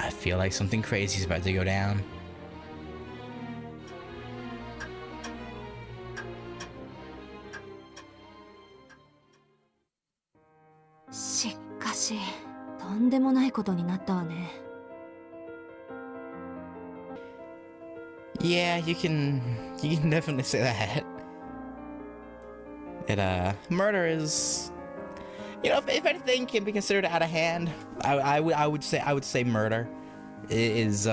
I feel like something crazy is about to go down. しかし、とんでもないことになったわね。Yeah, you can definitely say that. Murder is, if anything can be considered out of hand, I would say murder is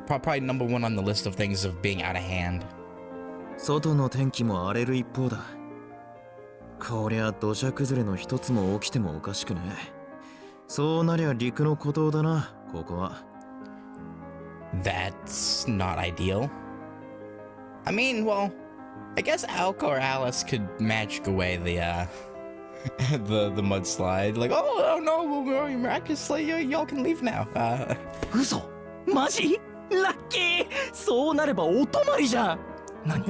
probably number one on the list of things of being out of hand. 外の天気も荒れる一方だ。こりゃ土砂崩れの一つも起きてもおかしくねえ。そうなりゃ陸の孤島だな、ここは。That's not ideal. I mean, well, I guess Alco or Alice could magic away the the mudslide. Like, oh no, miraculously, y'all can leave now. 嘘？マジ？ラッキー！そうなればお泊まりじゃん。何？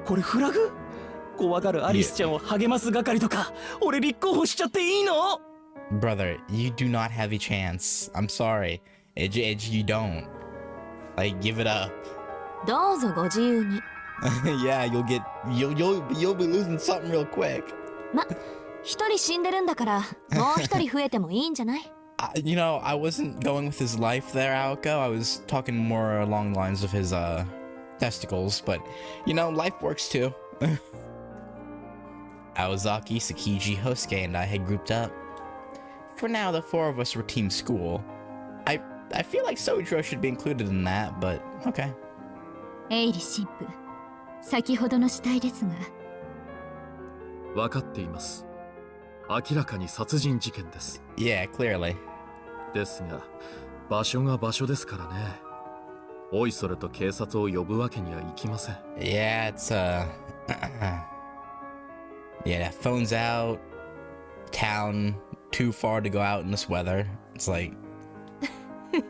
これフラグ？怖がるアリスちゃんを励ます係とか、俺立候補しちゃっていいの？ Brother, you do not have a chance. I'm sorry. You don't. Like, give it up. どうぞご自由に。Yeah, you'll be losing something real quick. ま、一人死んでるんだから、もう一人増えてもいいんじゃない？ I wasn't going with his life there, Aoko. I was talking more along the lines of his testicles, but life works too. Aozaki, Sakiji, Hosuke, and I had grouped up. For now, the four of us were team school. I feel like Sojiro should be included in that, but okay. エイリ神父、先ほどの死体ですが。分かっています。明らかに殺人事件です。Yeah, clearly. ですが、場所が場所ですからね。おいそれと警察を呼ぶわけにはいきません。Yeah, it's yeah, that phone's out. Town too far to go out in this weather. It's like 来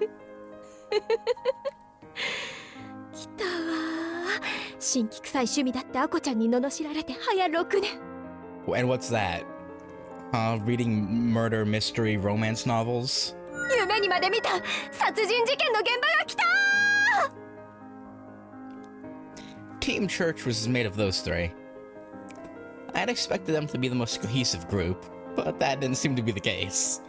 たわ。新規臭い趣味だってアコちゃんに罵られて早6年。And what's that? Reading murder mystery romance novels? 夢にまで見た殺人事件の現場が来た。Team Church was made of those three. I had expected them to be the most cohesive group, but that didn't seem to be the case.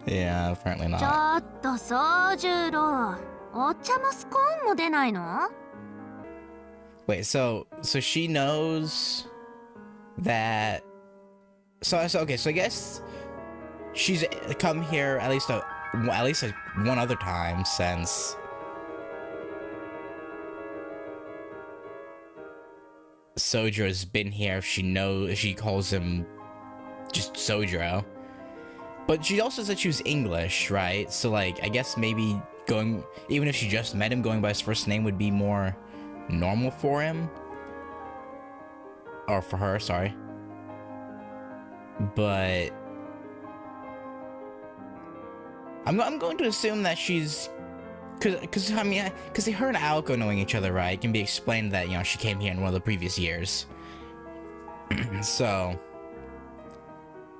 Yeah, apparently not. ちょっと宗十郎、お茶もスコーンも出ないの？ Wait, so she knows that. So okay, so I guess she's come here at least one other time since. Sojiro's been here. She calls him just Sojiro. But she also said she was English, right? So like, I guess maybe even if she just met him, going by his first name would be more normal for him. Or for her, sorry. But I'm going to assume that she's, because her and Aoko knowing each other, right, can be explained that she came here in one of the previous years. So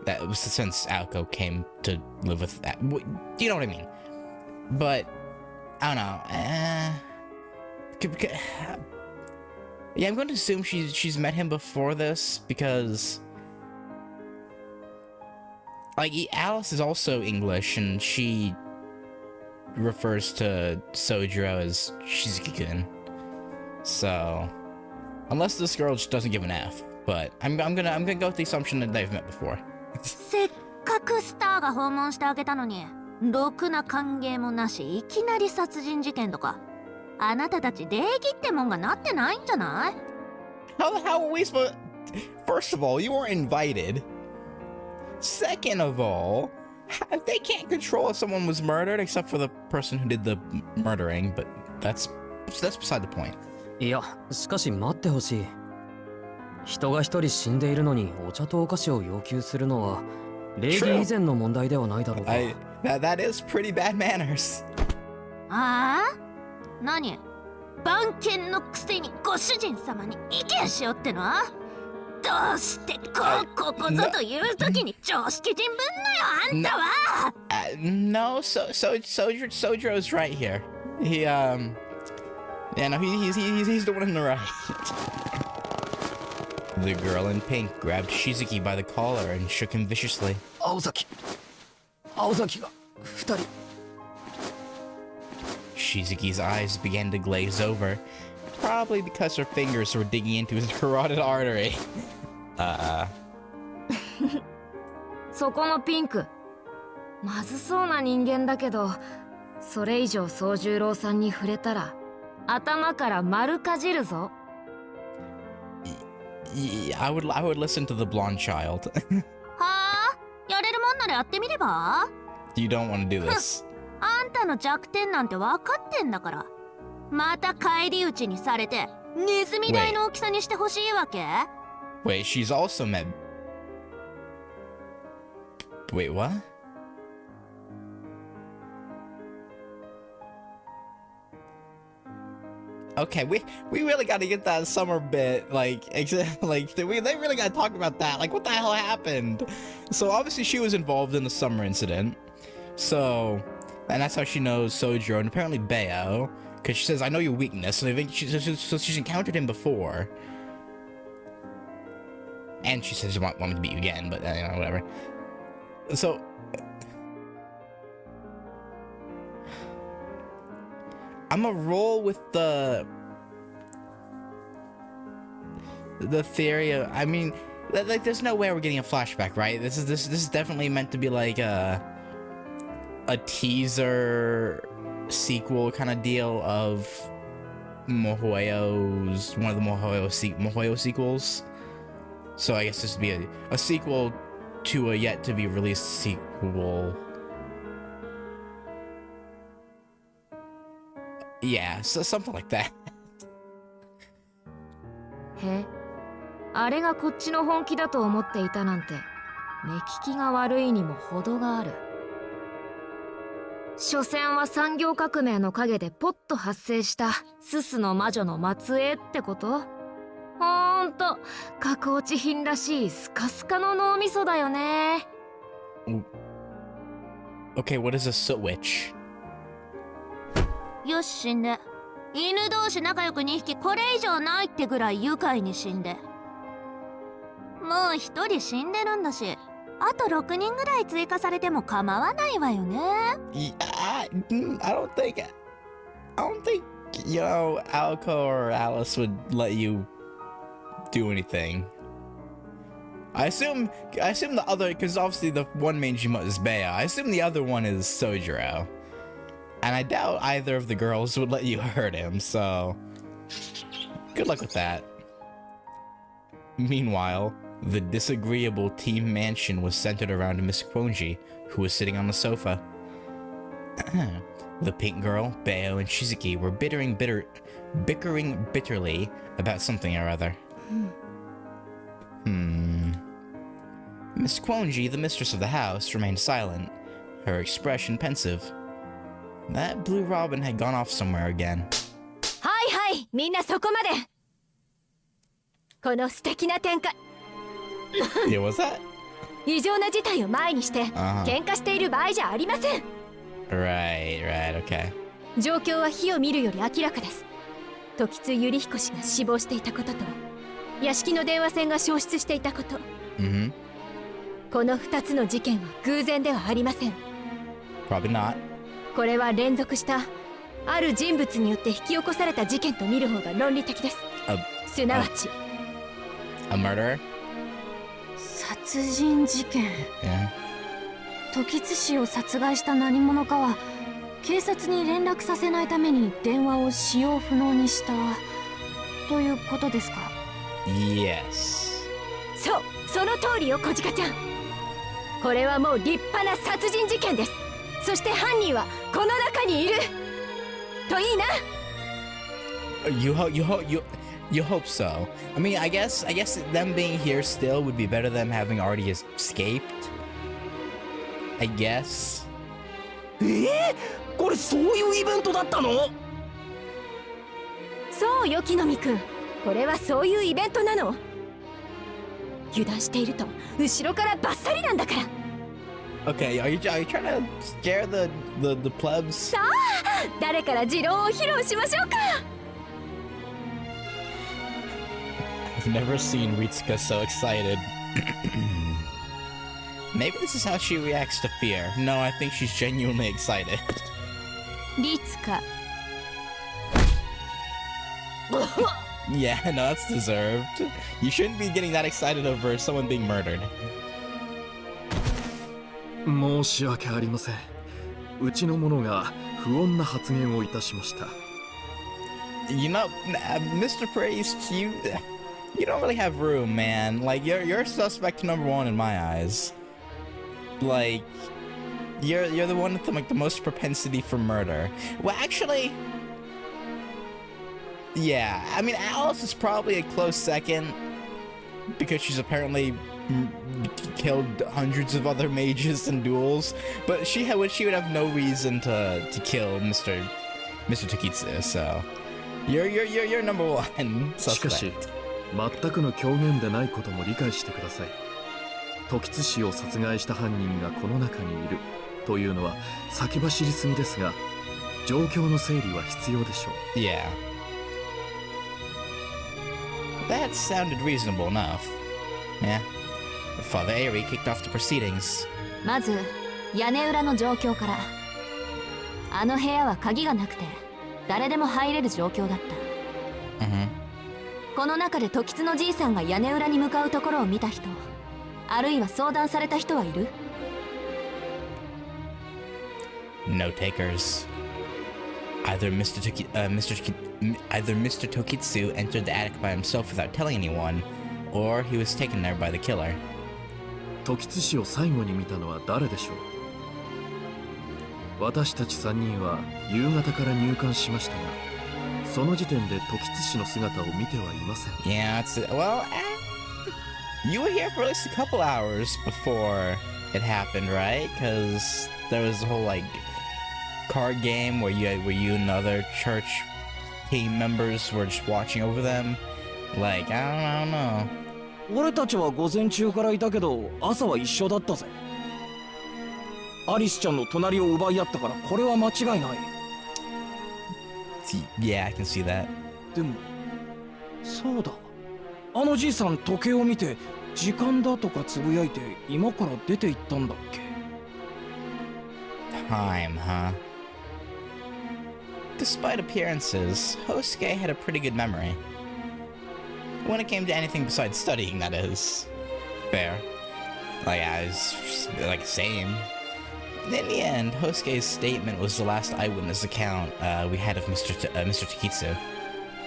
that was since Aoko came to live with that. You know what I mean? But I don't know. Yeah, I'm going to assume she's met him before this because, like, Alice is also English and she refers to Sojiro as Shizuki-kun. So, unless this girl just doesn't give an F, but I'm gonna go with the assumption that they've met before. せっかくスターが訪問してあげたのに、ろくな歓迎もなし、いきなり殺人事件とか。あなたたち礼儀ってもんがなってないんじゃない？ How are we supposed? First of all, you weren't invited. Second of all, they can't control if someone was murdered except for the person who did the murdering, but that's beside the point. いや、しかし待ってほしい。人が一人死んでいるのにお茶とお菓子を要求するのは礼儀以前の問題ではないだろうか。That is pretty bad manners. ああ？何？番犬のくせにご主人様に意見しようっての？どうしてここぞという時に常識人ぶんのよあんたは。No, Sojo's right here. Yeah, no, he's the one in the right. The girl in pink grabbed Shizuki by the collar and shook him viciously. 青崎が2人。 Shizuki's eyes began to glaze over, probably because her fingers were digging into his carotid artery. そこのピンク、まずそうな人間だけど、それ以上宗十郎さんに触れたら頭から丸かじるぞ。Yeah, I would listen to the blonde child. はあ、やれるもんならやってみれば。 You don't want to do this. あんたの弱点なんて分かってんだから。また返り討ちにされてネズミ大の大きさにしてほしいわけ？ Wait, she's also met. Wait, what? Okay, we really got to get that summer bit, like they really got to talk about that. Like, what the hell happened? So obviously she was involved in the summer incident. So, and that's how she knows Sojiro and apparently Bayo, because she says, "I know your weakness." So she's encountered him before, and she says, "Want me to beat you again?" But you know, whatever. So. I'm gonna roll with the theory of, I mean, like, there's no way we're getting a flashback, right? This is definitely meant to be like a teaser sequel kind of deal of Mohoyo's, one of the Mohoyo sequels. So I guess this would be a sequel to a yet to be released sequel. Yeah, so something like that. へ、あれがこっちの本気だと思っていたなんて、目利きが悪いにも程がある。所詮は産業革命の陰でポッと発生したススの魔女の末裔ってこと？ほんと、格落ち品らしいスカスカの脳みそだよね。Okay, what is a soot witch? よし、死んで。犬同士仲良く2匹これ以上ないってぐらい愉快に死んで。もう1人死んでるんだし、あと6人ぐらい追加されても構わないわよね。Yeah, I don't think, you know, Alco or Alice would let you do anything. I assume the other, because obviously the one main Jima is Bea. I assume the other one is Sojiro. And I doubt either of the girls would let you hurt him, so good luck with that. Meanwhile, the disagreeable team mansion was centered around Miss Kwonji, who was sitting on the sofa. The pink girl, Bayo, and Shizuki were bickering bitterly about something or other. Miss Kwonji, the mistress of the house, remained silent, her expression pensive. That blue robin had gone off somewhere again. はいはい、みんなそこまで。この素敵な展開。Yeah, what's that? 異常な事態を前にして、喧嘩している場合じゃありません。Right, okay. 状況は火を見るより明らかです。時津百合彦氏が死亡していたことと、屋敷の電話線が消失していたこと。この2つの事件は偶然ではありません。Probably not. これは連続したある人物によって引き起こされた事件と見る方が論理的です。すなわち A murder? 殺人事件。 Yeah. 時津氏を殺害した何者かは警察に連絡させないために電話を使用不能にしたということですか？ Yes. そう、その通りよ、小鹿ちゃん。これはもう立派な殺人事件です。そして犯人はこの中にいるといいな。 You hope so. I mean, I guess them being here still would be better than them having already escaped. I guess. これそういうイベントだったの？そうよ、木の実くん。これはそういうイベントなの。油断していると後ろからバッサリなんだから。 Okay, are you trying to scare the plebs? さあ、誰から持論を披露しましょうか。 I've never seen Ritsuka so excited. Maybe this is how she reacts to fear. No, I think she's genuinely excited. リツカ Yeah, no, that's deserved. You shouldn't be getting that excited over someone being murdered. 申し訳ありません。うちの者が不穏な発言をいたしました。You know, Mr. Priest, you don't really have room, man. Like, you're suspect number one in my eyes. Like, you're the one with the most propensity for murder. Well, actually, yeah. I mean, Alice is probably a close second because she's apparently killed hundreds of other mages in duels. But she would have no reason to kill Mr. Takitsu. So, you're number one しかし suspect. 全くの狂言でないことも理解してください。時津氏を殺害した犯人がこの中にいるというのは先走りすぎですが、状況の整理は必要でしょう。Yeah. That sounded reasonable enough. Yeah. Father Airy kicked off the proceedings. まず屋根裏の状況から。あの部屋は鍵がなくて誰でも入れる状況だった。この中で時津のじいさんが屋根裏に向かうところを見た人、あるいは相談された人はいる？ No takers. Either Mr. Tokitsu entered the attic by himself without telling anyone, or he was taken there by the killer. 時津氏を最後に見たのは誰でしょう？私たち3人は夕方から入館しましたが、その時点で時津氏の姿を見てはいません。 Yeah, well, you were here for at least a couple hours before it happened, right? Because there was a whole like card game where you and other church team members were just watching over them. Like, I don't know. 俺たちは午前中からいたけど朝は一緒だったぜ。アリスちゃんの隣を奪い合ったからこれは間違いない。 Yeah, I can see that. でもそうだ、あのじいさん時計を見て時間だとかつぶやいて今から出て行ったんだっけ。 Time, huh? Despite appearances, Hosuke had a pretty good memory. When it came to anything besides studying, that is. Fair. Like, I was, like, same. In the end, Hosuke's statement was the last eyewitness account we had of Mr. Takitsu.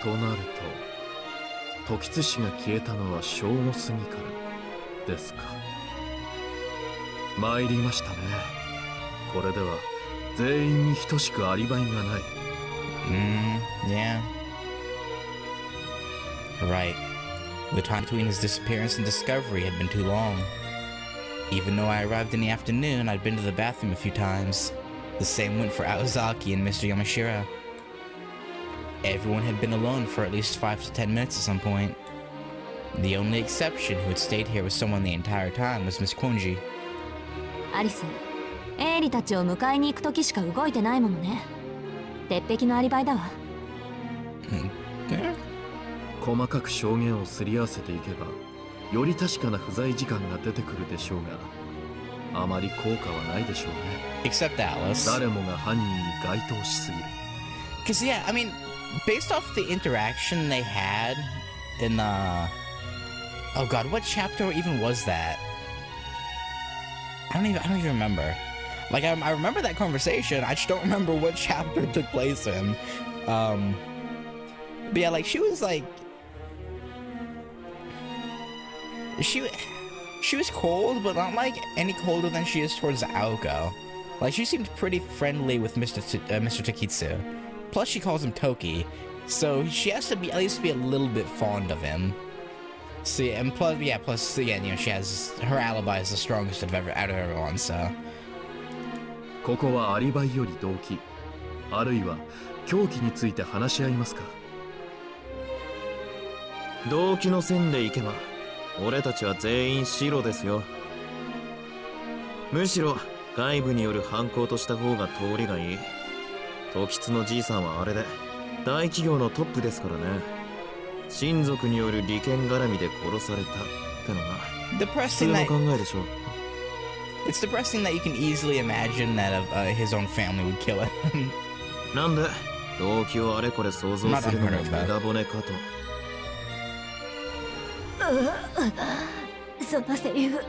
となると、時津氏が消えたのは正午過ぎからですか。参りましたね。これでは全員に等しくアリバイがない。Yeah. Right. The time between his disappearance and discovery had been too long. Even though I arrived in the afternoon, I'd been to the bathroom a few times. The same went for Aozaki and Mr. Yamashiro. Everyone had been alone for at least 5 to 10 minutes at some point. The only exception who had stayed here with someone the entire time was Miss Konji. アリス、エイリたちを迎えに行く時しか動いてないものね。鉄壁のアリバイだわ。細かく証言をすり合わせていけば、より確かな不在時間が出てくるでしょうが、あまり効果はないでしょうね。Except Alice. 誰もが犯人に該当しすぎる。Cause yeah, I mean, based off the interaction they had in oh god, what chapter even was that? I don't even remember. Like I remember that conversation, I just don't remember what chapter it took place in. But yeah, like she was like she was cold, but not like any colder than she is towards Aoko. Like she seemed pretty friendly with Mr. Takitsu. Plus she calls him Toki, so she has to be at least be a little bit fond of him. See, and plus again, you know, she has her alibi is the strongest out of everyone, so. ここはアリバイより動機、あるいは凶器について話し合いますか。動機の線でいけば、俺たちは全員白ですよ。むしろ外部による犯行とした方が通りがいい。時津のじいさんはあれで大企業のトップですからね。親族による利権絡みで殺されたってのが普通の考えでしょう。It's depressing that you can easily imagine that his own family would kill him. なんで動機をあれこれ想像するのも無駄骨かと。そのセリフ、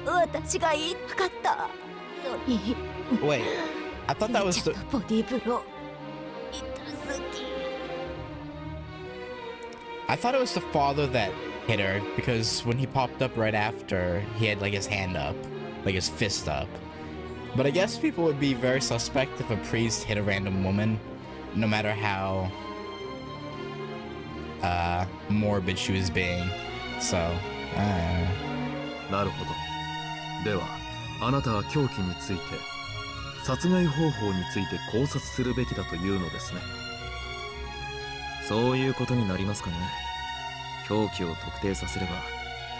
私が言いたかったのに。Wait, I thought that was the... ボディーブロー痛すぎ。I thought it was the father that hit her, because when he popped up right after, he had like his hand up, like his fist up. But I guess people would be very suspect if a priest hit a random woman, no matter how morbid she was being. So, I don't know. なるほど。では、あなたは凶器について、殺害方法について考察するべきだというのですね。そういうことになりますかね。凶器を特定させれば、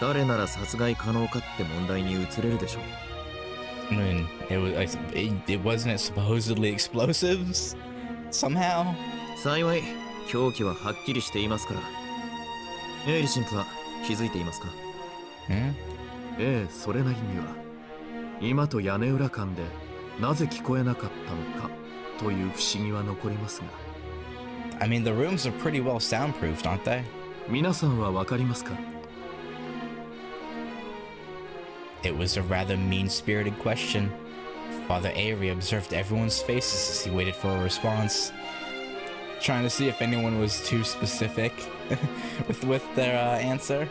誰なら殺害可能かって問題に移れるでしょう。I mean, it wasn't supposedly explosives somehow. 幸い、凶器ははっきりしていますから。エイリ神父は気づいていますか？ええ、それなりには。今と屋根裏間でなぜ聞こえなかったのかという不思議は残りますが。I mean, the rooms are pretty well soundproofed, aren't they? 皆さんはわかりますか？ It was a rather mean-spirited question. Father Avery observed everyone's faces as he waited for a response, trying to see if anyone was too specific with their answer.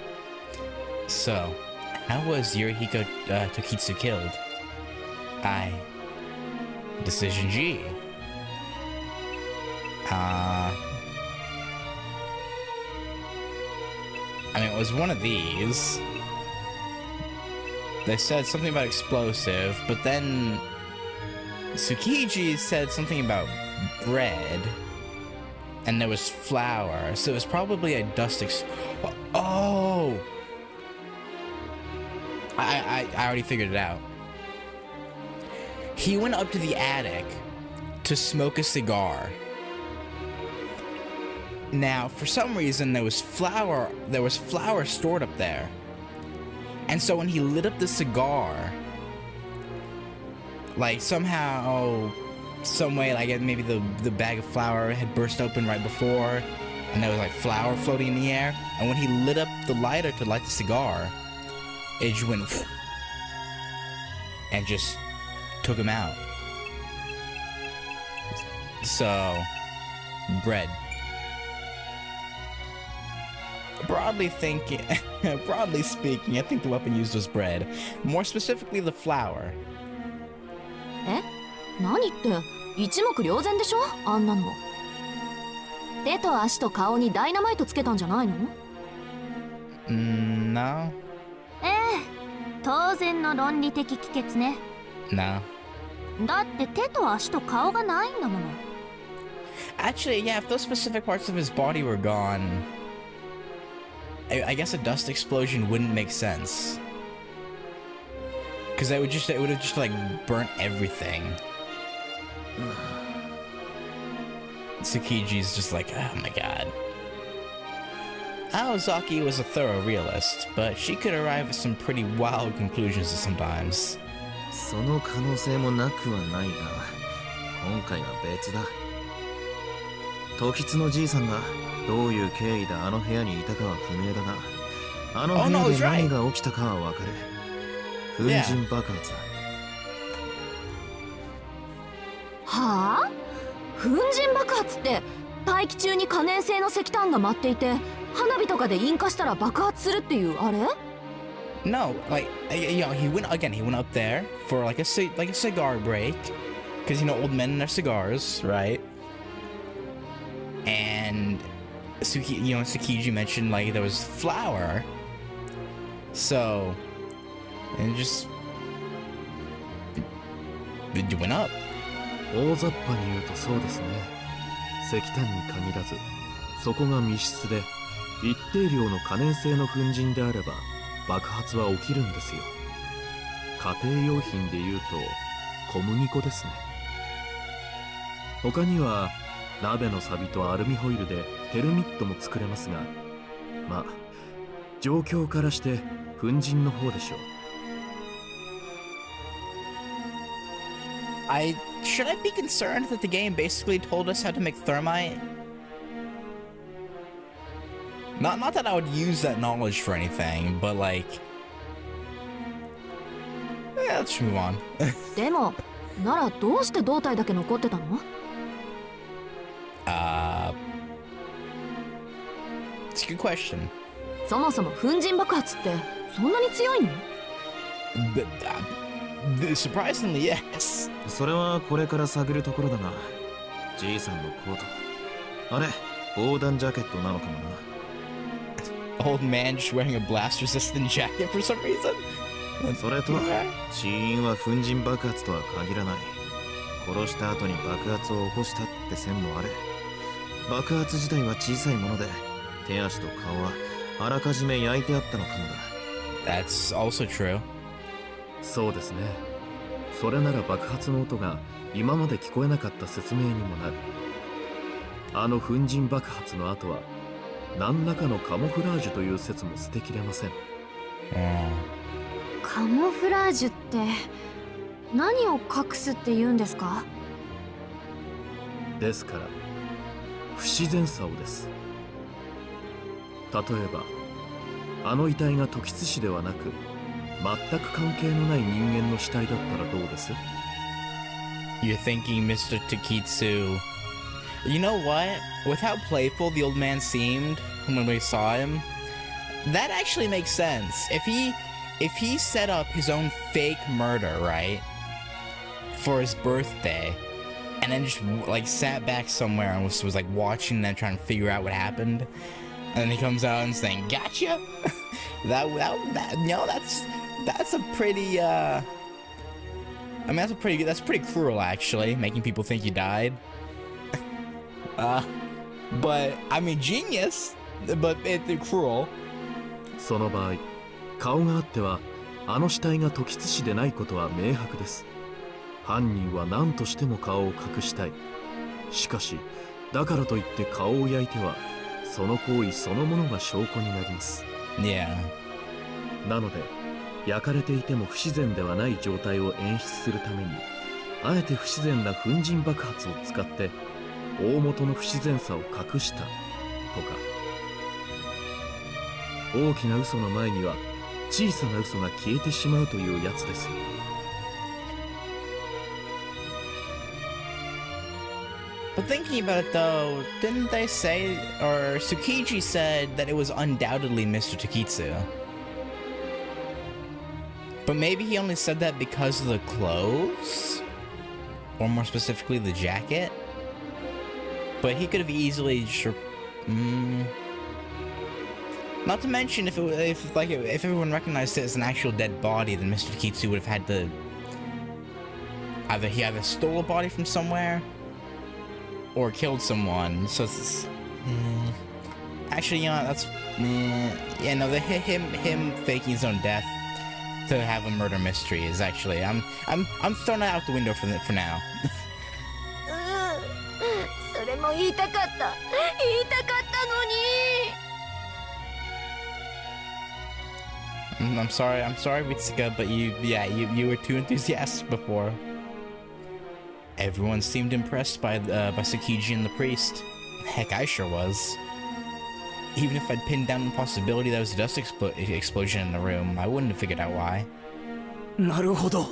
So, how was Yurihiko Tokitsu killed? Decision G. I mean, it was one of these. They said something about explosive, but then Tsukiji said something about bread, and there was flour, so it was probably a dust oh! I already figured it out. He went up to the attic to smoke a cigar. Now, for some reason, there was flour stored up there. And so when he lit up the cigar, like somehow, some way, like maybe the bag of flour had burst open right before, and there was like flour floating in the air. And when he lit up the lighter to light the cigar, it just went and just took him out. So, bread. Broadly speaking, I think the weapon used was bread. More specifically, the flour. え？何って一目瞭然でしょ？あんなの。手と足と顔にダイナマイトつけたんじゃないの？ No. ええ、当然の論理的帰結ね。No. だって手と足と顔がないんだもの。Actually, yeah, if those specific parts of his body were gone, I guess a dust explosion wouldn't make sense. Because it would have just like burnt everything. Tsukiji's just like, oh my god. Aozaki was a thorough realist, but she could arrive at some pretty wild conclusions sometimes. その可能性もなくはないが、今回は別だ。時津のじいさんがどういう経緯であの部屋にいたかは不明だが、あの部屋で何が起きたかはわかる。粉塵爆発だ。はあ？粉塵爆発って大気中に可燃性の石炭が舞っていて、花火とかで引火したら爆発するっていうあれ？ No, like he went up there for like a cigar break, because old men and their cigars, right? And Tsukiji mentioned like there was flour, so and it went up. 大雑把に言うとそうですね。石炭に限らず、そこが密室で一定量の可燃性の粉塵であれば爆発は起きるんですよ。家庭用品でいうと小麦粉ですね。他には鍋のサビとアルミホイルでテルミットも作れますが、まあ状況からして粉塵の方でしょう。Should I be concerned that the game basically told us how to make thermite? Not that I would use that knowledge for anything, but like, yeah, let's move on. でもならどうして胴体だけ残ってたの？ It's a good question. そもそも粉塵爆発ってそんなに強いの？ Surprisingly, yes. それはこれから探るところだが、じいさんのコート、あれ防弾ジャケットなのかもな。Old man just wearing a blast-resistant jacket for some reason. それと死因は粉塵爆発とは限らない。殺した後に爆発を起こしたって線もある。爆発自体は小さいもので、手足と顔はあらかじめ焼いてあったのかもだ。 That's also true. そうですね。それなら爆発の音が今まで聞こえなかった説明にもなる。あの粉塵爆発の後は何らかのカモフラージュという説も捨てきれません。カモフラージュって何を隠すって言うんですか？ですから不自然さをです。例えばあの遺体が時津氏ではなく全く関係のない人間の死体だったらどうです？ You're thinking Mr. Takitsu. You know what? With how playful the old man seemed when we saw him, that actually makes sense. If he set up his own fake murder, right, for his birthday, and then just like sat back somewhere and was like watching them trying to figure out what happened, and then he comes out and saying, "Gotcha." that that's a pretty I mean that's pretty cruel actually, making people think you died. But I mean genius, but it's cruel. その場合、顔があってはあの死体が時津氏でないことは明白です。犯人は何としても顔を隠したい。しかしだからといって顔を焼いてはその行為そのものが証拠になります。Yeah. なので焼かれていても不自然ではない状態を演出するために、あえて不自然な粉塵爆発を使って大元の不自然さを隠したとか。大きな嘘の前には小さな嘘が消えてしまうというやつですよ。But thinking about it though, didn't they say, or Tsukiji said that it was undoubtedly Mr. Takitsu? But maybe he only said that because of the clothes? Or more specifically, the jacket? But he could have easily not to mention, if everyone recognized it as an actual dead body, then Mr. Takitsu would have had to either stole a body from somewhere or killed someone. So it's actually, you know, that's yeah, no, him faking his own death to have a murder mystery is actually I'm throwing it out the window for now. それも言いたかったのに。I'm sorry, Mitsuka, but you were too enthusiastic before. Everyone seemed impressed by Tsukiji and the priest. Heck, I sure was. Even if I'd pinned down the possibility there was a dust explosion in the room, I wouldn't have figured out why. なるほど。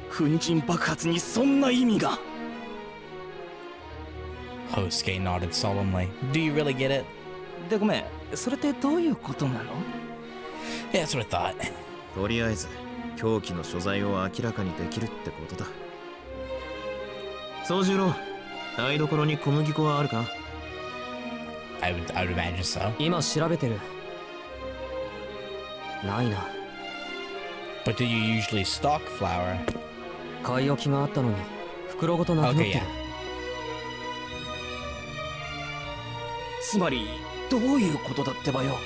粉塵爆発にそんな意味が。Hosuke nodded solemnly. Do you really get it? でごめん、それってどういうことなの？ Yeah, that's what I thought. とりあえず凶器の所在を明らかにできるってことだ。宗十郎、台所に小麦粉はあるか？ I would imagine so. 今調べてる。ないな。But do you usually stock flour? 買い置きがあったのに袋ごとなくなってる。Okay, yeah. つまりどういうことだってばよ。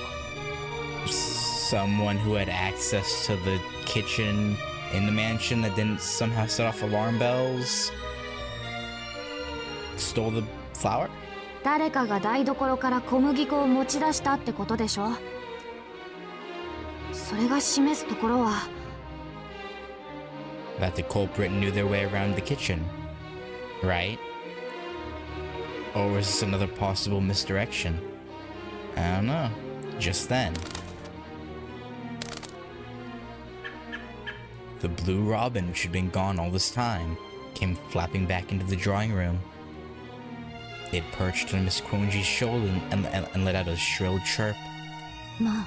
Someone who had access to the kitchen in the mansion that didn't somehow set off alarm bells stole the flour? 誰かが台所から小麦粉を持ち出したってことでしょ。それが示すところは That the culprit knew their way around the kitchen, right? Or was this another possible misdirection? I don't know. Just then, the blue robin, which had been gone all this time, came flapping back into the drawing room. It perched on Miss Quonji's shoulder and let out a shrill chirp. まあ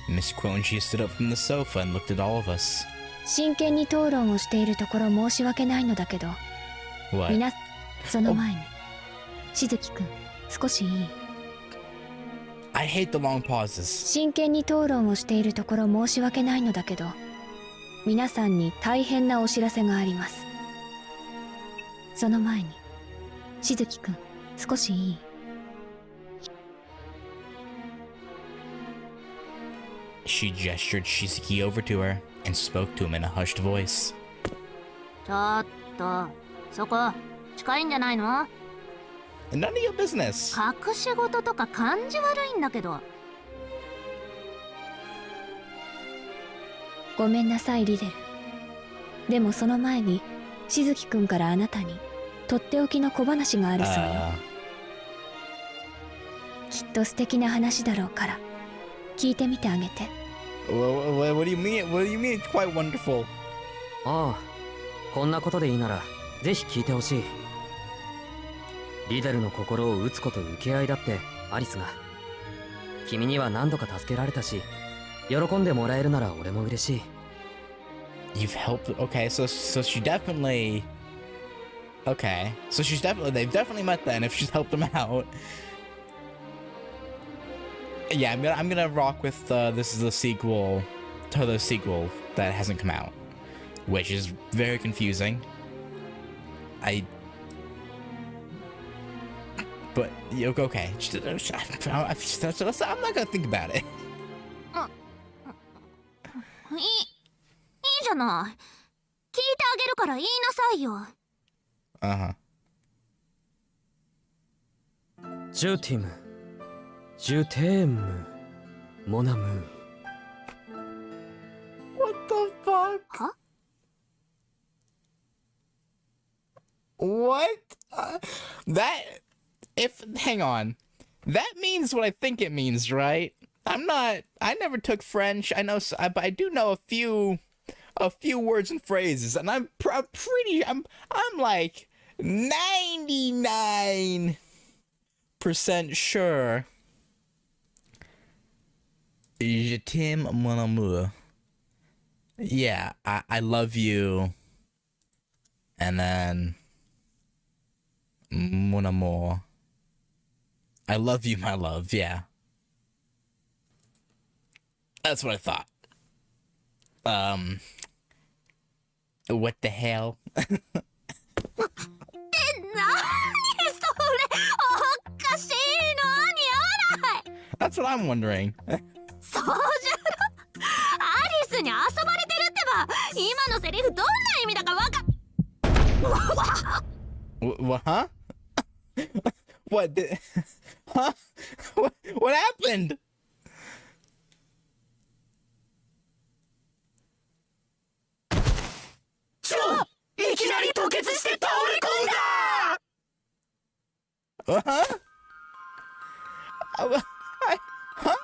Miss Quonji stood up from the sofa and looked at all of us. 真剣に討論をしているところ申し訳ないのだけど、 What? みなその前にしずきくん少しいい？ I hate the long pauses. 真剣に討論をしているところ申し訳ないのだけど、皆さんに大変なお知らせがあります。その前にしずきくん少しいい？ She gestured Shizuki over to her and spoke to him in a hushed voice. ちょっとそこ近いんじゃないの？ None of your business. 隠し事とか感じ悪いんだけど。ごめんなさいリデル。でもその前にしずきくんからあなたにとっておきの小話があるそうよ。きっと素敵な話だろうから聞いてみてあげて。 What do you mean? What do you mean? It's quite wonderful. ああ、こんなことでいいならぜひ聞いてほしい。リデルの心を打つこと受け合いだってアリスが。君には何度か助けられたし、喜んでもらえるなら俺も嬉しい。 You've helped. Okay, so she definitely. Okay, so they've definitely met then. If she's helped him out. Yeah, I'm gonna rock with this is the sequel to the sequel that hasn't come out, which is very confusing. But okay, I'm not gonna think about it. いいじゃない。聞いてあげるから言いなさいよ。ジュティム、ジュテーム、モナムー。 What the fuck? は？ What? Hang on. That means what I think it means, right? I never took French. But I do know a few words and phrases, and I'm like 99% sure. Je t'aime, mon amour. Yeah, I love you. And then mon amour. I love you, my love. Yeah. That's what I thought. What the hell? 何それ、おかしいのにあらい。 That's what I'm wondering. そうじゃろ。アリスに遊ばれてるってば。今のセリフどんな意味だかわか。What? Huh? What? Huh? What happened? いきなり吐血して倒れ込んだ。 Huh? Huh?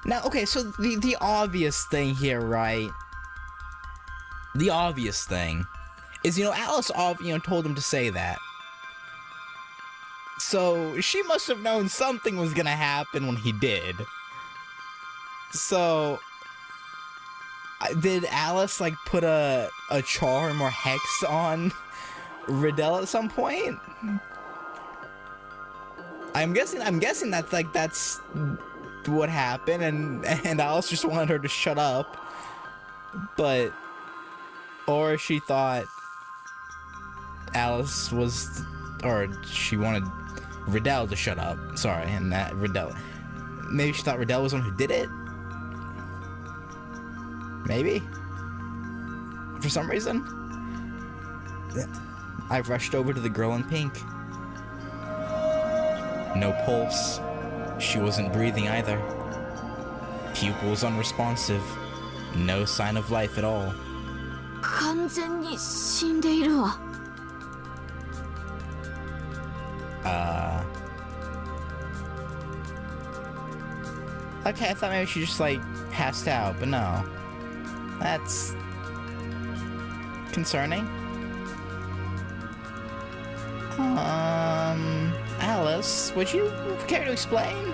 Now, okay, so the obvious thing here, right? The obvious thing is, Alice, told him to say that. So she must have known something was gonna happen when he did. So Did Alice like put a charm or hex on Riddell at some point? I'm guessing that's what happened, and Alice just wanted her to shut up, but or she thought Alice was, or she wanted Riddell to shut up. Sorry, and that Riddell, maybe she thought Riddell was the one who did it. Maybe for some reason. I rushed over to the girl in pink. No pulse. She wasn't breathing either. Pupils unresponsive. No sign of life at all. 完全に死んでいるわ。Okay, I thought maybe she just like passed out, but no. That's concerning. Alice, would you care to explain?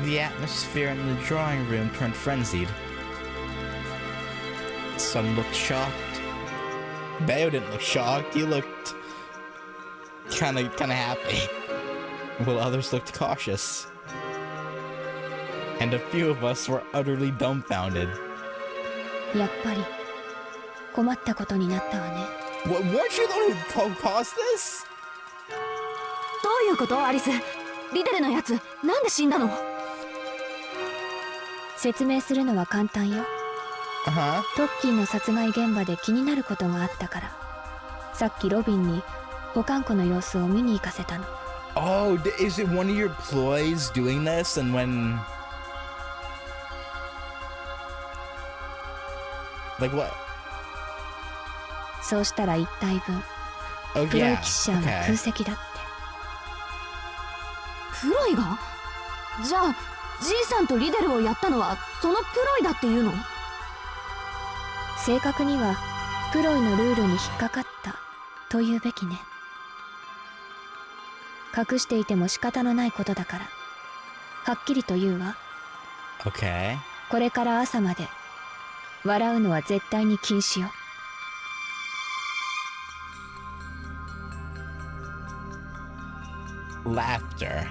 The atmosphere in the drawing room turned frenzied. Some looked shocked. Bayo didn't look shocked. He looked kind of happy, while others looked cautious. And a few of us were utterly dumbfounded. やっぱり困ったことになったわね。Weren't you the one who caused this? どういうことアリス？リデルのやつなんで死んだの？説明するのは簡単よ。トッキーの殺害現場で気になることがあったから、さっきロビンに保管庫の様子を見に行かせたの。Oh, is it one of your ploys doing this? And when, like what? そうしたら一体分、プロイキッシャーが空席だって。プロイが？じゃあじいさんとリデルをやったのはそのプロイだっていうの？正確にはプロイのルールに引っかかったと言うべきね。隠していても仕方のないことだからはっきりと言うわ。 Okay. これから朝まで笑うのは絶対に禁止よ。Laughter.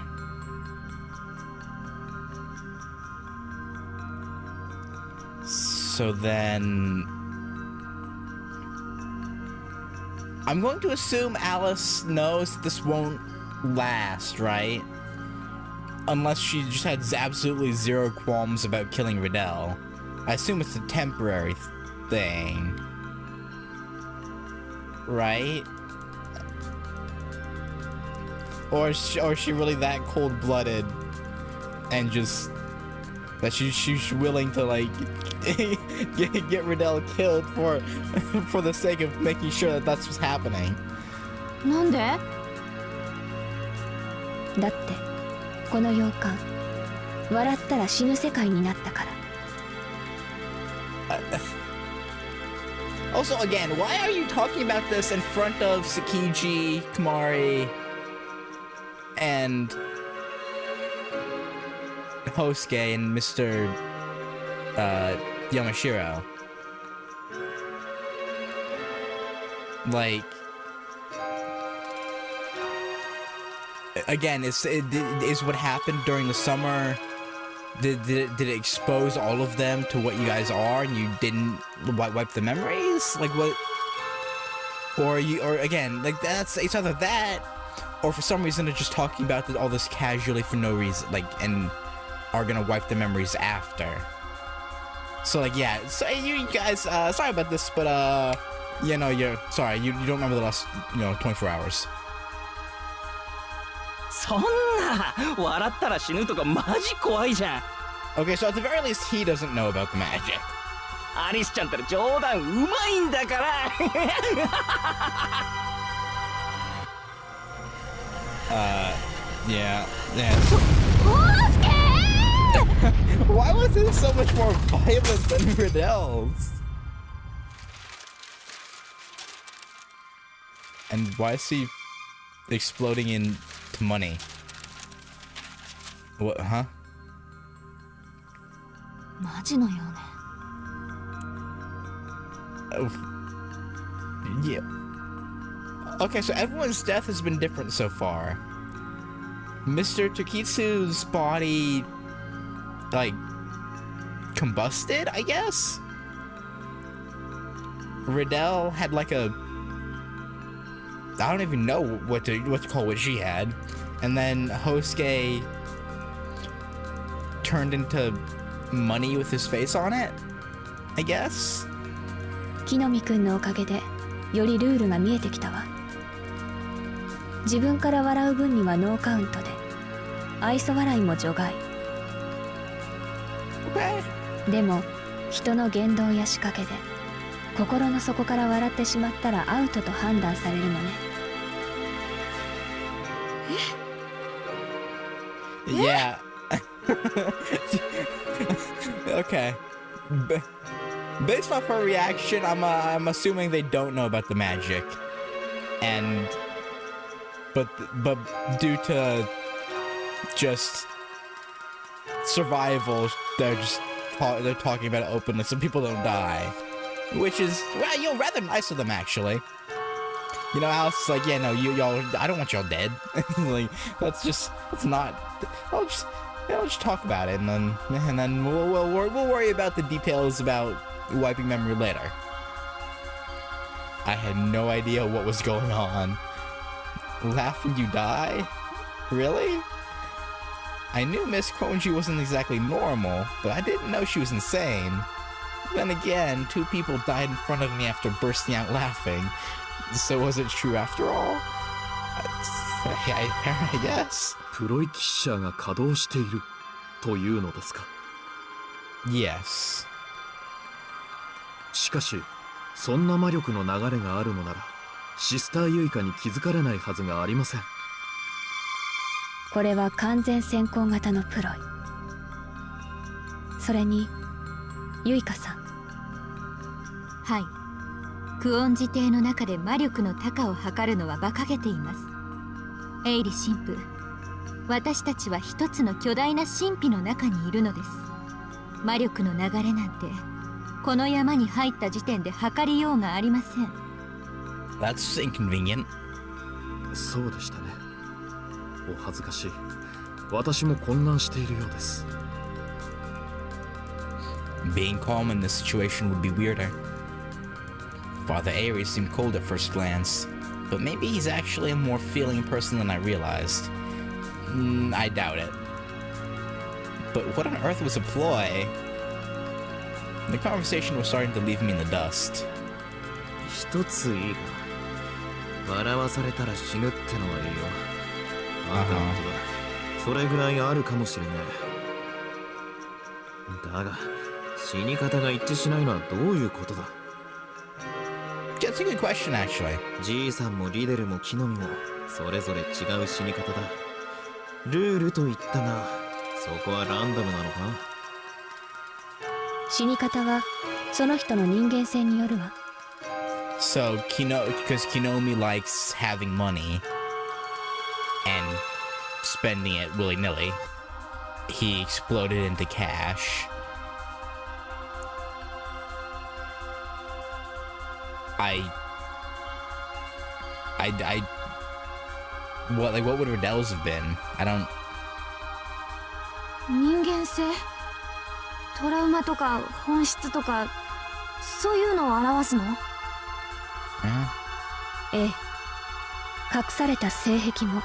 So then I'm going to assume Alice knows this won't last, right? Unless she just had absolutely zero qualms about killing Riddell. I assume it's a temporary thing. Right? Or is she really that cold-blooded and just that she's willing to like get Riddell killed for the sake of making sure that that's what's happening? なんで？だってこの洋館笑ったら死ぬ世界になったから。Also, again, why are you talking about this in front of Tsukiji, Kamari, and Hosuke and Mr. Yamashiro? Like, again, is what happened during the summer? Did it expose all of them to what you guys are, and you didn't wipe the memories? Like what? Or again, like it's either that, or for some reason they're just talking about all this casually for no reason, like, and are gonna wipe the memories after. So like, yeah, so you guys, sorry about this, but you know, you're sorry, you don't remember the last 24 hours. そんな笑ったら死ぬとかマジ怖いじゃん。 Okay, so at the very least he doesn't know about the magic. アリスちゃんったら冗談うまいんだから。Yeah. Why was it so much more violent than Riddell's? And why is he exploding into money? What, huh? マジのようね。Oh. Yeah. Okay, so everyone's death has been different so far. Mr. Tokitsu's body, like, combusted, I guess? Riddell had like a... I don't even know what to call what she had. And then Hosuke turned into money with his face on it, I guess? 木の実くんのおかげでよりルールが見えてきたわ。自分から笑う分にはノーカウントで愛想笑いも除外。でも人の言動や仕掛けで心の底から笑ってしまったらアウトと判断されるのね。Yeah. Okay. Based off her reaction, I'm assuming they don't know about the magic, and but due to just survival, they're talking about it openly so people don't die, which is, well, rather nice of them actually. You know, Alice is like, yeah, no, y'all, I don't want y'all dead. Like, let's not. I'll just talk about it, and then we'll worry about the details about wiping memory later. I had no idea what was going on. Laugh and you die? Really? I knew Miss Konji wasn't exactly normal, but I didn't know she was insane. Then again, 2 people died in front of me after bursting out laughing. So was it true after all? I guess. プロイキッシャーが稼働しているというのですか？ Yes. しかし、そんな魔力の流れがあるのなら、シスターユイカに気づかれないはずがありません。これは完全先行型のプロイ。それにユイカさん。はい。クオン自邸の中で魔力の高を測るのは馬鹿げています。エイリ神父、私たちは一つの巨大な神秘の中にいるのです。魔力の流れなんてこの山に入った時点で測りようがありません。 That's inconvenient. そうでしたね。お恥ずかしい。私も混乱しているようです。Being calm in this situation would be weirder. Father Aries seemed cold at first glance, but maybe he's actually a more feeling person than I realized. I doubt it. But what on earth was a ploy? The conversation was starting to leave me in the dust. 一ついいが、笑わされたら死ぬってのはいいよ。あんたのことだ。それぐらいあるかもしれねえ。だが、死に方が一致しないのはどういうことだ？ That's a good question, actually. じいさんもリデルも木の実もそれぞれ違う死に方だ。ルールと言ったが、そこはランダムなのか？死に方はその人の人間性によるわ。So, because Kinomi likes having money and spending it willy-nilly, he exploded into cash. What would Riddell's have been? I don't... 人間性、トラウマとか本質とかそういうのを表すの？ええ、隠された性癖も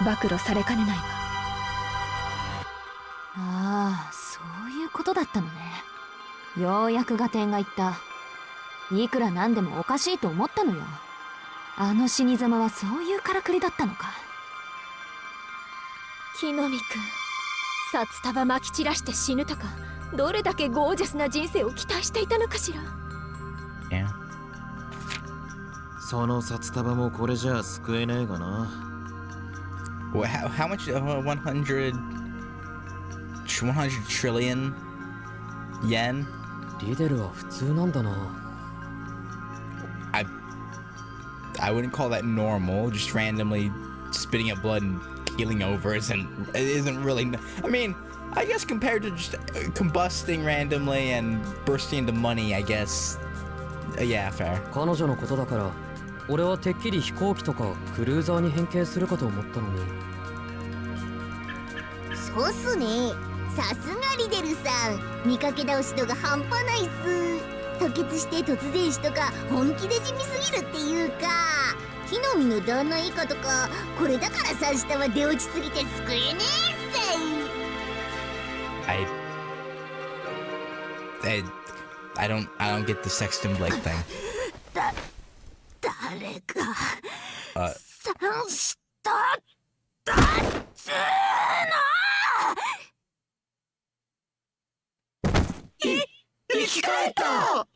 暴露されかねないわ。ああ、そういうことだったのね。ようやく合点がいった。いくらなんでもおかしいと思ったのよ。あの死に様はそういうからくりだったのか。木の実くん、札束まき散らして死ぬとか、どれだけゴージャスな人生を期待していたのかしら。Yeah. その札束もこれじゃ救えねえがな。Well, how much? 100 trillion yen? リデルは普通なんだな。I wouldn't call that normal. Just randomly spitting up blood and keeling over isn't really. I mean, I guess compared to just combusting randomly and bursting into money, I guess. Yeah, fair. 彼女のことだから、俺はてっきり飛行機とかクルーザーに変形するかと思ったのに。そうっすね。さすがリデルさん。見かけ倒し度が半端ないっす。吐血して突然死とか本気で地味すぎるっていうか、木の実の旦那以下とか、これだからさ下は出落ちすぎて救えねえっせ。I don't get the Sexton Blake thing. 誰か三下だっつーの。生き返った。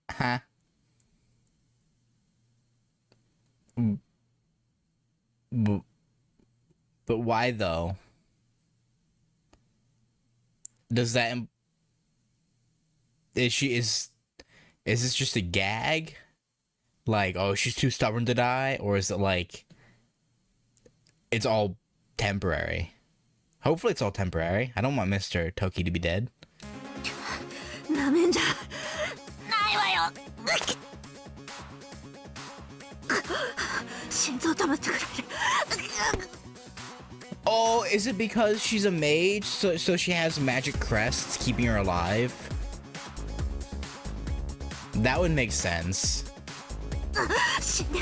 Huh? But why though? Does that is this just a gag? Like, oh, she's too stubborn to die, or is it like it's all temporary? Hopefully it's all temporary. I don't want Mr. Toki to be dead. なめんじゃないわよ。心臓止まってくれる。Oh, is it because she's a mage, so she has magic crests keeping her alive? That would make sense. 死んで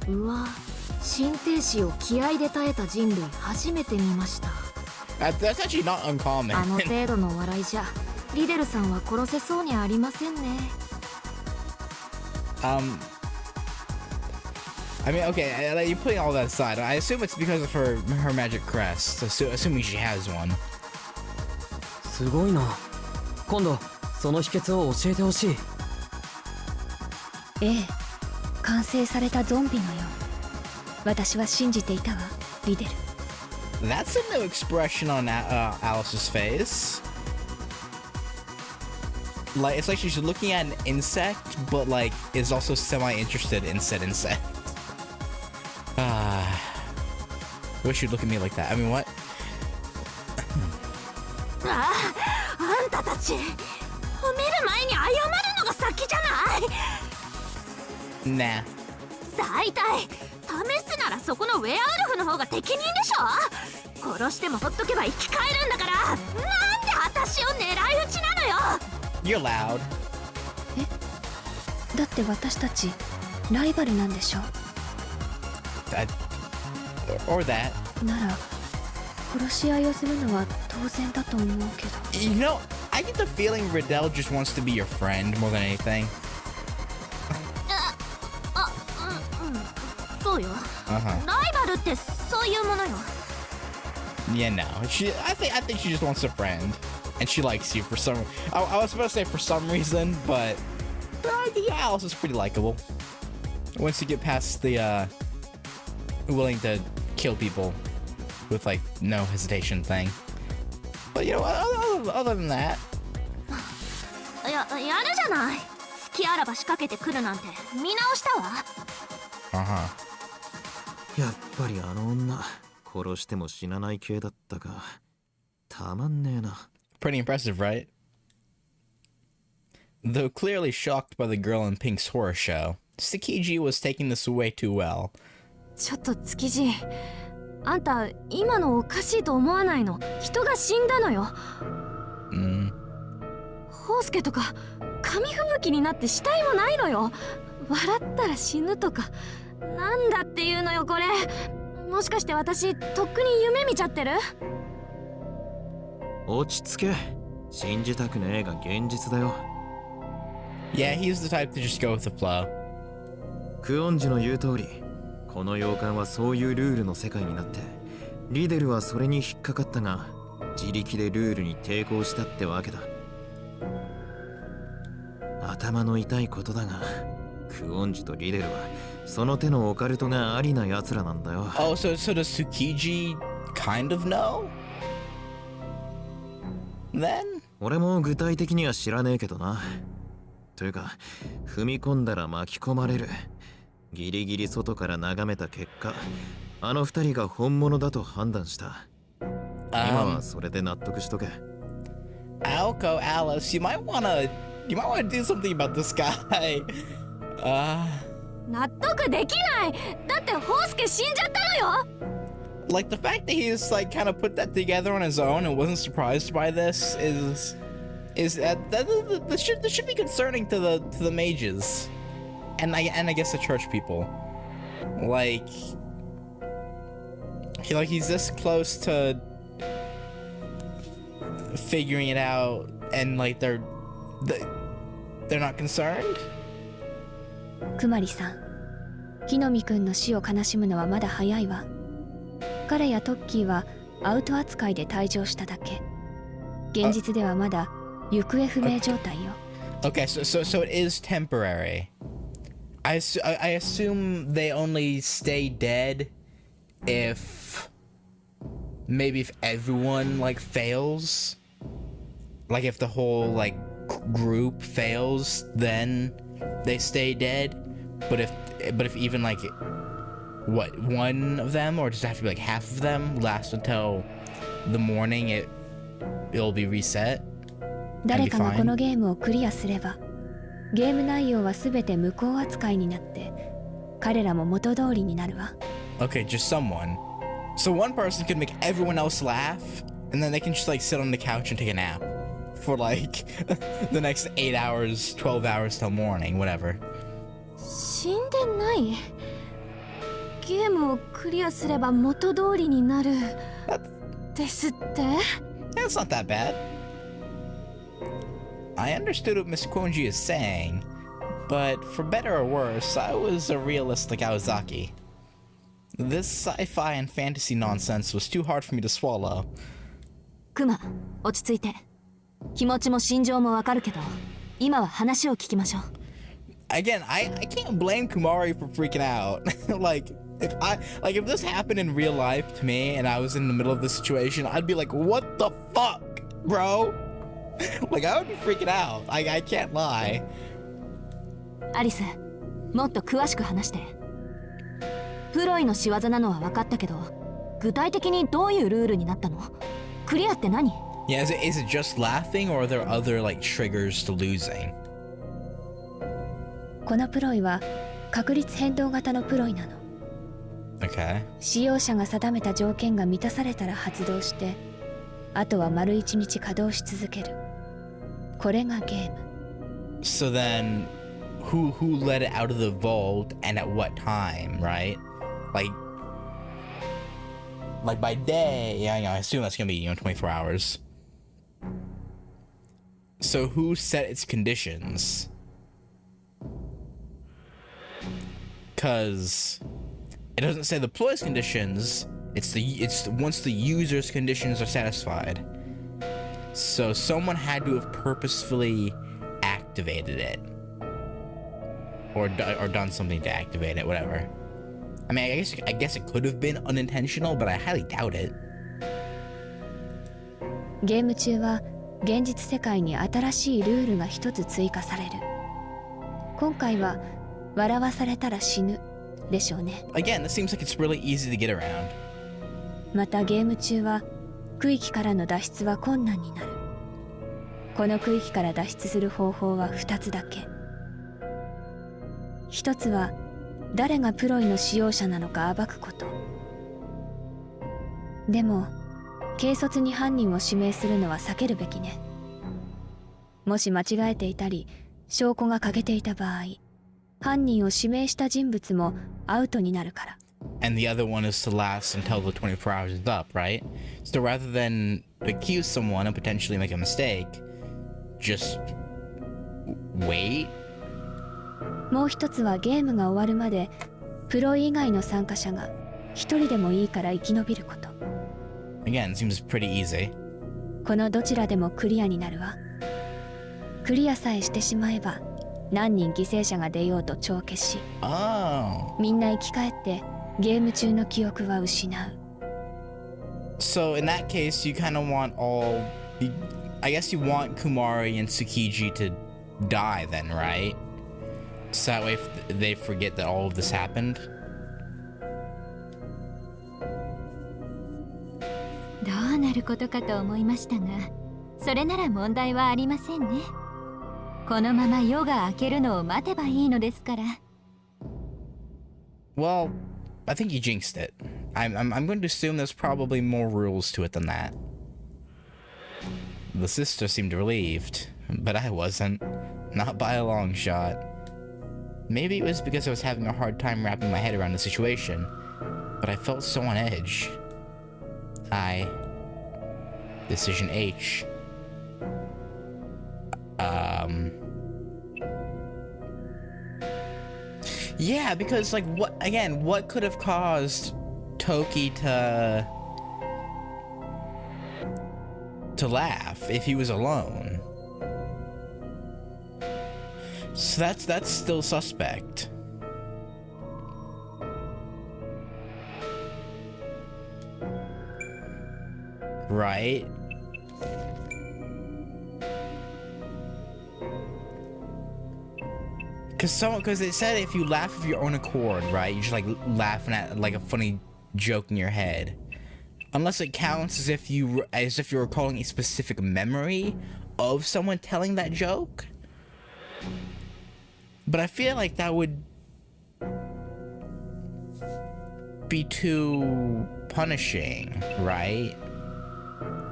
うわ、心停止を気合で耐えた人類初めて見ました。That's actually not uncommon. あの程度の笑いじゃリデルさんは殺せそうにありませんね。I mean, okay, you're putting all that aside. I assume it's because of her magic crest, assuming she has one. すごいな。今度その秘訣を教えてほしい。ええ、完成されたゾンビのよう。私は信じていたわ、リデル。That's a new expression on Alice's face. Like, it's like she's looking at an insect, but like is also semi-interested in said insect. Wish you'd look at me like that. I mean, what? あんたたち褒める前に謝るのが先じゃない。Nah. だいたい試すならそこのウェアウルフの方が適任でしょ。殺してもほっとけば生き返るんだから、なんで私を狙い撃ちなのよ。 You're loud. え、だって私たちライバルなんでしょ。Or that. なら殺し合いをするのは当然だと思うけど。You know, I get the feeling Riddell just wants to be your friend more than anything. そうよ。ライバルってそういうものよ。Yeah, no. I think she just wants a friend, and she likes you for some. I was about to say for some reason, but yeah, Alice is pretty likable. Once you get past the willing to kill people with like no hesitation thing. But you know, other than that, やるじゃない。隙あらば仕掛けてくるなんて見直したわ。やっぱりあの女殺しても死なない系だったか。たまんねえな。 Pretty impressive, right? Though clearly shocked by the girl in Pink's horror show, Tsukiji was taking this way too well. ちょっと築地、あんた今のおかしいと思わないの？人が死んだのよ。ホウスケとか紙吹雪になって死体もないのよ。笑ったら死ぬとかなんだっていうのよこれ。もしかして私とっくに夢見ちゃってる？落ち着け。信じたくねえが現実だよ。 Yeah, he's the type to just go with the flow. クオンジの言う通り、この洋館はそういうルールの世界になって、リデルはそれに引っかかったが、自力でルールに抵抗したってわけだ。頭の痛いことだが、クオンジとリデルはその手のオカルトがありな奴らなんだよ。Oh, so does Tsukiji kind of know? then? 俺も具体的には知らねえけどな。というか、踏み込んだら巻き込まれる。ギリギリ外から眺めた結果、あの二人が本物だと判断した。今はそれで納得しとけ。Alco, Alice, you might wanna do something about this guy. 納得できない。だってホウスケ死んじゃったのよ。Like the fact that he's like kind of put that together on his own and wasn't surprised by this is that should be concerning to the mages, and I guess the church people. Like he's this close to figuring it out, and like they're not concerned. くまりさん、木の実くんの死を悲しむのはまだ早いわ。彼やトッキーはアウト扱いで退場しただけ。現実ではまだ行方不明状態よ。Okay, so it is temporary. I assume they only stay dead if everyone like fails, like if the whole like group fails, then they stay dead. But if even like one of them, or does it have to be like half of them, last until the morning, it'll be reset? 誰かがこのゲームをクリアすれば、ゲーム内容はすべて無効扱いになって、彼らも元通りになるわ。Okay, just someone. So one person could make everyone else laugh, and then they can just like sit on the couch and take a nap for like the next 8 hours, 12 hours till morning, whatever. 死んでない。ゲームをクリアすれば元通りになる。ですって？ That's not that bad. I understood what Miss Konji is saying, but for better or worse, I was a realist like Aozaki. This sci-fi and fantasy nonsense was too hard for me to swallow. クマ、落ち着いて。気持ちも心情もわかるけど、今は話を聞きましょう。Again, I can't blame Kumari for freaking out. If this happened in real life to me and I was in the middle of this situation, I'd be like, what the fuck, bro? Like, I would be freaking out. I can't lie. アリス、もっと詳しく話して。プロイの仕業なのは分かったけど、具体的にどういうルールになったの？クリアって何？ Yeah, is it just laughing, or are there other like triggers to losing? このプロイは確率変動型のプロイなの。Okay. 使用者が定めた条件が満たされたら発動して、あとは丸一日稼働し続ける。これがゲーム。So then, who let it out of the vault and at what time, right? Like by day, yeah, I assume that's gonna be 24 hours. So who set its conditions? Because it doesn't say the ploy's conditions. It's once the user's conditions are satisfied. So someone had to have purposefully activated it, or done something to activate it, whatever. I mean, I guess it could have been unintentional, but I highly doubt it. ゲーム中は現実世界に新しいルールが一つ追加される。今回は笑わされたら死ぬでしょうね。Again, this seems like it's really easy to get around. またゲーム中は区域からの脱出は困難になる。この区域から脱出する方法は2つだけ。一つは誰がプロイの使用者なのか暴くこと。でも軽率に犯人を指名するのは避けるべきね。もし間違えていたり証拠が欠けていた場合、犯人を指名した人物もアウトになるから。And the other one is to last until the 24 hours is up, right? So rather than accuse someone and potentially make a mistake, just wait. もう一つはゲームが終わるまでプロ以外の参加者が一人でもいいから生き延びること。Again, it seems pretty easy. このどちらでもクリアになるわ。クリアさえしてしまえば何人犠牲者が出ようと帳消し。みんな生き返ってゲーム中の記憶は失う。So in that case, you kind of want all I guess you want Kumari and Tsukiji to die then, right? So that way they forget that all of this happened. どうなることかと思いましたが、それなら問題はありませんね。このまま夜が明けるのを待てばいいのですから。Well, I think you jinxed it. I'm going to assume there's probably more rules to it than that. The sister seemed relieved, but I wasn't. Not by a long shot. Maybe it was because I was having a hard time wrapping my head around the situation, but I felt so on edge. Decision H. Yeah, because, like, what could have caused Toki to laugh if he was alone? So that's still suspect. Right? Because it said if you laugh of your own accord, right? You're just like laughing at like a funny joke in your head. Unless it counts as if you're recalling a specific memory of someone telling that joke. But I feel like that would be too punishing, right?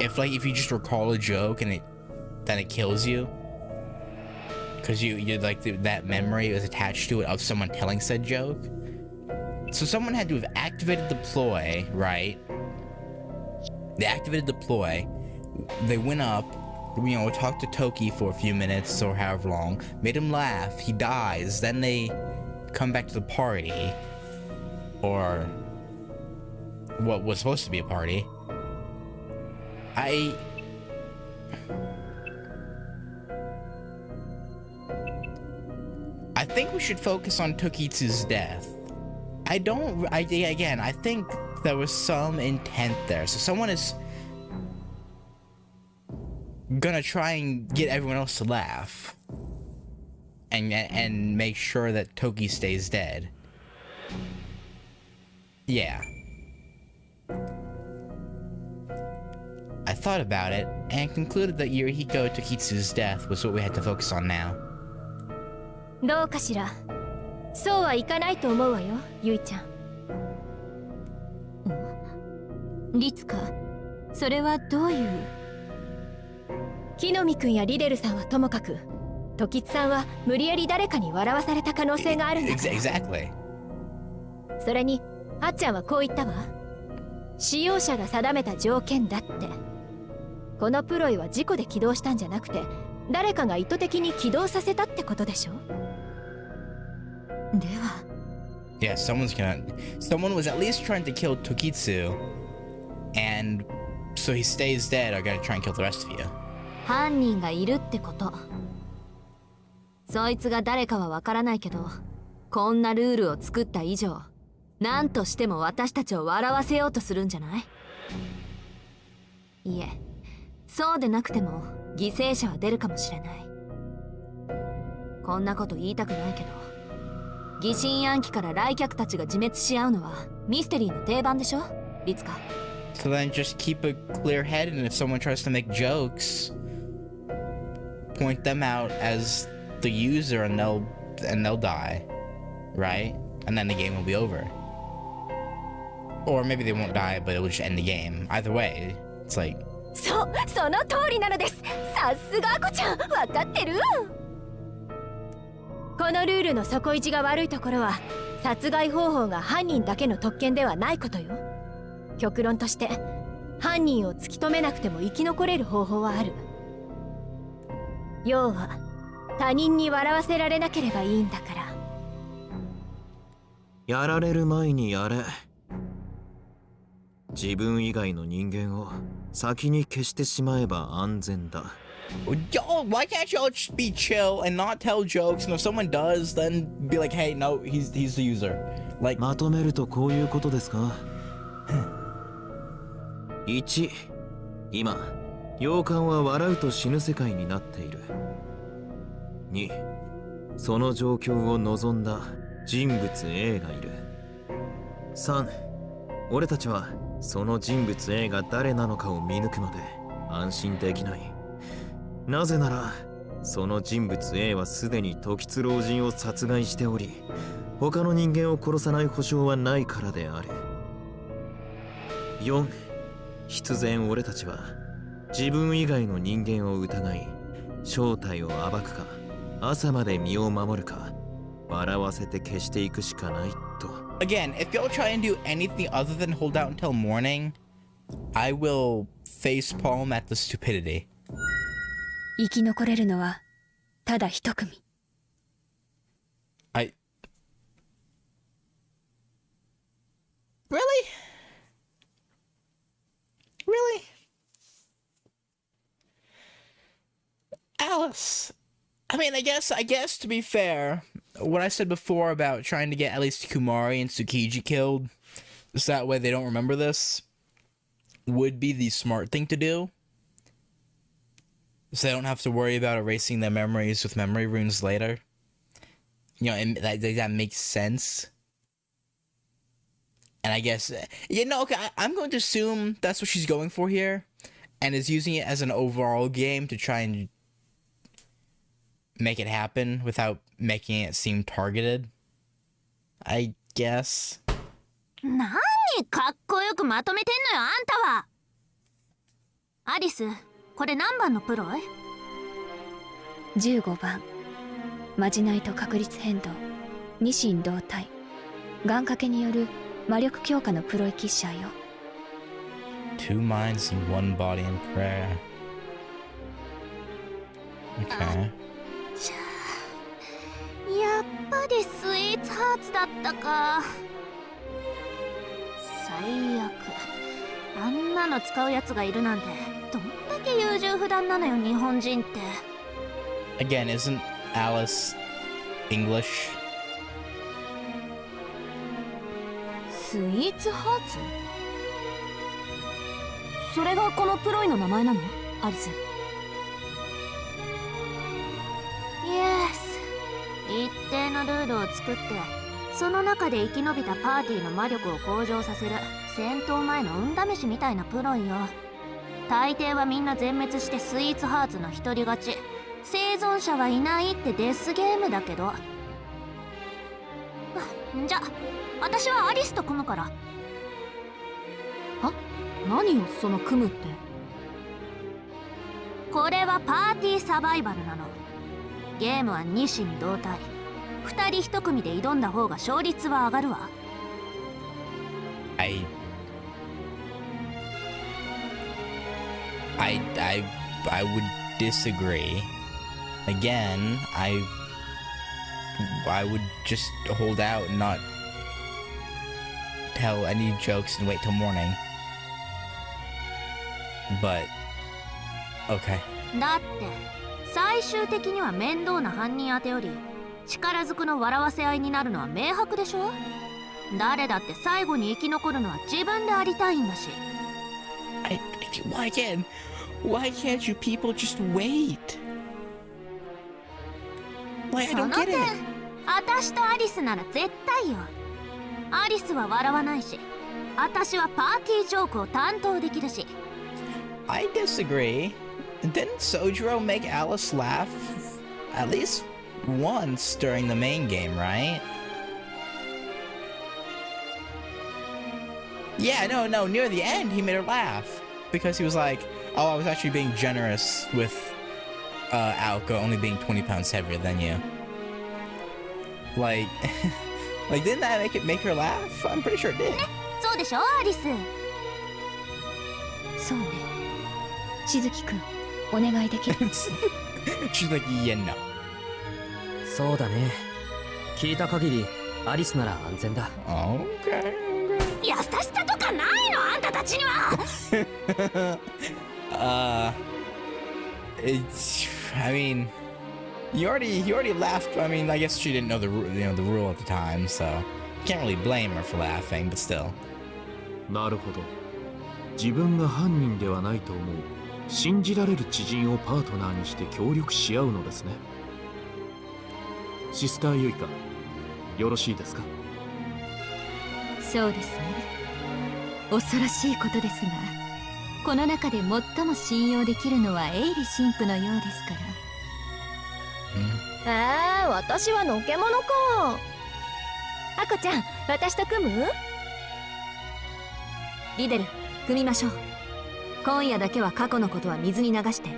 If you just recall a joke and then it kills you. Because you like that memory was attached to it of someone telling said joke. So someone had to have activated the ploy, right? They activated the ploy. They went up, talked to Toki for a few minutes or however long, made him laugh, he dies, then they come back to the party. Or what was supposed to be a party. I think we should focus on Tokitsu's death. I think there was some intent there. So someone is gonna try and get everyone else to laugh. And make sure that Toki stays dead. Yeah. I thought about it and concluded that Yurihiko Tokitsu's death was what we had to focus on now. どうかしら。そうはいかないと思うわよ、ゆいちゃん。律香、それはどういう？木の実くんやリデルさんはともかく、時津さんは無理やり誰かに笑わされた可能性があるんだ。Exactly. それに、あっちゃんはこう言ったわ。使用者が定めた条件だって。このプロイは事故で起動したんじゃなくて、誰かが意図的に起動させたってことでしょ？では。Yeah, someone was at least trying to kill Tokitsu, and so he stays dead. I gotta try and kill the rest of you. 犯人がいるってこと。そいつが誰かはわからないけど、こんなルールを作った以上、何としても私たちを笑わせようとするんじゃない？いえ、そうでなくても犠牲者は出るかもしれない。こんなこと言いたくないけど、疑心暗鬼から来客たちが自滅し合うのはミステリーの定番でしょ、律香。So then just keep a clear head, and if someone tries to make jokes, point them out as the user, and they'll die, right? And then the game will be over. Or maybe they won't die, but it will just end the game. Either way, it's like. その通りなのです。さすがアコちゃん、わかってる。このルールの底意地が悪いところは、殺害方法が犯人だけの特権ではないことよ。極論として、犯人を突き止めなくても生き残れる方法はある。要は、他人に笑わせられなければいいんだから。やられる前にやれ。自分以外の人間を先に消してしまえば安全だ。Y'all, why can't y'all just be chill and not tell jokes? And if someone does, then be like, hey, no, he's the user. Like. まとめるとこういうことですか。1、今洋館は笑うと死ぬ世界になっている。2、その状況を望んだ人物 A がいる。3、俺たちはその人物 A が誰なのかを見抜くまで安心できない。なぜならその人物 A はすでに時津老人を殺害しており、他の人間を殺さない保証はないからである。4、必然俺たちは自分以外の人間を疑い、正体を暴くか朝まで身を守るか笑わせて消していくしかないと。 Again, if y'all try and do anything other than hold out until morning, I will facepalm at the stupidity. 生き残れるのはただ一組。Really? Really? Alice. I mean, I guess to be fair, what I said before about trying to get at least Kumari and Tsukiji killed, so that way they don't remember this, would be the smart thing to do. So they don't have to worry about erasing their memories with memory runes later. You know, and that makes sense. And I guess, okay, I'm going to assume that's what she's going for here, and is using it as an overall game to try and make it happen without making it seem targeted, I guess. 何かっこよくまとめてんのよ、あんたは。アリス、これ何番のプロい？ 15番。まじないと確率変動、二神同体、願掛けによる魔力強化のプロイキッシャーよ。 Two minds and one body in prayer. Okay. じゃあ、やっぱりスイーツハーツだったか。最悪。あんなの使うやつがいるなんて、どんだけ優柔不断なのよ、日本人って。Again, isn't Alice English? スイーツハーツ？それがこのプロイの名前なの？アリス。イエス。一定のルールを作って、その中で生き延びたパーティーの魔力を向上させる戦闘前の運試しみたいなプロイよ。大抵はみんな全滅してスイーツハーツの一人勝ち、生存者はいないってデスゲームだけど。じゃ、私はアリスと組むから。は？何よその組むって。これはパーティーサバイバルなの。ゲームは二神同体、二人一組で挑んだ方が勝率は上がるわ。I would disagree. Again, I would just hold out and not tell any jokes and wait till morning. But okay. だって最終的には面倒な犯人当てより力ずくの笑わせ合いになるのは明白でしょ。誰だって最後に生き残るのは自分でありたいんだし。Why can't you people just wait? Why I don't get it? 私とアリスなら絶対よ。アリスは笑わないし、私はパーティージョークを担当できるし。I disagree. Didn't Sojiro make Alice laugh at least once during the main game, right? Yeah, no, near the end he made her laugh because he was like, oh, I was actually being generous with Aoko only being 20 pounds heavier than you. Like, didn't that make her laugh? I'm pretty sure it did. そうでしょ、アリス。そうね。しずきくん、お願いできる？ She's like, yeah, no. そうだね。聞いた限りアリスなら安全だ。Okay. 優しさとかないの、あんたたちには。I mean, you already laughed. I mean, I guess she didn't know the rule at the time, so can't really blame her for laughing, but still. なるほど。自分が犯人ではないと思う信じられる知人をパートナーにして協力し合うのですね。シスターユイカ、よろしいですか？そうですね。恐ろしいことですが、この中で最も信用できるのはエイリ神父のようですから。私はのけ者か。アコちゃん、私と組む？リデル、組みましょう。今夜だけは過去のことは水に流して。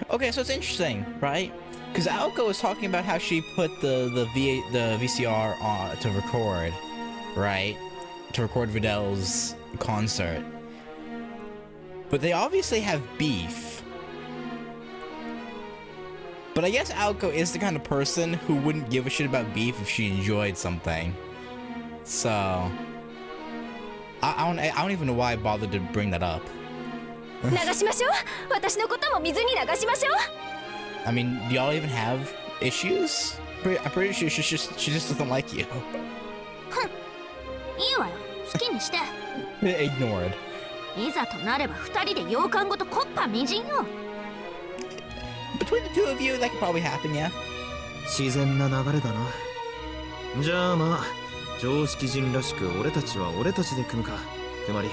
Okay, so it's interesting, right? Because Aoko was talking about how she put the VCR on to record, right? To record Vidal's concert. But they obviously have beef. But I guess Aoko is the kind of person who wouldn't give a shit about beef if she enjoyed something. So I don't even know why I bothered to bring that up. 流しましょう。私のことも水に流しましょう。 I mean, do y'all even have issues? I'm pretty sure she just doesn't like you. いいわよ、好きにして。 Ignored. いざとなれば二人で洋館ごとコッパみじんよ。 Between the two of you, that could probably happen, yeah? 自然な流れだな。じゃあまあ、常識人らしく俺たちは俺たちで組むか。つまり。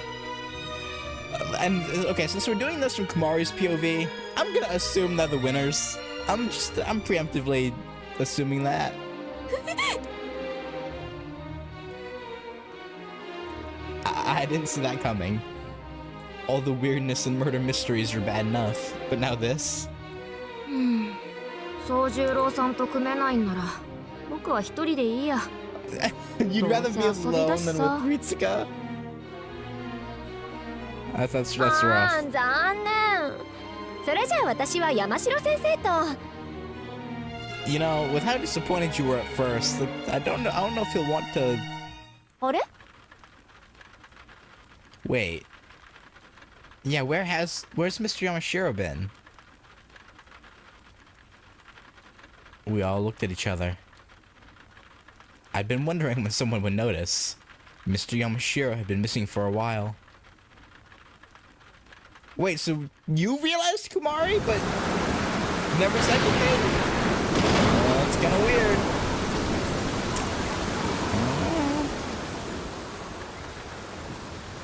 And okay, since we're doing this from Kumari's POV, I'm gonna assume they're the winners. I'm preemptively assuming that. I didn't see that coming. All the weirdness and murder mysteries are bad enough, but now this? 宗十郎さんと組めないんなら、僕は一人でいいや。 You'd rather be alone than with Ritsuka? That's rough. 残念。それじゃあ私は山城先生と。 You know, with how disappointed you were at first, I don't know if you'll want to. あれ？ Wait. Yeah, where's Mr. Yamashiro been? We all looked at each other. I'd been wondering when someone would notice. Mr. Yamashiro had been missing for a while. Wait, so you realized Kumari, but never said anything? That's kind of weird.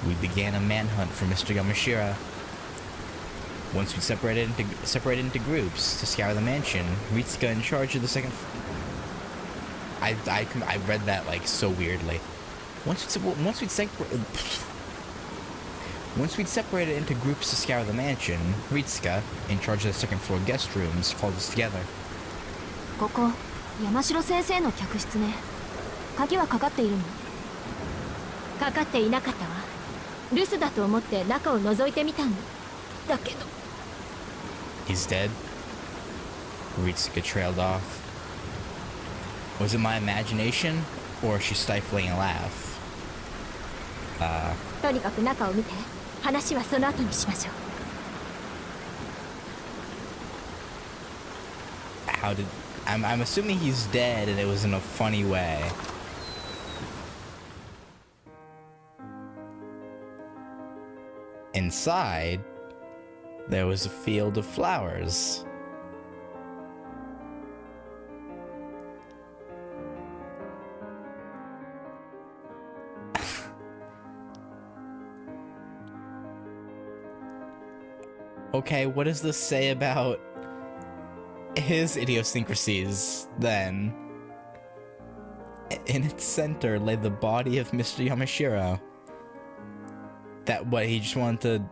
We began a manhunt for Mr. Yamashiro. Once we separated into groups to scour the mansion, Ritsuka in charge of the second. I read that like so weirdly. Once we'd separated into groups to scour the mansion, Ritsuka, in charge of the second floor guest rooms, called us together. ここ、山城先生の客室ね。鍵はかかっているの？かかっていなかったわ。留守だと思って中を覗いてみたんだけど。 He's dead. Ritsuka trailed off. Was it my imagination, or is she stifling a laugh? とにかく中を見て。話はその後にしましょう。 How did... I'm assuming he's dead and it was in a funny way. Inside, there was a field of flowers. Okay, what does this say about his idiosyncrasies, then? In its center lay the body of Mr. Yamashiro. That what, he just wanted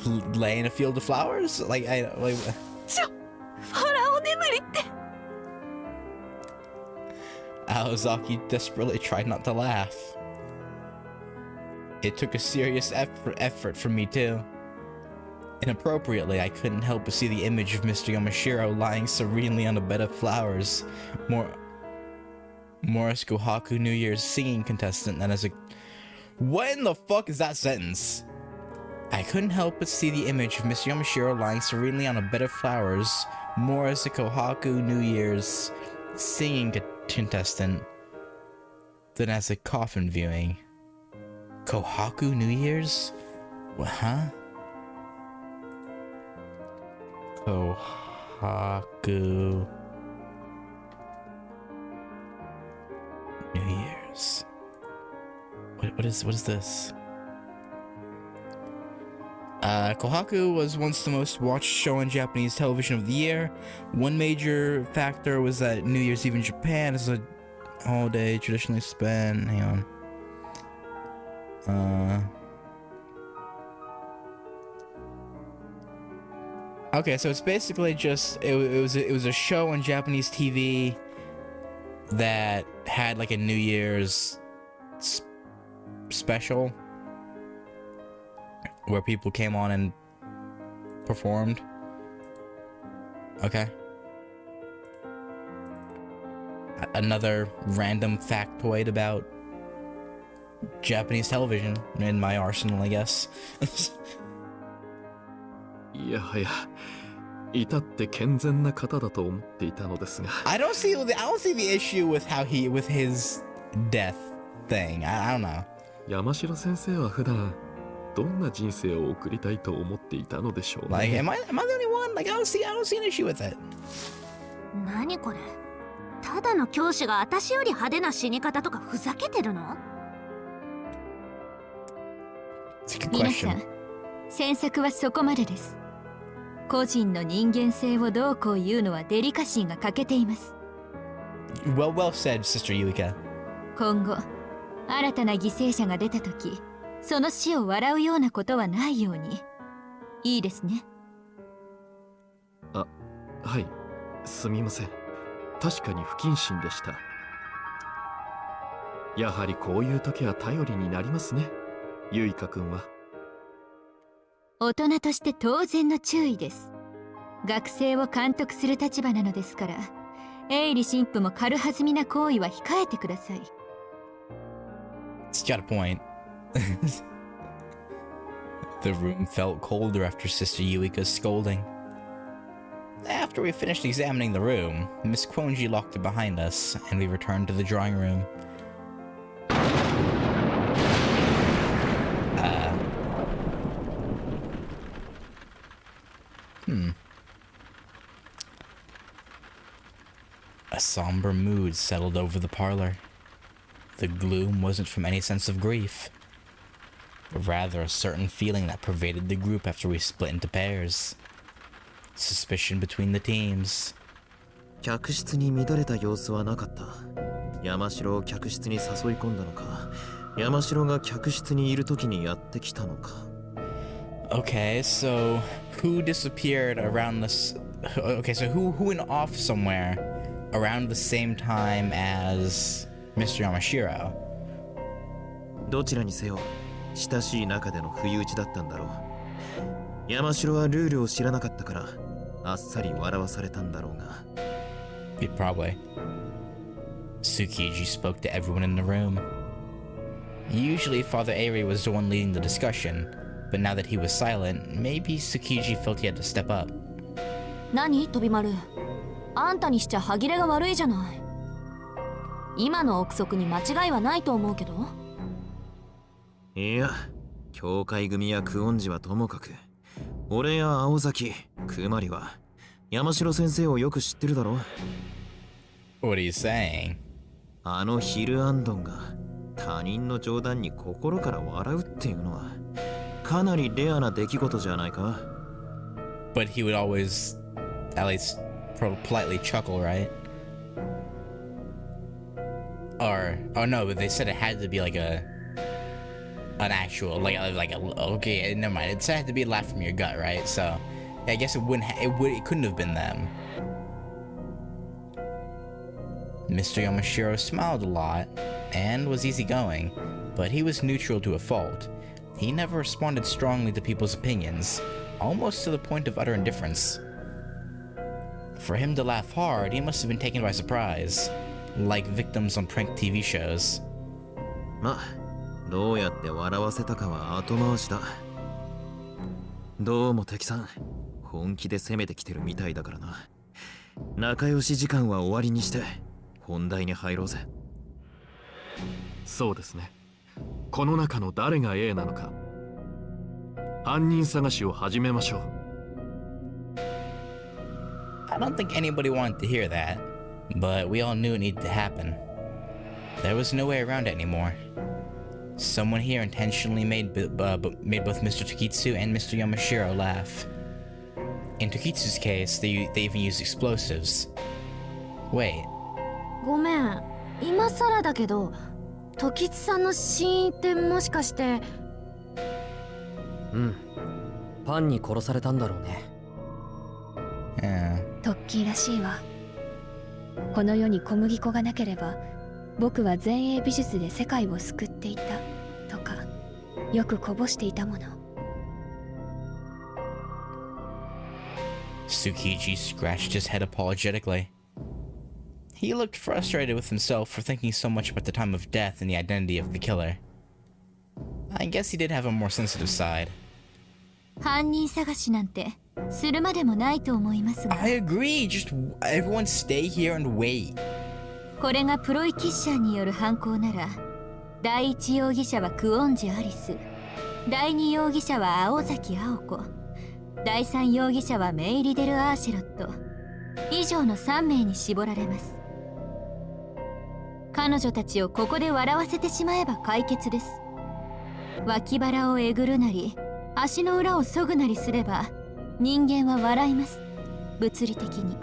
to lay in a field of flowers? Like, Aozaki desperately tried not to laugh. It took a serious effort from me too. Inappropriately, I couldn't help but see the image of Mr. Yamashiro lying serenely on a bed of flowers, more as Kohaku New Year's singing contestant than as a... What in the fuck is that sentence? I couldn't help but see the image of Mr. Yamashiro lying serenely on a bed of flowers, more as a Kohaku New Year's singing contestant than as a coffin viewing. Kohaku New Year's? Huh? Kohaku New Year's. What is this? Kohaku was once the most watched show on Japanese television of the year. One major factor was that New Year's Eve in Japan is a holiday traditionally spent. Hang on. Okay, so it's basically just it was a show on Japanese TV that had like a New Year's special where people came on and performed. Okay. Another random factoid about Japanese television in my arsenal, I guess. いやはや、至って健全な方だと思っていたのですが。I don't see the issue with his death thing. I don't know. 山城先生は普段どんな人生を送りたいと思っていたのでしょうね。Like, am I the only one? Like, I don't see an issue with it. 何これ、ただの教師が私より派手な死に方とかふざけてるの？ It's a good 皆さ question. ん、詮索はそこまでです。個人の人間性をどうこう言うのはデリカシーが欠けています。Well said, Sister Yuika. 今後、新たな犠牲者が出たとき、その死を笑うようなことはないように。いいですね。あ、はい、すみません。確かに不謹慎でした。やはりこういう時は頼りになりますね、ゆいかくんは。大人として当然の注意です。学生を監督する立場なのですから、営利神父も軽はずみな行為は控えてください。It's got a point. The room felt colder after Sister Yuika's scolding. After we finished examining the room, Miss Quonji locked it behind us, and we returned to the drawing room. A somber mood settled over the parlor. The gloom wasn't from any sense of grief, but rather a certain feeling that pervaded the group after we split into pairs. Suspicion between the teams. 客室に乱れた様子はなかった。山城を客室に誘い込んだのか、山城が客室にいる時にやってきたのか。Okay, so who disappeared around this? Okay, so who went off somewhere around the same time as Mr. Yamashiro? どちらにせよ、親しい仲での不意打ちだったんだろう。山城はルールを知らなかったから、あっさり笑わされたんだろうが。Probably. Tsukiji spoke to everyone in the room. Usually Father Airi was the one leading the discussion, but now that he was silent, maybe Tsukiji felt he had to step up. 何、飛び丸。あんたにしちゃ歯切れが悪いじゃない。今の憶測に間違いはないと思うけど。いや、教会組やクオンジはともかく、俺や青崎、クマリは山城先生をよく知ってるだろ。 What are you saying? あのヒルアンドンが他人の冗談に心から笑うっていうのはかなりレアな出来事じゃないか。 But he would always, at least politely chuckle, right? Or, oh no, but they said it had to be like an actual, okay, never mind. It had to be a laugh from your gut, right? So, I guess it couldn't have been them. Mr. Yamashiro smiled a lot and was easygoing, but he was neutral to a fault. He never responded strongly to people's opinions, almost to the point of utter indifference. For him to laugh hard, he must have been taken by surprise, like victims on prank TV shows. ま、どうやって笑わせたかは後回しだ。どうも敵さん、本気で攻めてきてるみたいだからな。仲良し時間は終わりにして、本題に入ろうぜ。そうですね。この中の誰が A なのか。犯人探しを始めましょう。I don't think anybody wanted to hear that, but we all knew it needed to happen. There was no way around it anymore. Someone here intentionally made both Mr. Tokitsu and Mr. Yamashiro laugh. In Tokitsu's case, they even used explosives. Wait. ごめん、今さらだけど、時津さんの死因ってもしかして。うん、パンに殺されたんだろうね。トッキーらしいわ。この世に小麦粉がなければ僕は前衛美術で世界を救っていたとかよくこぼしていたもの。Tsukiji scratched his head apologetically. He looked frustrated with himself for thinking so much about the time of death and the identity of the killer. I guess he did have a more sensitive side. 犯人探しなんてするまでもないと思いますが。I agree. Just everyone stay here and wait. これがプロイキッシャーによる犯行なら、第一容疑者はクオンジ・アリス、第二容疑者は青崎青子、第三容疑者はメイリデル・アーシェロット、以上の3名に絞られます。彼女たちをここで笑わせてしまえば解決です。脇腹をえぐるなり、足の裏をそぐなりすれば、人間は笑います。物理的に。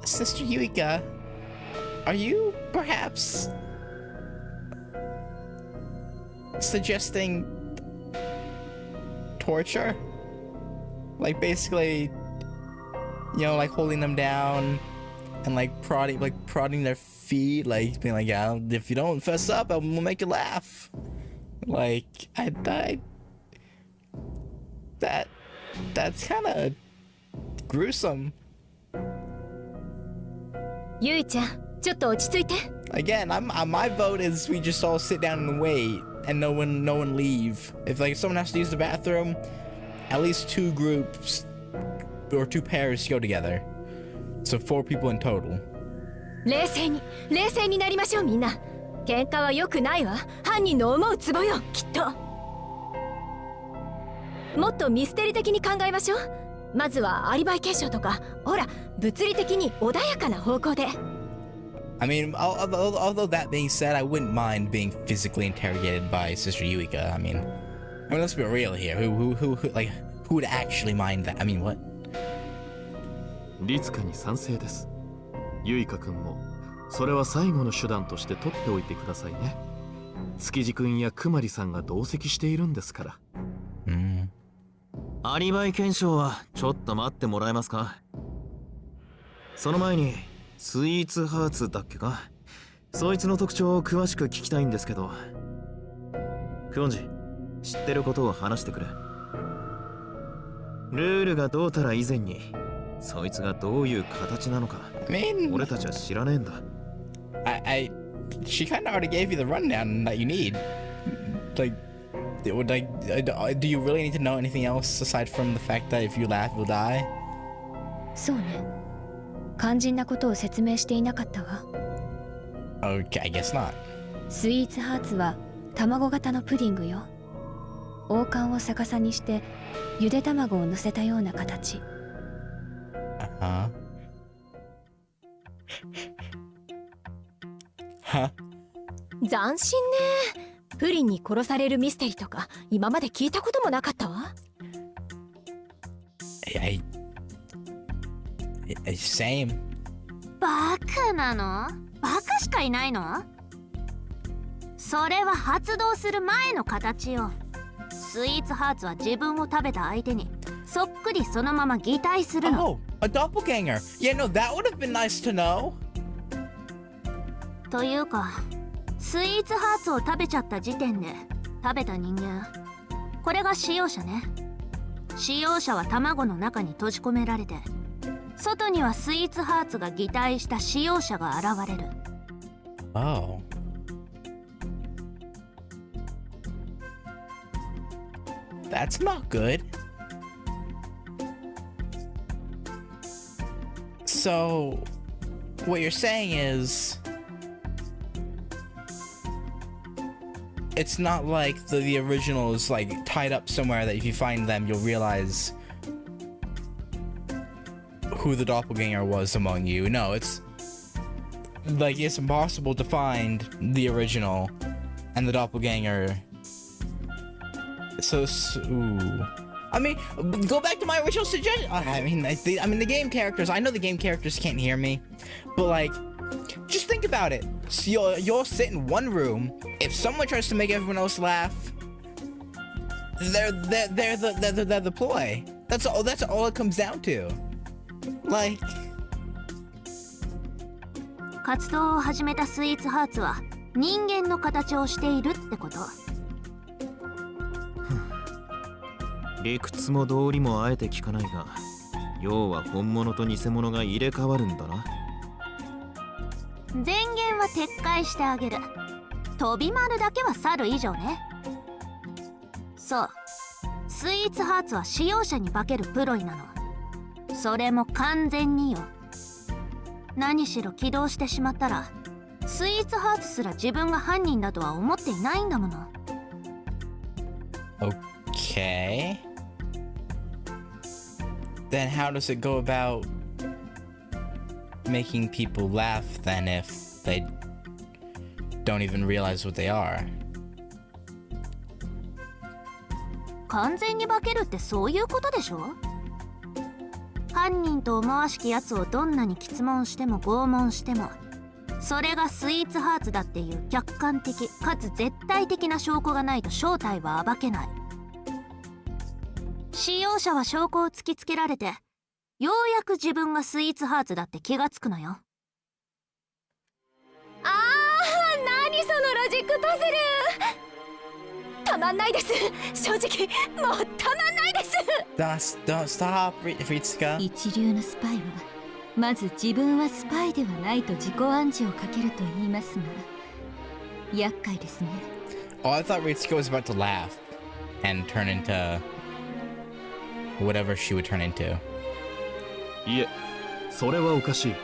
Sister Yuika, are you perhaps suggesting torture? Like basically, you know, like holding them down and like prodding their feet, like being like, yeah, if you don't fess up, we'll make you laugh. Like, that's kind of gruesome. ゆいちゃん、ちょっと落ち着いて。Again, my vote is we just all sit down and wait, and no one leave. If like someone has to use the bathroom, at least 2 groups or 2 pairs go together. So 4 people in total. 冷静になりましょうみんな。喧嘩は良くないわ。犯人の思うツボよ、きっと。もっとミステリ的に考えましょう。まずはアリバイ検証とか、ほら、物理的に穏やかな方向で。I mean, although that being said, I wouldn't mind being physically interrogated by Sister Yuika. I mean, let's be real here. Who would actually mind that? I mean, what? 律香に賛成です。ユイカ君もそれは最後の手段として取っておいてくださいね。築地君やくまりさんが同席しているんですから。アリバイ検証はちょっと待ってもらえますか。その前にスイーツハーツだっけか、そいつの特徴を詳しく聞きたいんですけど。クオンジ、知ってることを話してくれ。ルールがどうたら以前にそいつがどういう形なのか、俺たちは知らねえんだ。She kind of already gave you the rundown that you need. Like, do you really need to know anything else aside from the fact that if you laugh, you'll die? そうね。肝心なことを説明していなかったわ。Okay, I guess not. スイーツハーツは卵型のプディングよ。王冠を逆さにしてゆで卵を乗せたような形。斬新ね。プリンに殺されるミステリーとか今まで聞いたこともなかったわ。Same. バカなの？バカしかいないの？それは発動する前の形よ。スイーツハーツは自分を食べた相手にそっくりそのまま擬態するの。Oh, a doppelganger. Yeah, no, that would have been nice to know. というか、スイーツハーツを食べちゃった時点で食べた人間、これが使用者ね。使用者は卵の中に閉じ込められて、外にはスイーツハーツが擬態した使用者が現れる。Oh. That's not good. So, what you're saying is it's not like the original is like tied up somewhere that if you find them you'll realize who the doppelganger was among you. No, it's like it's impossible to find the original and the doppelganger. So ooh. I mean, go back to my original suggestion. I mean, the game characters. I know the game characters can't hear me, but like, just think about it. So you'll sit in one room. If someone tries to make everyone else laugh, they're the ploy. That's all. That's all it comes down to. Like. 活動を始めたスイーツハーツは人間の形をしているってこと。理屈も道理もあえて聞かないが、要は本物と偽物が入れ替わるんだな。前言は撤回してあげる。飛び丸だけは去る以上ね。そう、スイーツハーツは使用者に化けるプロイなの。それも完全によ。何しろ起動してしまったらスイーツハーツすら自分が犯人だとは思っていないんだもの。 Okay. Then how does it go about making people laugh then if they don't even realize what they are? 完全に化けるってそういうことでしょ。犯人と思わしきやつをどんなに詰問しても拷問してもそれがスイーツハーツだっていう客観的かつ絶対的な証拠がないと正体は暴けない。使用者は証拠を突きつけられてようやく自分がスイーツハーツだって気がつくのよ。あー、何そのロジックパズル。たまんないです。正直もうたまんないです。Don't stop, Ritsuka. 一流のスパイはまず自分はスパイではないと自己暗示をかけると言いますが、厄介ですね。Oh, I thought Ritsuka was about to laugh and turn into whatever she would turn into. いえ、それはおかしい。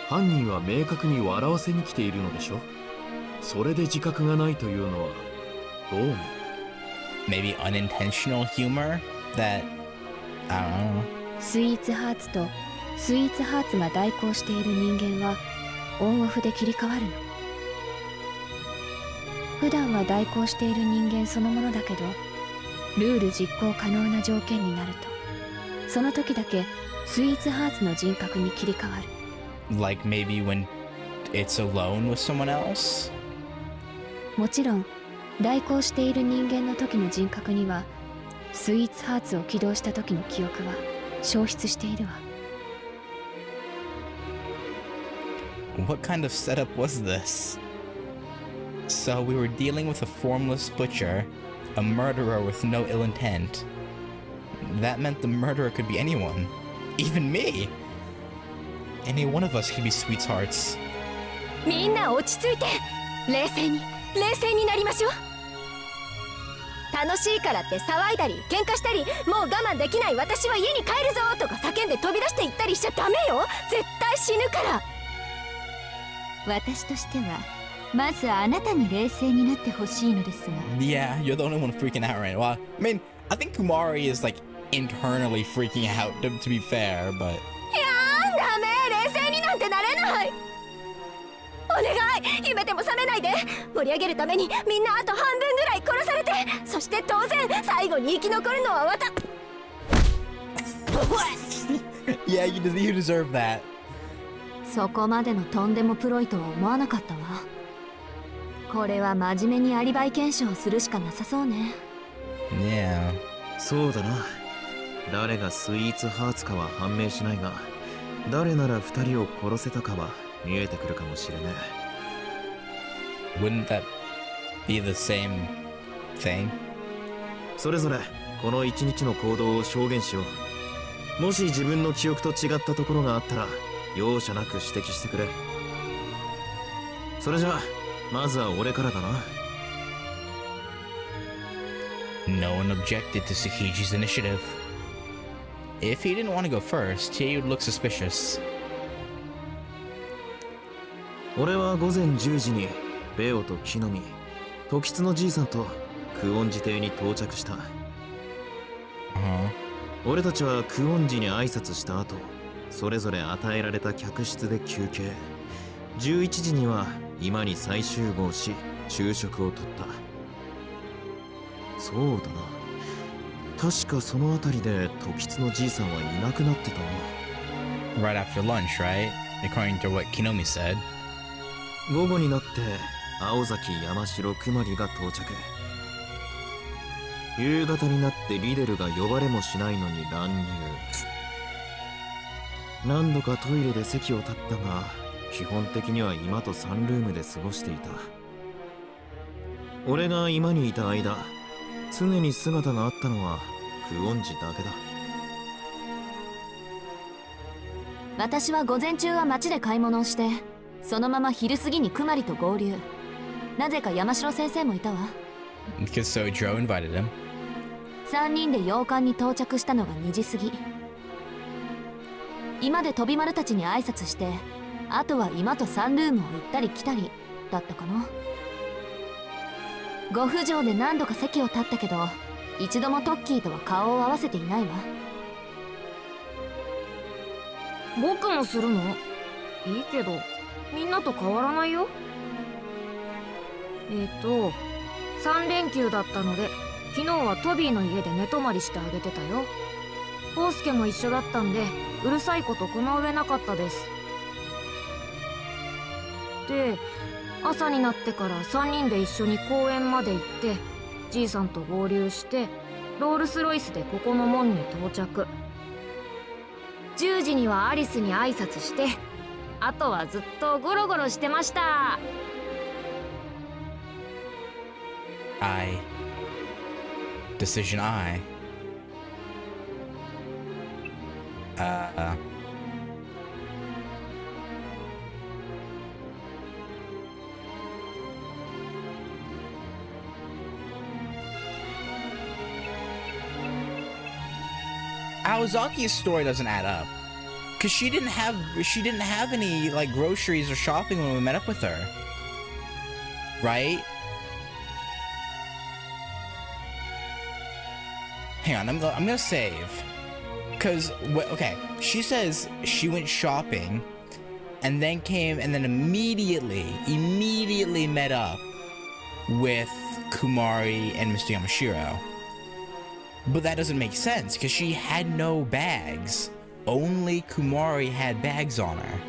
犯人は明確に笑わせに来ているのでしょ。それで自覚がないというのはどうも。Maybe unintentional humor that I don't know. スイーツハーツとスイーツハーツが代行している人間はオンオフで切り替わるの。普段は代行している人間そのものだけど、ルール実行可能な条件になるとその時だけスイーツハーツの人格に切り替わる。 Like maybe when it's alone with someone else? もちろん代行している人間の時の人格にはスイーツハーツを起動した時の記憶は消失しているわ。 What kind of setup was this? So we were dealing with a formless butcher, a murderer with no ill intent. That meant the murderer could be anyone. Even me! Any one of us could be sweethearts. みんな落ち着いて、冷静になりましょう。楽しいからって騒いだり喧嘩したり、もう我慢できない私は家に帰るぞとか叫んで飛び出していったりしちゃダメよ。絶対死ぬから。私としてはまずあなたに冷静になってほしいのですが。 Yeah, you're the only one freaking out right now. Well, I mean, I think Kumari is like internally freaking out to be fair, but... いやー、ダメ、冷静になんてなれない。お願い、夢でも覚めないで。盛り上げるためにみんなあと半分ぐらい殺されて、そして当然最後に生き残るのは私。Yeah, you deserve that. そこまでのとんでもプロイとは思わなかったわ。これは真面目にアリバイ検証するしかなさそうね。Yeah. そうだな。誰がスイーツハーツかは判明しないが、誰なら二人を殺せたかは見えてくるかもしれねえ。Wouldn't that be the same thing? それぞれこの一日の行動を証言しよう。もし自分の記憶と違ったところがあったら容赦なく指摘してくれ。それじゃあまずは俺からだな。 No one objected to Sakichi's initiative. If he didn't want to go first, he would look suspicious. 俺は午前10時にベオと木の実、時津のじいさんと久遠寺邸に到着した。俺たちは久遠寺に挨拶した後、それぞれ与えられた客室で休憩。11時には今に再集合し昼食をとった。そうだな、確かその辺りで時津のじいさんはいなくなってたな。 Right after lunch, right? According to what Kinomi said. 午後になって青崎、山城、くまりが到着。夕方になってリデルが呼ばれもしないのに乱入。何度かトイレで席を立ったが、基本的には居間とサンルームで過ごしていた。俺が居間にいた間、常に姿があったのは久遠寺だけだ。私は午前中は街で買い物をして、そのまま昼過ぎにくまりと合流。なぜか山城先生もいたわ。Because Sojiro invited him. 3人で洋館に到着したのが2時過ぎ。居間で飛び丸たちに挨拶して、あとは居間とサンルームを行ったり来たりだったかな。ご不条で何度か席を立ったけど、一度もトッキーとは顔を合わせていないわ。僕もするの？いいけど、みんなと変わらないよ。3連休だったので、昨日はトビーの家で寝泊まりしてあげてたよ。ホウスケも一緒だったんで、うるさいことこの上なかったです。で、朝になってから3人で一緒に公園まで行って、じいさんと合流して、ロールスロイスでここの門に到着。10時にはアリスに挨拶して、あとはずっとゴロゴロしてました。Decision I. Aozaki's story doesn't add up. Cause she didn't have any like groceries or shopping when we met up with her. Right? Hang on, I'm gonna save. Cause okay, she says she went shopping and then came and then immediately met up with Kumari and Mr. Yamashiro. But that doesn't make sense because she had no bags. Only Kumari had bags on her.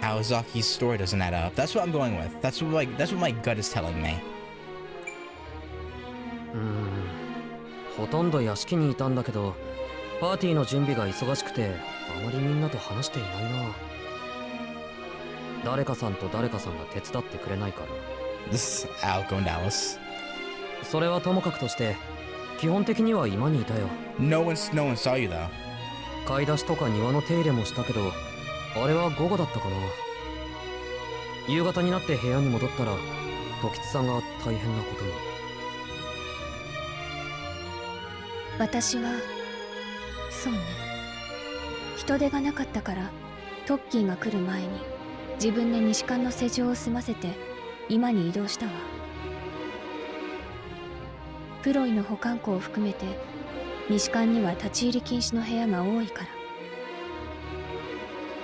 Aozaki's story doesn't add up. That's what I'm going with. That's what my gut is telling me. ほとんど屋敷にいたんだけど、パーティーの準備が忙しくてあまりみんなと話していないな。誰かさんと誰かさんが手伝ってくれないから。This is Alco and Alice. それはともかくとして、基本的には居間にいたよ。No one saw you though. 買い出しとか庭の手入れもしたけど、あれは午後だったかな。夕方になって部屋に戻ったら、時津さんが大変なことに。私はそうね、人手がなかったからトッキーが来る前に自分で西館の施錠を済ませて居間に移動したわ。プロイの保管庫を含めて西館には立ち入り禁止の部屋が多いから。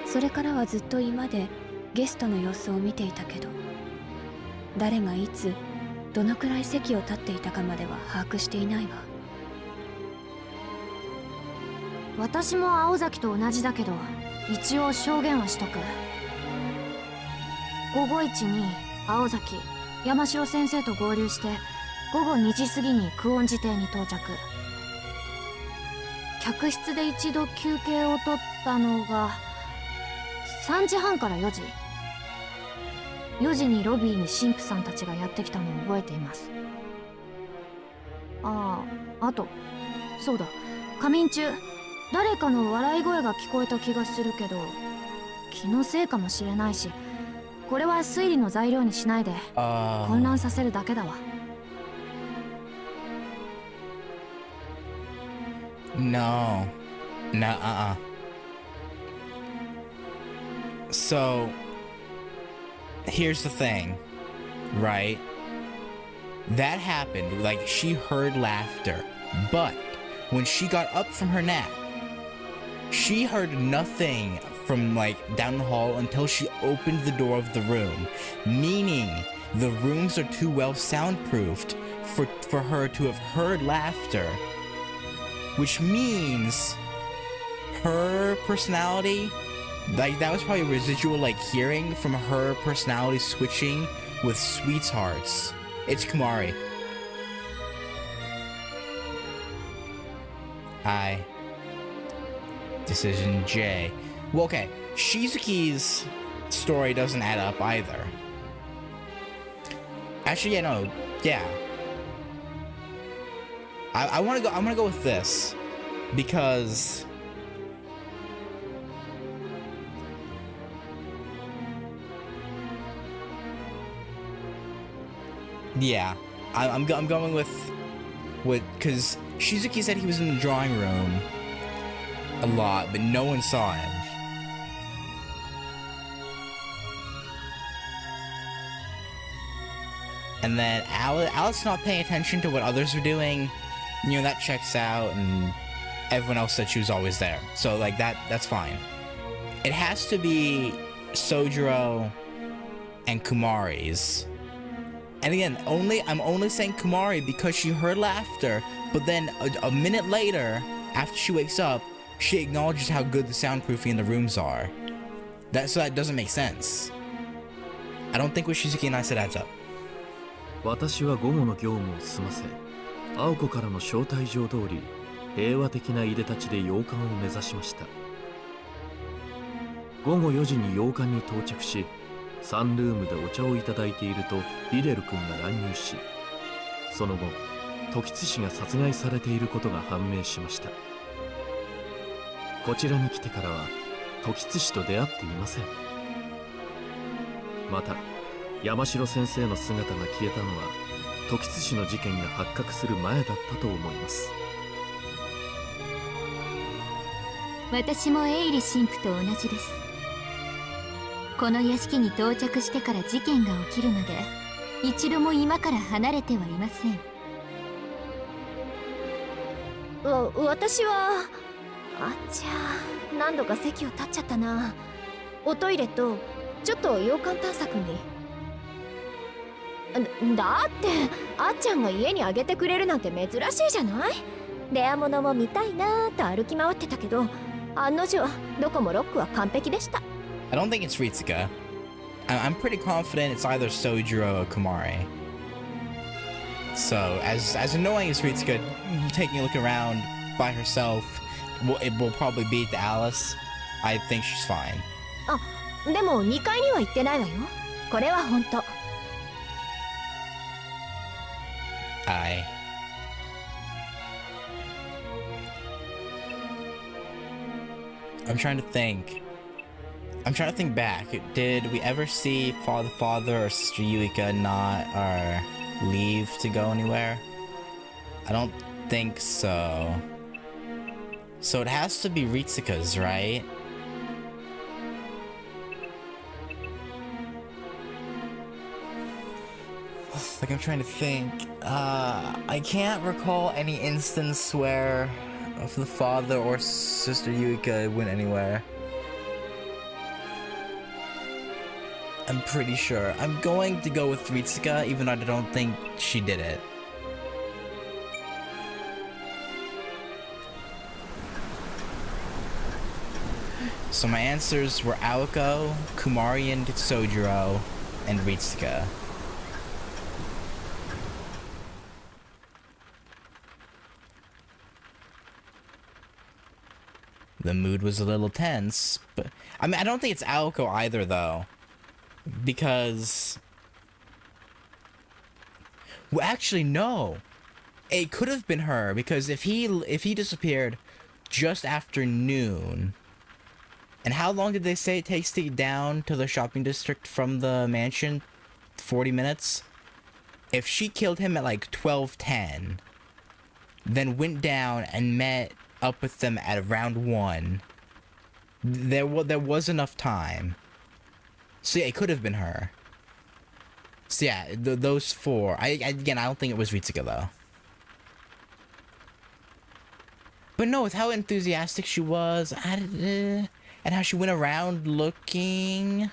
それからはずっと居間でゲストの様子を見ていたけど、誰がいつどのくらい席を立っていたかまでは把握していないわ。私も青崎と同じだけど、一応証言はしとく。午後1に青崎、山城先生と合流して、午後2時過ぎに久遠寺邸に到着。客室で一度休憩を取ったのが3時半から4時。4時にロビーに神父さんたちがやってきたのを覚えています。あとそうだ、仮眠中誰かの笑い声が聞こえた気がするけど、気のせいかもしれないし、これは推理の材料にしないで混乱させるだけだわ。No. So, here's the thing, right? That happened, like, she heard laughter, but when she got up from her nap, she heard nothing from, like, down the hall until she opened the door of the room, meaning the rooms are too well soundproofed for her to have heard laughter, which means her personality, like, that was probably residual, like, hearing from her personality switching with Sweethearts. It's Kumari. Decision J. Well, okay, Shizuki's story doesn't add up either. Actually, yeah, no, yeah. I'm gonna go with this, because yeah, I'm going with because Shizuki said he was in the drawing room a lot, but no one saw him. And then Alice not paying attention to what others were doing, you know, that checks out, and everyone else said she was always there. So, like, that's fine. It has to be Sojiro and Kumari's. And again, I'm only saying Kumari because she heard laughter, but then a minute later, after she wakes up, she acknowledges how good the soundproofing in the rooms are. So that doesn't make sense. I don't think what Shizuki and I said adds up. 私は午後の業務を済ませ、青子からの招待状通り、平和的ないでたちで洋館を目指しました。午後4時に洋館に到着し、サンルームでお茶をいただいているとリデル君が乱入し、その後、時津氏が殺害されていることが判明しました。こちらに来てからは、時津氏と出会っていません。また、山城先生の姿が消えたのは時津氏の事件が発覚する前だったと思います。私もエイリ神父と同じです。この屋敷に到着してから事件が起きるまで一度も今から離れてはいません。私はじゃあ何度か席を立っちゃったな。おトイレとちょっと洋館探索に。だってあっちゃんが家にあげてくれるなんて珍しいじゃない。レア物も見たいなーと歩き回ってたけど、案の定どこもロックは完璧でした。I don't think it's Ritsuka. I'm pretty confident it's either Sojiro or Kumari. So, as annoying as Ritsuka taking a look around by herself, it will probably beat the Alice. I think she's fine. でも2階には行ってないわよ。これは本当。I'm trying to think. I'm trying to think back. Did we ever see Father or Sister Yuika not leave to go anywhere? I don't think so. So it has to be Ritsuka's, right? Like, I'm trying to think. I can't recall any instance where the father or Sister Yuika went anywhere. I'm pretty sure. I'm going to go with Ritsuka, even though I don't think she did it. So my answers were Aoko, Kumari and Sojiro, and Ritsuka. The mood was a little tense, but I mean, I don't think it's Aoko either, though, because, well, actually, no, it could have been her, because if he disappeared just after noon, and how long did they say it takes to get down to the shopping district from the mansion? 40 minutes. If she killed him at like 12:10, then went down and met up with them at around 1, there was enough time. So yeah, it could have been her. So yeah, those four. Again, I don't think it was Ritsuka though. But no, with how enthusiastic she was, and how she went around looking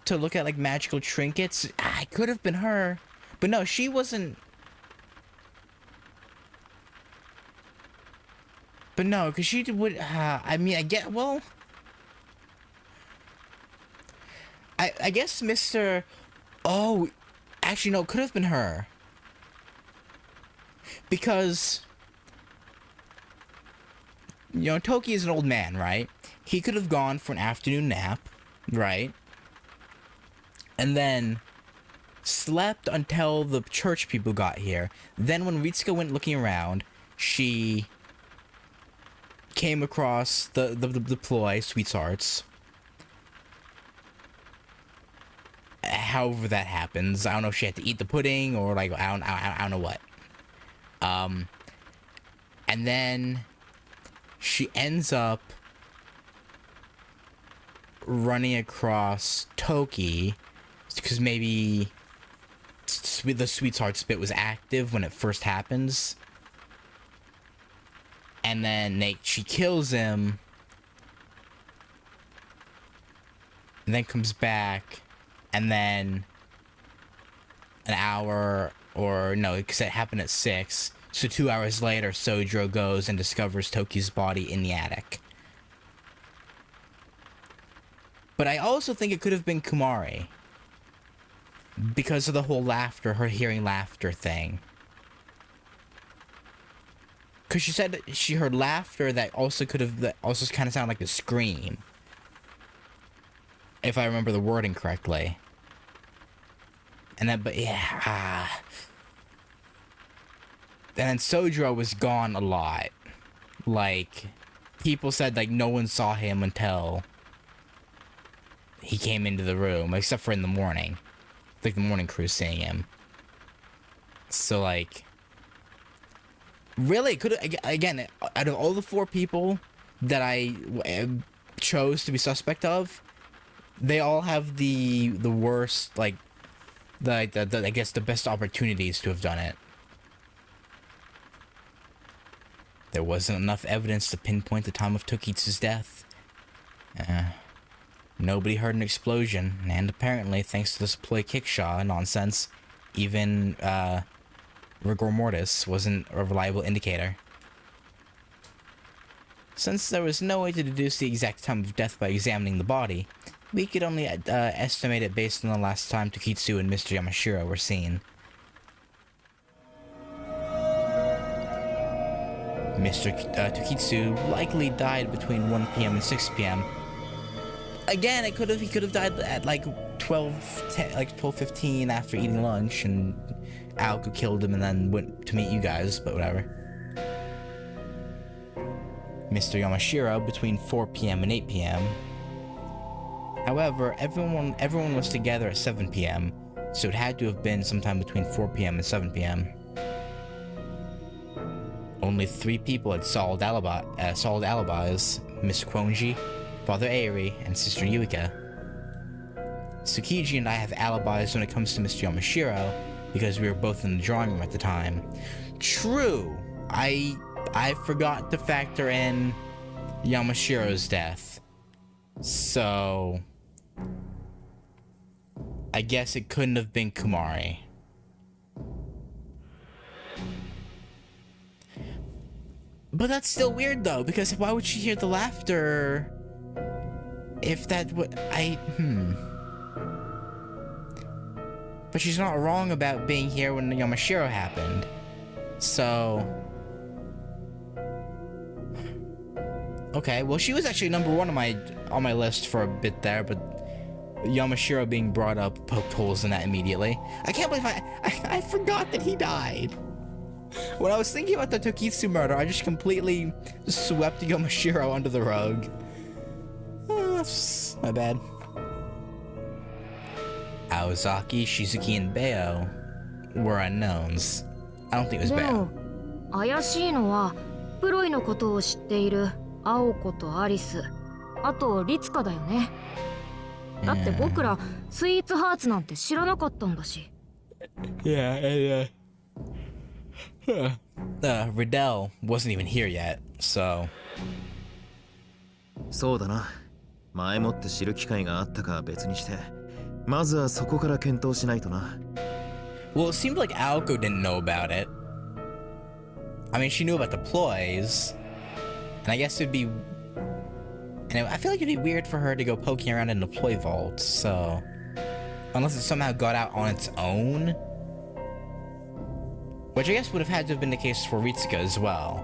to look at like magical trinkets, it could have been her. But no, she wasn't. But no, because she would. I mean, I get. Well, I guess Mr. Oh, actually, no, it could have been her. Because, you know, Toki is an old man, right? He could have gone for an afternoon nap, right? And then slept until the church people got here. Then when Ritsuka went looking around, she came across the ploy, Sweethearts. However that happens, I don't know if she had to eat the pudding or like I don't know what. And then she ends up running across Toki because maybe the Sweethearts bit was active when it first happens. And then she kills him. And then comes back. And then an hour, or no, because it happened at 6. So 2 hours later, Sojiro goes and discovers Toki's body in the attic. But I also think it could have been Kumari. Because of the whole laughter, her hearing laughter thing. Because she said that she heard laughter that also kind of sounded like a scream. If I remember the wording correctly. And then, but yeah, And then Sojiro was gone a lot. Like, people said, like, no one saw him until he came into the room, except for in the morning. Like, the morning crew seeing him. So, like, really, could again, out of all the 4 people that I chose to be suspect of, they all have the worst, like, I guess the best opportunities to have done it. There wasn't enough evidence to pinpoint the time of Tokitsu's death. Nobody heard an explosion, and apparently, thanks to this ploy kickshaw nonsense, even rigor mortis wasn't a reliable indicator. Since there was no way to deduce the exact time of death by examining the body, we could only estimate it based on the last time Tokitsu and Mr. Yamashiro were seen. Mr. Tokitsu likely died between 1 p.m. and 6 p.m. Again, he could have died at like 12:15 after eating lunch, and Aoku killed him and then went to meet you guys, but whatever. Mr. Yamashiro between 4 p.m. and 8 p.m. However, everyone was together at 7 p.m., so it had to have been sometime between 4 p.m. and 7 p.m. Only 3 people had solid alibis: Miss Kwonji, Father Airi, and Sister Yuika. Tsukiji and I have alibis when it comes to Mr. Yamashiro, because we were both in the drawing room at the time. True, I forgot to factor in Yamashiro's death. So I guess it couldn't have been Kumari. But that's still weird though, because why would she hear the laughter if that would But she's not wrong about being here when Yamashiro happened. So okay, well, she was actually number 1 on my list for a bit there, but Yamashiro being brought up poked holes in that immediately. I can't believe I forgot that he died. When I was thinking about the Tokitsu murder, I just completely swept Yamashiro under the rug. That's my bad. Aozaki, Shizuki, and Bayo were unknowns. I don't think it was Bayo. 怪しいのはプロイのことを知っている青子とアリス、あとリツカだよね。だって僕らスイーツハーツなんて知らなかったんだし。Yeah, Riddell wasn't even here yet, so. そうだな。前もって知る機会があったかは別にして、まずはそこから検討しないとな。Well, it seemed like Aoko didn't know about it. I mean, she knew about the ploys, and I guess it'd be. And I feel like it'd be weird for her to go poking around in the ploy vault, so. Unless it somehow got out on its own. Which I guess would have had to have been the case for Ritsuka as well.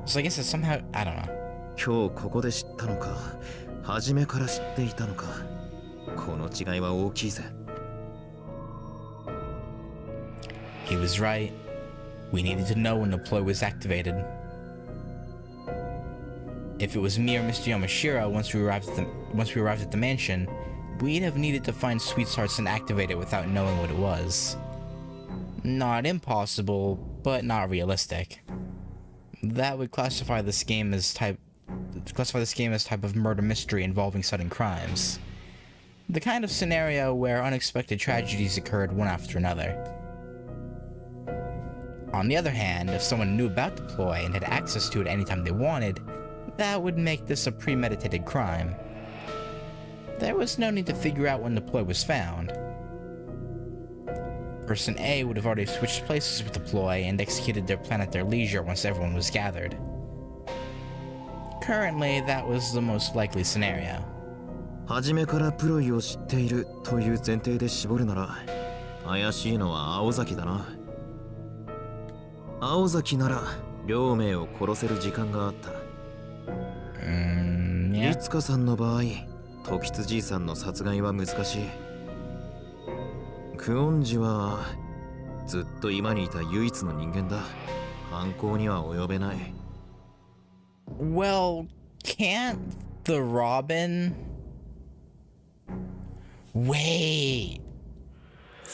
So I guess it's somehow. I don't know. 今日ここで知ったのか、初めから知っていたのか。この違いは大きいぜ。He was right. We needed to know when the ploy was activated. If it was me or Mr. Yamashiro once we arrived at the mansion, we'd have needed to find Sweethearts and activate it without knowing what it was. Not impossible, but not realistic. That would classify this game as type of murder mystery involving sudden crimes. The kind of scenario where unexpected tragedies occurred one after another. On the other hand, if someone knew about the ploy and had access to it anytime they wanted, that would make this a premeditated crime. There was no need to figure out when the ploy was found. Person A would have already switched places with the ploy and executed their plan at their leisure once everyone was gathered. Currently, that was the most likely scenario. 初めからプロイを知っているという前提で絞るなら、怪しいのは青崎だな。青崎なら両名を殺せる時間があった。いつかさんの場合、時津じいさんの殺害は難しい。クオンジはずっと今にいた唯一の人間だ。犯行には及べない。Well, can't the Robin... Wait...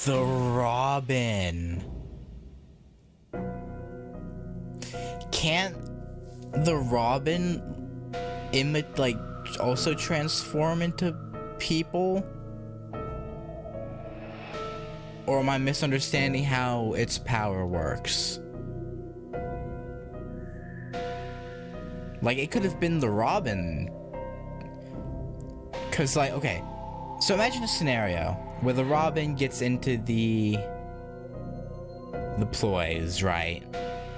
The Robin... Can't the Robin also transform into people? Or am I misunderstanding how its power works? Like, it could have been the Robin. Cause okay. So imagine a scenario where the Robin gets into the ploys, right?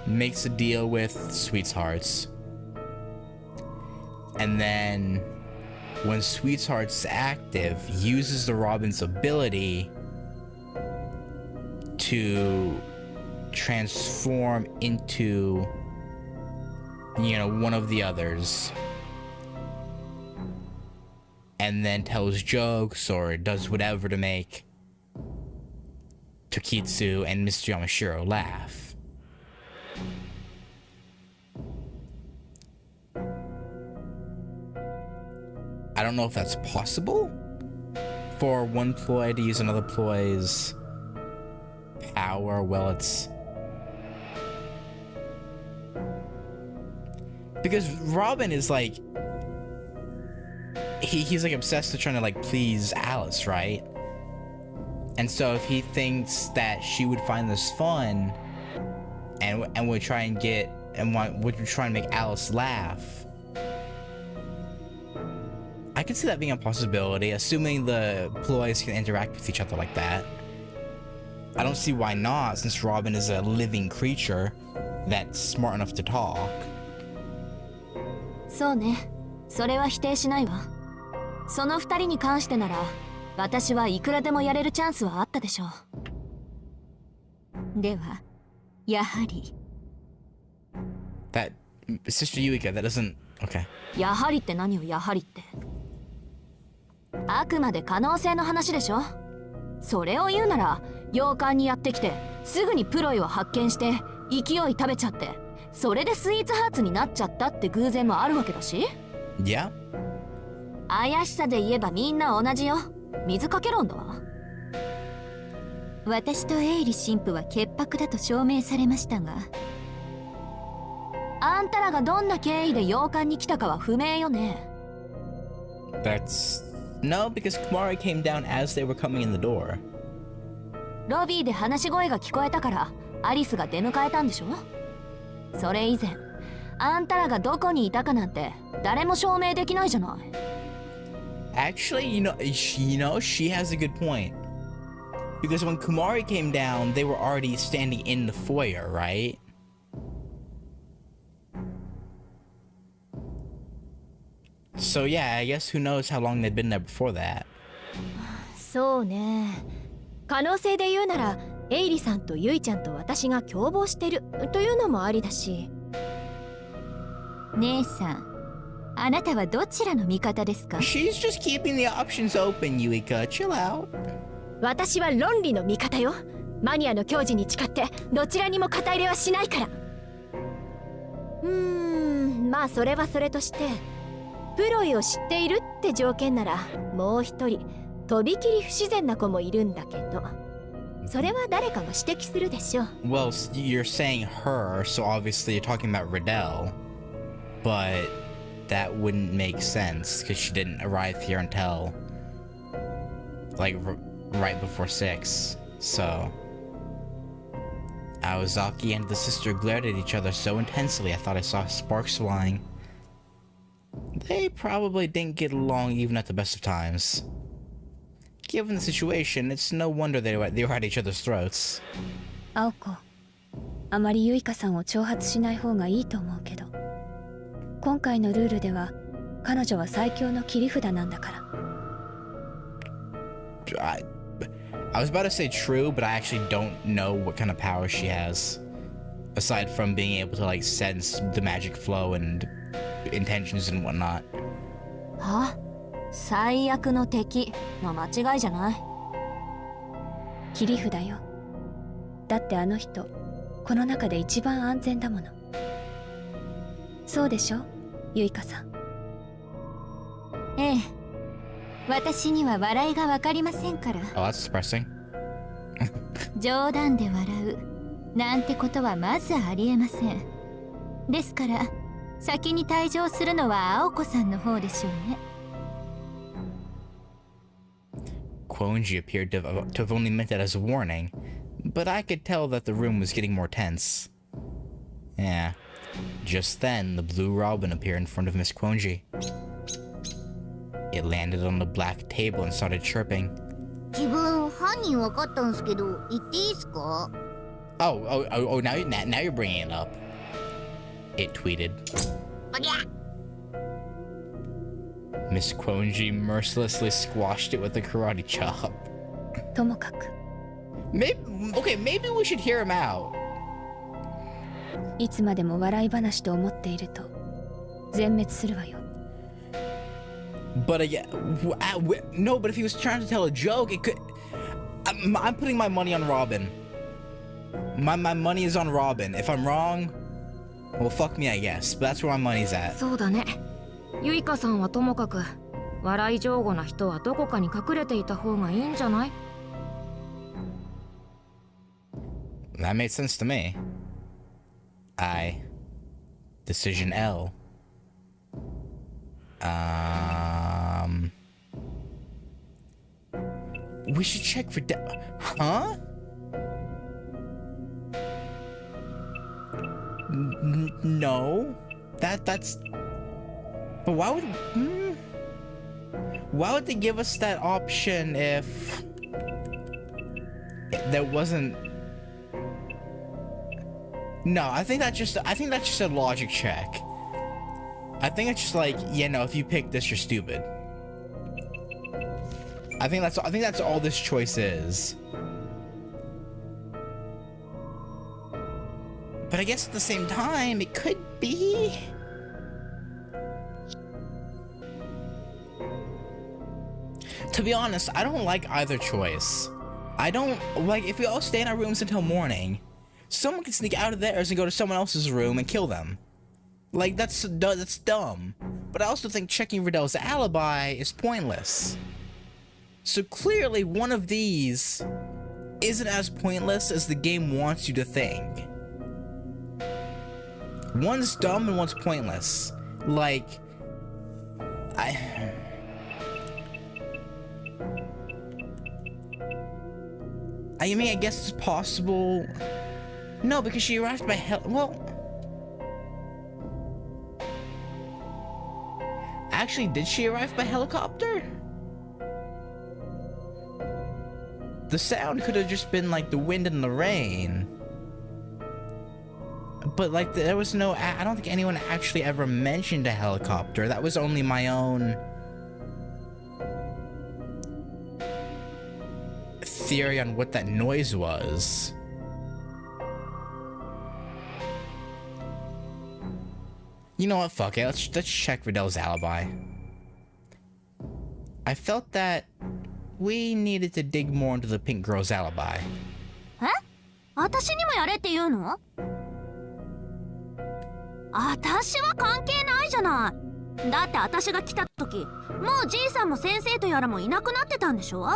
Makes a deal with Sweethearts. And then when Sweetheart's active, uses the Robin's ability to transform into, one of the others. And then tells jokes or does whatever to make Tokitsu and Mr. Yamashiro laugh. I don't know if that's possible for one ploy to use another ploy's power. Well, it's because Robin is like he's like obsessed with trying to like please Alice, right? And so if he thinks that she would find this fun and would try and would try and make Alice laugh, I can see that being a possibility, assuming the ploys can interact with each other like that. I don't see why not, since Robin is a living creature that's smart enough to talk. そうね、それは否定しないわ。その二人に関してなら、私はいくらでもやれるチャンスはあったでしょう。では、やはり。That Sister Yuika, that doesn't. Okay. やはりって何よ、やはりって。あくまで可能性の話でしょ。それを言うなら洋館にやってきてすぐにプロイを発見して勢い食べちゃってそれでスイーツハーツになっちゃったって偶然もあるわけだし。いや、怪しさで言えばみんな同じよ。水かけ論だわ。私とエイリ神父は潔白だと証明されましたが、あんたらがどんな経緯で洋館に来たかは不明よね。That's No, because Kumari came down as they were coming in the door. ロビーで話し声が聞こえたからアリスが出迎えたんでしょ。それ以前あんたらがどこにいたかなんて誰も証明できないじゃない。Actually, she has a good point. Because when Kumari came down, they were already standing in the foyer, right? So yeah, I guess who knows how long they'd been there before that. そうね。可能性で言うならエイリさんとユイちゃんと私が共謀してるというのもありだし。姉さん、あなたはどちらの味方ですか？ She's just keeping the options open, Yuika. Chill out. 私は論理の味方よ。マニアの矜持に誓ってどちらにも肩入れはしないから。まあそれはそれとして、プロイを知っているって条件ならもう一人とびきり不自然な子もいるんだけど、それは誰かが指摘するでしょう。Well, you're saying her, so obviously you're talking about Riddell. But that wouldn't make sense because she didn't arrive here until like right before 6. So Aozaki and the sister glared at each other so intensely I thought I saw sparks flying. They probably didn't get along even at the best of times. Given the situation, it's no wonder they were at each other's throats. 青子、あまりユイカさんを挑発しない方がいいと思うけど、今回のルールでは彼女は最強の切り札なんだから。I was about to say true, but I actually don't know what kind of power she has. Aside from being able to like sense the magic flow and intentions and whatnot. は？最悪の敵の間違いじゃない？切り札よ。だってあの人、この中で一番安全だもの。そうでしょ、ユイカさん。ええ。私には笑いがわかりませんから。Oh, that's depressing. 冗談で笑うなんてことはまずありえません。ですから先に退場するのは青子さんの方でしょうね。Quonji appeared to have only meant it as a warning, but I could tell that the room was getting more tense. Yeah. Just then, the blue robin appeared in front of Miss Quonji. It landed on the black table and started chirping. 自分犯人分かったんすけど言っていいっすか？ Oh, now you're bringing it up. It tweeted. Miss Quonji mercilessly squashed it with a karate chop. ともかく。Maybe we should hear him out. いつまでも笑い話と思っていると全滅するわよ。But again, no, but if he was trying to tell a joke, it could... I'm putting my money on Robin. My money is on Robin. If I'm wrong, well, fuck me, I guess. But that's where my money's at. そうだね。ユイカさんはともかく、笑い上手な人はどこかに隠れていた方がいいんじゃない？ That made sense to me. Decision L. We should check for huh? No. That's... But why would they give us that option if there wasn't... No, I think that's just a logic check. I think it's just like, yeah, no, if you pick this, you're stupid. I think that's all this choice is. But I guess at the same time, it could be. To be honest, I don't like either choice. I don't like if we all stay in our rooms until morning. Someone can sneak out of theirs and go to someone else's room and kill them. Like, that's dumb. But I also think checking Riddell's alibi is pointless. So clearly one of these isn't as pointless as the game wants you to think. One's dumb and one's pointless. Like, I mean, I guess it's possible. No, because she arrived by well, actually, did she arrive by helicopter? The sound could have just been like the wind and the rain. But like, there was no, I don't think anyone actually ever mentioned a helicopter. That was only my own theory on what that noise was. You know what, fuck it, let's check Riddell's alibi. I felt that we needed to dig more into the pink girl's alibi. え？私にもやれって言うの？私は関係ないじゃない。だって私が来た時、もうじいさんも先生とやらもいなくなってたんでしょ？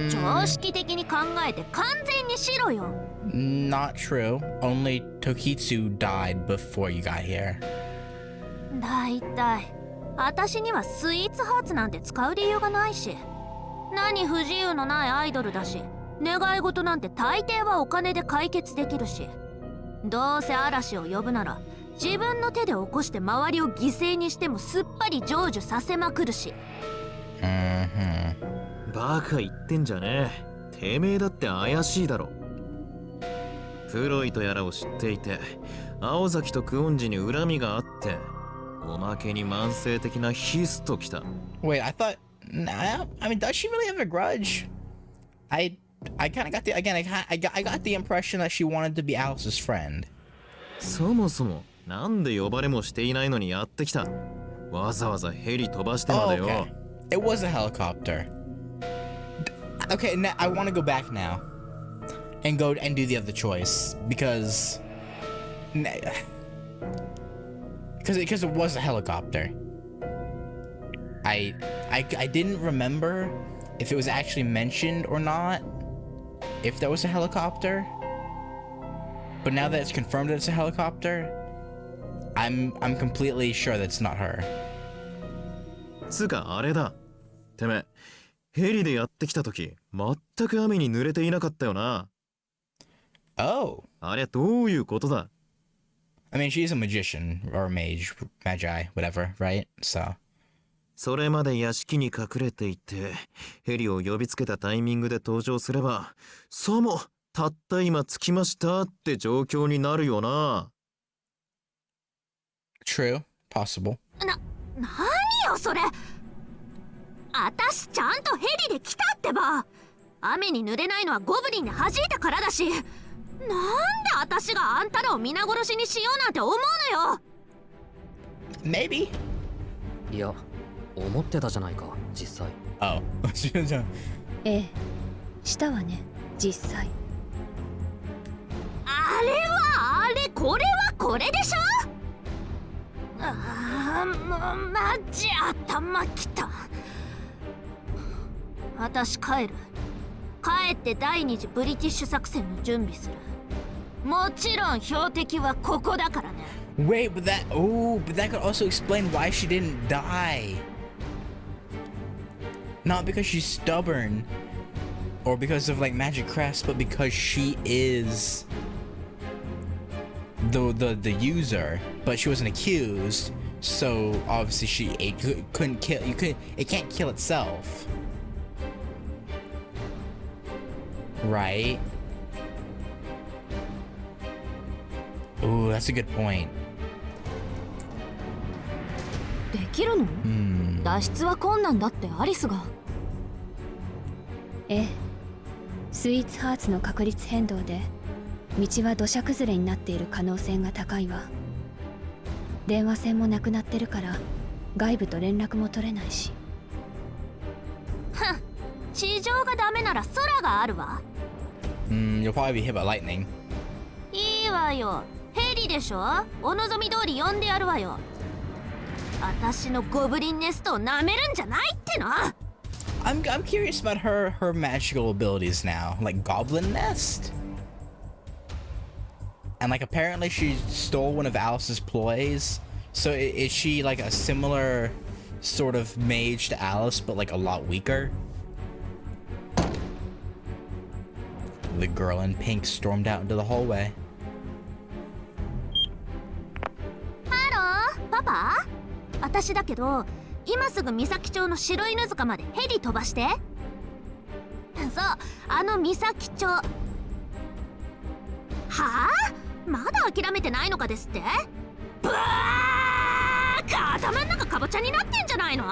常識的に考えて完全にしろよ。Not true. Only Tokitsu died before you got here. だいたい私にはスイーツハーツなんて使う理由がないし、何不自由のないアイドルだし、願い事なんて大抵はお金で解決できるし、どうせ嵐を呼ぶなら自分の手で起こして周りを犠牲にしてもすっぱり成就させまくるし。バカ言ってんじゃねえ。てめえだって怪しいだろ。プロイとやらを知っていて、青崎とクオンジに恨みがあって、おまけに慢性的なヒスときた。Wait, I thought, nah, I mean, does she really have a grudge? I kind of got the, again, I got the impression that she wanted to be Alice's friend. そもそもなんで呼ばれもしていないのにやってきた。わざわざヘリ飛ばしてまでよ。Okay. It was a helicopter. Okay, now I want to go back now and go and do the other choice because it was a helicopter. I didn't remember if it was actually mentioned or not, if there was a helicopter. But now that it's confirmed that it's a helicopter, I'm completely sure that's not her. つかあれだ。てめえ、ヘリでやってきた時、全く雨に濡れていなかったよな。Oh. あれはどういうことだ？ I mean, she's a magician or a magi, whatever, right? So. それまで屋敷に隠れていて、ヘリを呼びつけたタイミングで登場すれば、さもたった今着きましたって状況になるよな。True, possible. 何よそれ。私ちゃんとヘリで来たってば。雨に濡れないのはゴブリンで弾いたからだし、なんで私があんたらを皆殺しにしようなんて思うのよ。 Maybe. いや、思ってたじゃないか、実際。Oh. ええ、したわね、実際。あれはあれ、これはこれでしょ。もうマジ頭きた。私帰る。帰って第二次ブリティッシュ作戦の準備する。もちろん標的はここだからね。Wait, but that could also explain why she didn't die. Not because she's stubborn or because of like magic crafts, but because she is the user, but she wasn't accused, so obviously couldn't kill. It can't kill itself, right? Ooh, that's a good point. できるの？脱出は困難だってアリスが。ええ、スイーツハーツの確率変動で道は土砂崩れになっている可能性が高いわ。電話線もなくなってるから外部と連絡も取れないし。ふん、地上がダメなら空があるわ。You'll probably be hit by lightning. いいわよ、ヘリでしょ。お望み通り呼んでやるわよ。私のゴブリンネストを舐めるんじゃないっての。I'm curious about her magical abilities now, like Goblin Nest. And like apparently she stole one of Alice's ploys. So is she like a similar sort of mage to Alice, but like a lot weaker? The girl in pink stormed out into the hallway. ハロー、パパ？私だけど、今すぐ三崎町の白犬塚までヘリ飛ばして。そう、あの三崎町。はあ？まだ諦めてないのかですって？ブワーッ！頭ん中かぼちゃになってんじゃないの？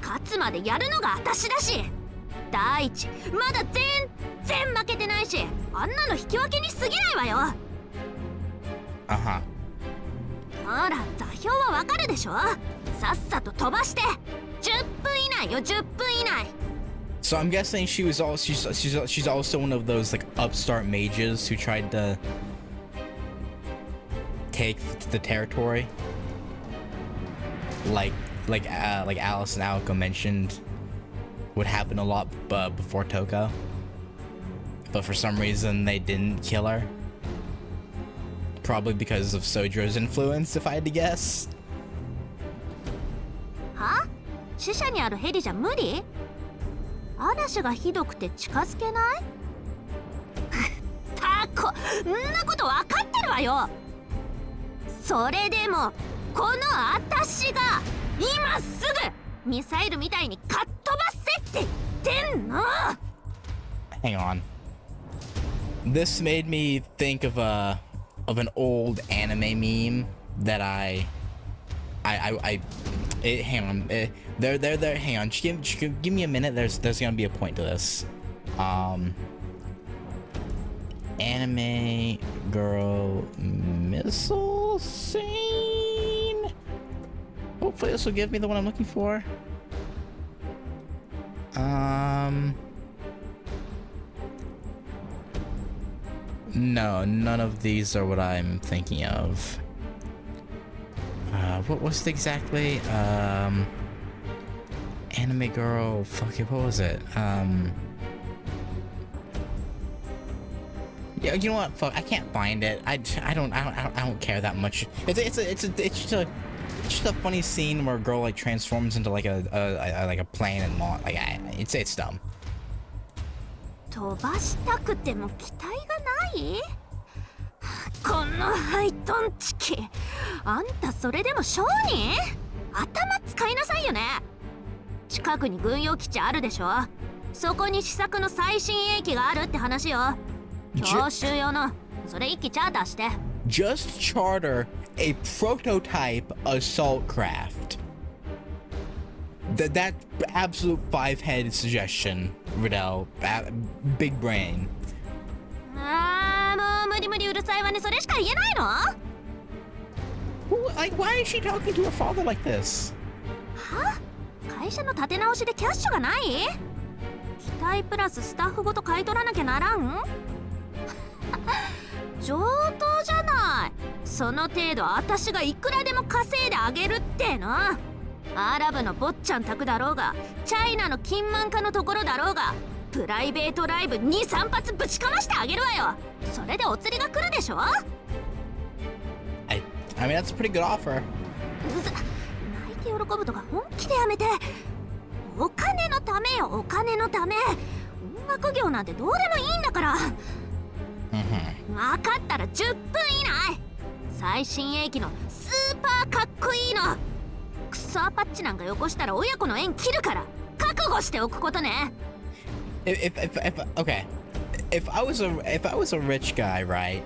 勝つまでやるのが私だし。第一、まだ全然負けてないし、あんなの引き分けに過ぎないわよ。あは。ほら、座標はわかるでしょ？さっさと飛ばして。10分以内よ、10分以内。So I'm guessing she's also one of those like upstart mages who tried to take the territory, like Alice and Alco mentioned would happen a lot before Toko, but for some reason they didn't kill her, probably because of Sojo's influence, if I had to guess. は？死者にあるヘリじゃ無理？嵐がひどくて近づけない？タコ、んなこと分かってるわよ。それでもこの私が今すぐミサイルみたいにかっ飛ばせって言ってんの。 Hang on. This made me think of an old anime meme that hang on. There. Hang on. Just give me a minute. There's gonna be a point to this. Anime girl missile scene. Hopefully this will give me the one I'm looking for. No, none of these are what I'm thinking of. What was it exactly? Anime girl, fuck it, what was it? Yeah, you know what? Fuck, I can't find it. I don't care that much. It's just a funny scene where a girl like transforms into like a plane and it's dumb. 飛ばしたくても期待がない？このハイトンチキ、あんたそれでも商人？頭使いなさいよね。近くに軍用基地あるでしょ？そこに試作の最新鋭機があるって話よ。教習用の、それ一機チャーターして。Just charter a prototype assault craft. That absolute five-headed suggestion, Riddell. Big brain. ああ、もう無理無理うるさいわね。それしか言えないの？ Like, why is she talking to her father like this? は？会社の立て直しでキャッシュがない？機体プラススタッフごと買い取らなきゃならん？上等じゃない。その程度私がいくらでも稼いであげるっての。アラブの坊ちゃん宅だろうが、チャイナの金満家のところだろうが、プライベートライブ 2,3 発ぶちかましてあげるわよ。それでお釣りが来るでしょ？ I mean, that's a pretty good offer. 泣いて喜ぶとか本気でやめて。お金のためよ、お金のため。音楽業なんてどうでもいいんだから。分かったら10分以内。最新鋭機のスーパーかっこいいの。クソアパッチなんかよこしたら親子の縁切るから覚悟しておくことね。Okay, if I was a rich guy, right,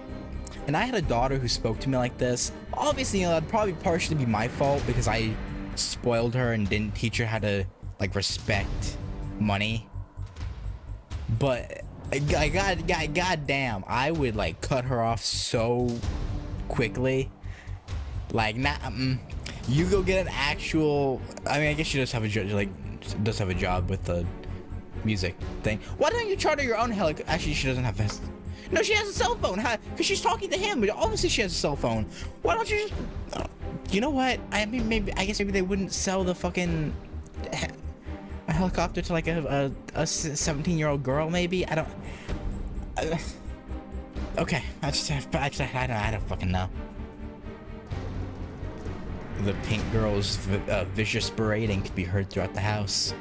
and I had a daughter who spoke to me like this, obviously, you know, that'd probably partially be my fault because I spoiled her and didn't teach her how to like respect money. But goddamn, I would like cut her off so quickly. Like, you go get an actual. I mean, I guess she does have a job with the music thing. Why don't you charter your own helicopter? Actually, she doesn't have this. No, she has a cell phone. Because she's talking to him, but obviously she has a cell phone. Why don't you just? You know what? I mean, I guess maybe they wouldn't sell the fucking a helicopter to like a 17-year-old girl. Maybe I don't. Okay, I don't fucking know. The pink girl's vicious berating could be heard throughout the house.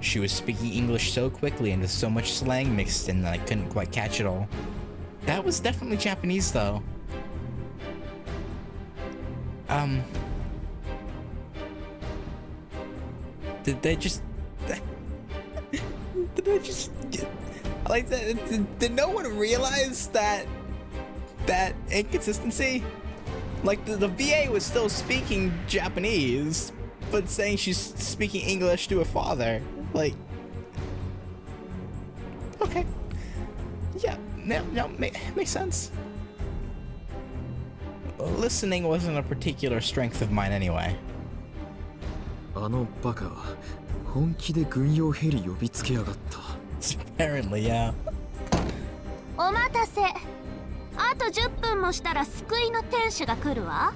She was speaking English so quickly and with so much slang mixed in that I couldn't quite catch it all. That was definitely Japanese though. Did they just like that? Did no one realize that inconsistency? Like the VA was still speaking Japanese, but saying she's speaking English to her father. Like, okay, yeah, no, makes sense. Listening wasn't a particular strength of mine anyway. あのバカは本気で軍用ヘリ呼びつけやがった。Apparently, yeah. お待たせ。あと10分もしたら救いの天使が来るわ。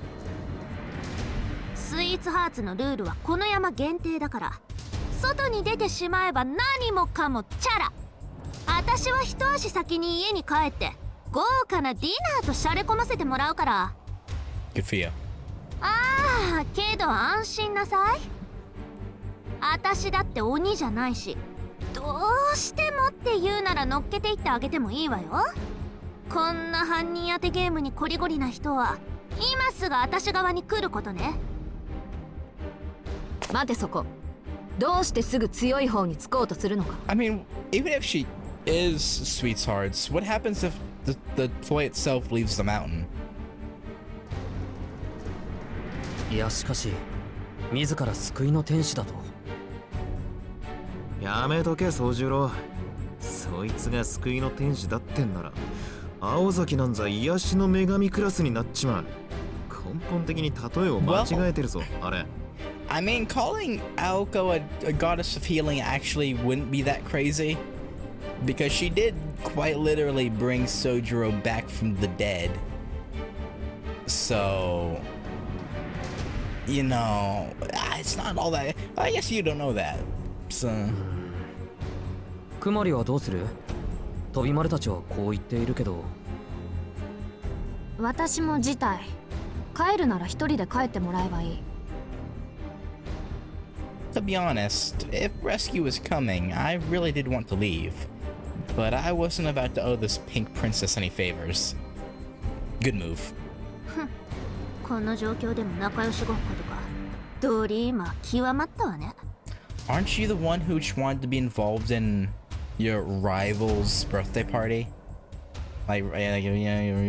スイーツハーツのルールはこの山限定だから、外に出てしまえば何もかもチャラ。私は一足先に家に帰って豪華なディナーとシャレ込ませてもらうから。Good for you. ああ、けど安心なさい。私だって鬼じゃないし、どうしてもって言うなら乗っけていってあげてもいいわよ。こんな犯人当てゲームにコリゴリな人は今すぐ私側に来ることね。待てそこ。どうしてすぐ強い方につこうとするのか。I mean, even if she is Sweethearts, what happens if the toy itself leaves the mountain? いやしかし自ら救いの天使だと。やめとけ宗十郎。そいつが救いの天使だってんなら青崎なんざ癒しの女神クラスになっちまう。根本的に例えを間違えてるぞ、あれ。I mean, calling Aoko a goddess of healing actually wouldn't be that crazy, because she did quite literally bring Sojiro back from the dead. So, you know, it's not all that. I guess you don't know that. So. くまりはどうする？飛び丸たちはこう言っているけど。私も辞退。帰るなら一人で帰ってもらえばいい。To be honest, if rescue was coming, I really did want to leave. But I wasn't about to owe this pink princess any favors. Good move. この状況でも仲良しごっことか。ドリーマー極まったわね。Aren't you the one who just wanted to be involved in your rival's birthday party? Like, you're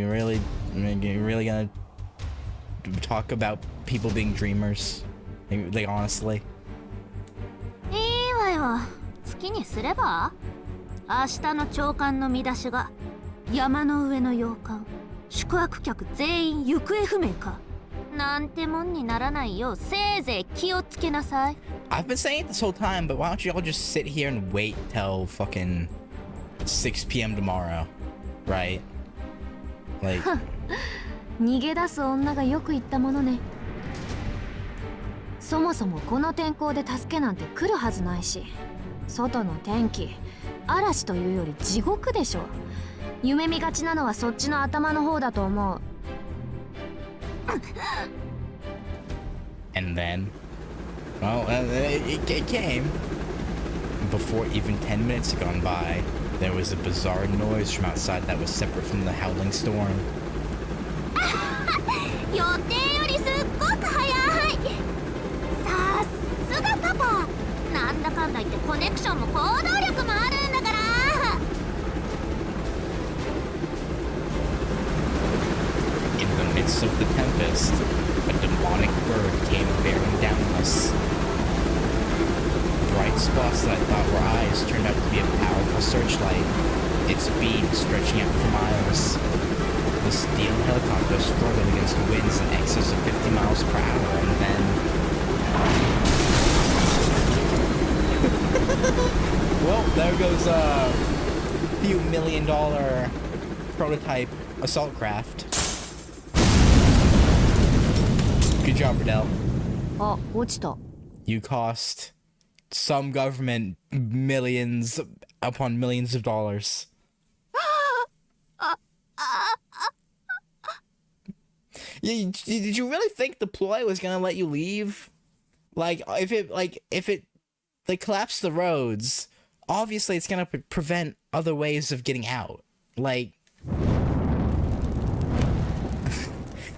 really gonna talk about people being dreamers? Like, honestly? いいわよ。好きにすれば？明日の朝刊の見出しが山の上の洋館、宿泊客全員行方不明か。なんてもんにならないようせいぜい気をつけなさい。I've been saying it this whole time, but why don't you all just sit here and wait till fucking 6 p.m. tomorrow, right? Like. 逃げ出す女がよく言ったものね。そもそもこの天候で助けなんて来るはずないし、外の天気嵐というより地獄でしょ。夢見がちなのはそっちの頭の方だと思う。And then, well, it came. Before even 10 minutes had gone by, there was a bizarre noise from outside that was separate from the howling storm. 予定よりすっごく早い。さすがパパ。なんだかんだ言ってコネクションも行動力もあるんだから。In the midst of the tempest, a demonic bird came bearing down on us. Bright spots that I thought were eyes turned out to be a powerful searchlight, its beam stretching out for miles. The steel helicopter struggled against winds in excess of 50 miles per hour, and then... well, there goes a few $1 million prototype assault craft. Good job, Riddell. あ、落ちた。 You cost some government millions upon millions of dollars. Did you really think the ploy was gonna let you leave? Like, if it they collapse the roads. Obviously, it's gonna prevent other ways of getting out. Like,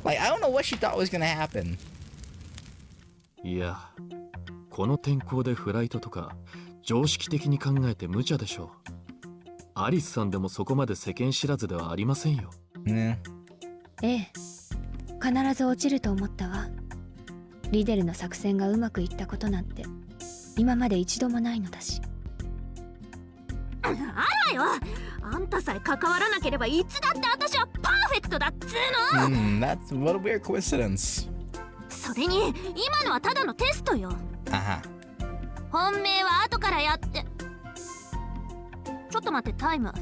like I don't know what she thought was gonna happen. いや、この天候でフライトとか常識的に考えて無茶でしょう。アリスさんでもそこまで世間知らずではありませんよ。ね。ええ、必ず落ちると思ったわ。リデルの作戦がうまくいったことなんて今まで一度もないのだし。あらよ、あんたさえ関わらなければいつだって私はパーフェクトだっつーの。That's what a weird coincidence. それに今のはただのテストよ。本命は後からやって。ちょっと待って、タイム。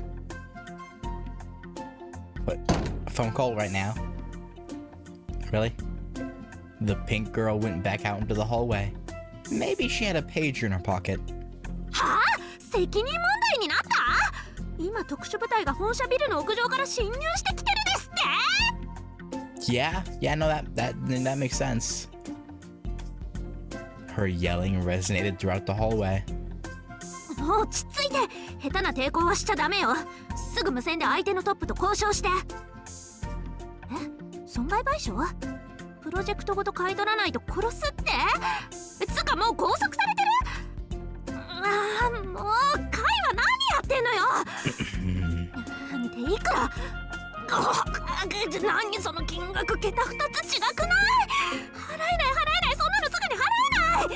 What? A phone call right now? Really? The pink girl went back out into the hallway. Maybe she had a pager in her pocket. はあ？責任問題になった？今特殊部隊が本社ビルの屋上から侵入してきてるですって？ Yeah, no, that makes sense. Her yelling resonated throughout the hallway. 落ち着いて、下手な抵抗はしちゃダメよ。すぐ無線で相手のトップと交渉して。え？損害賠償？プロジェクトごと買い取らないと殺すって？つかもう拘束されてる？ああ、もうカイは何やってんのよ。でいくら？何その金額、桁2つ違くない？払えない、そんなのすぐに払えな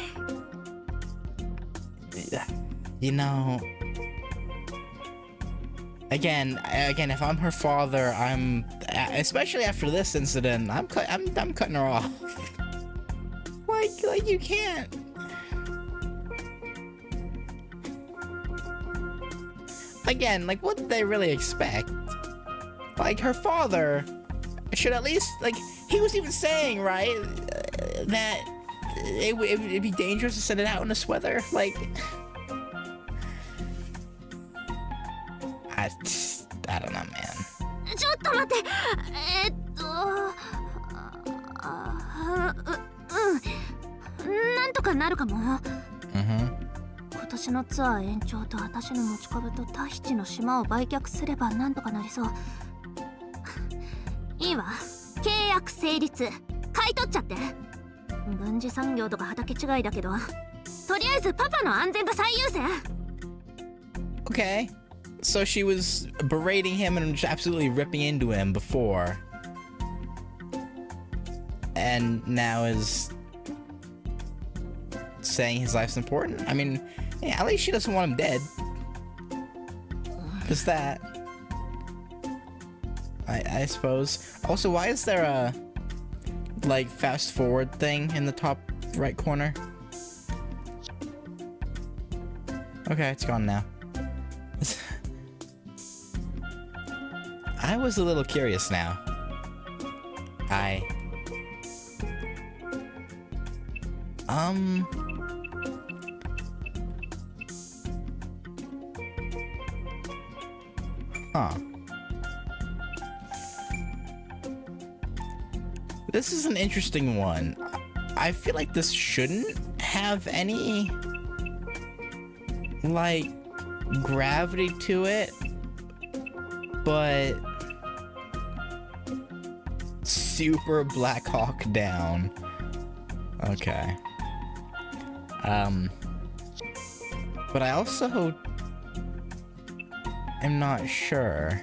い。You know, again, if I'm her father, especially after this incident, I'm cutting her off. like you can't. Again, like, what did they really expect? Like, her father should at least, like, he was even saying, right, that it'd be dangerous to send it out in this weather. Like, I don't know, man. ちょっと待って。なんとかなるかも。今年のツアー延長と私の持ち株とタヒチの島を売却すればなんとかなりそう。いいわ、契約成立。買い取っちゃって。軍事産業とか畑違いだけど、とりあえずパパの安全が最優先。 Okay. So she was berating him and just absolutely ripping into him before. And now is saying his life's important? I mean, yeah, at least she doesn't want him dead. Just that. I suppose. Also, why is there a, like, fast forward thing in the top right corner? Okay, it's gone now. I was a little curious now. Huh. This is an interesting one. I feel like this shouldn't have any, like, gravity to it, but super Black Hawk Down. Okay. But I also am not sure.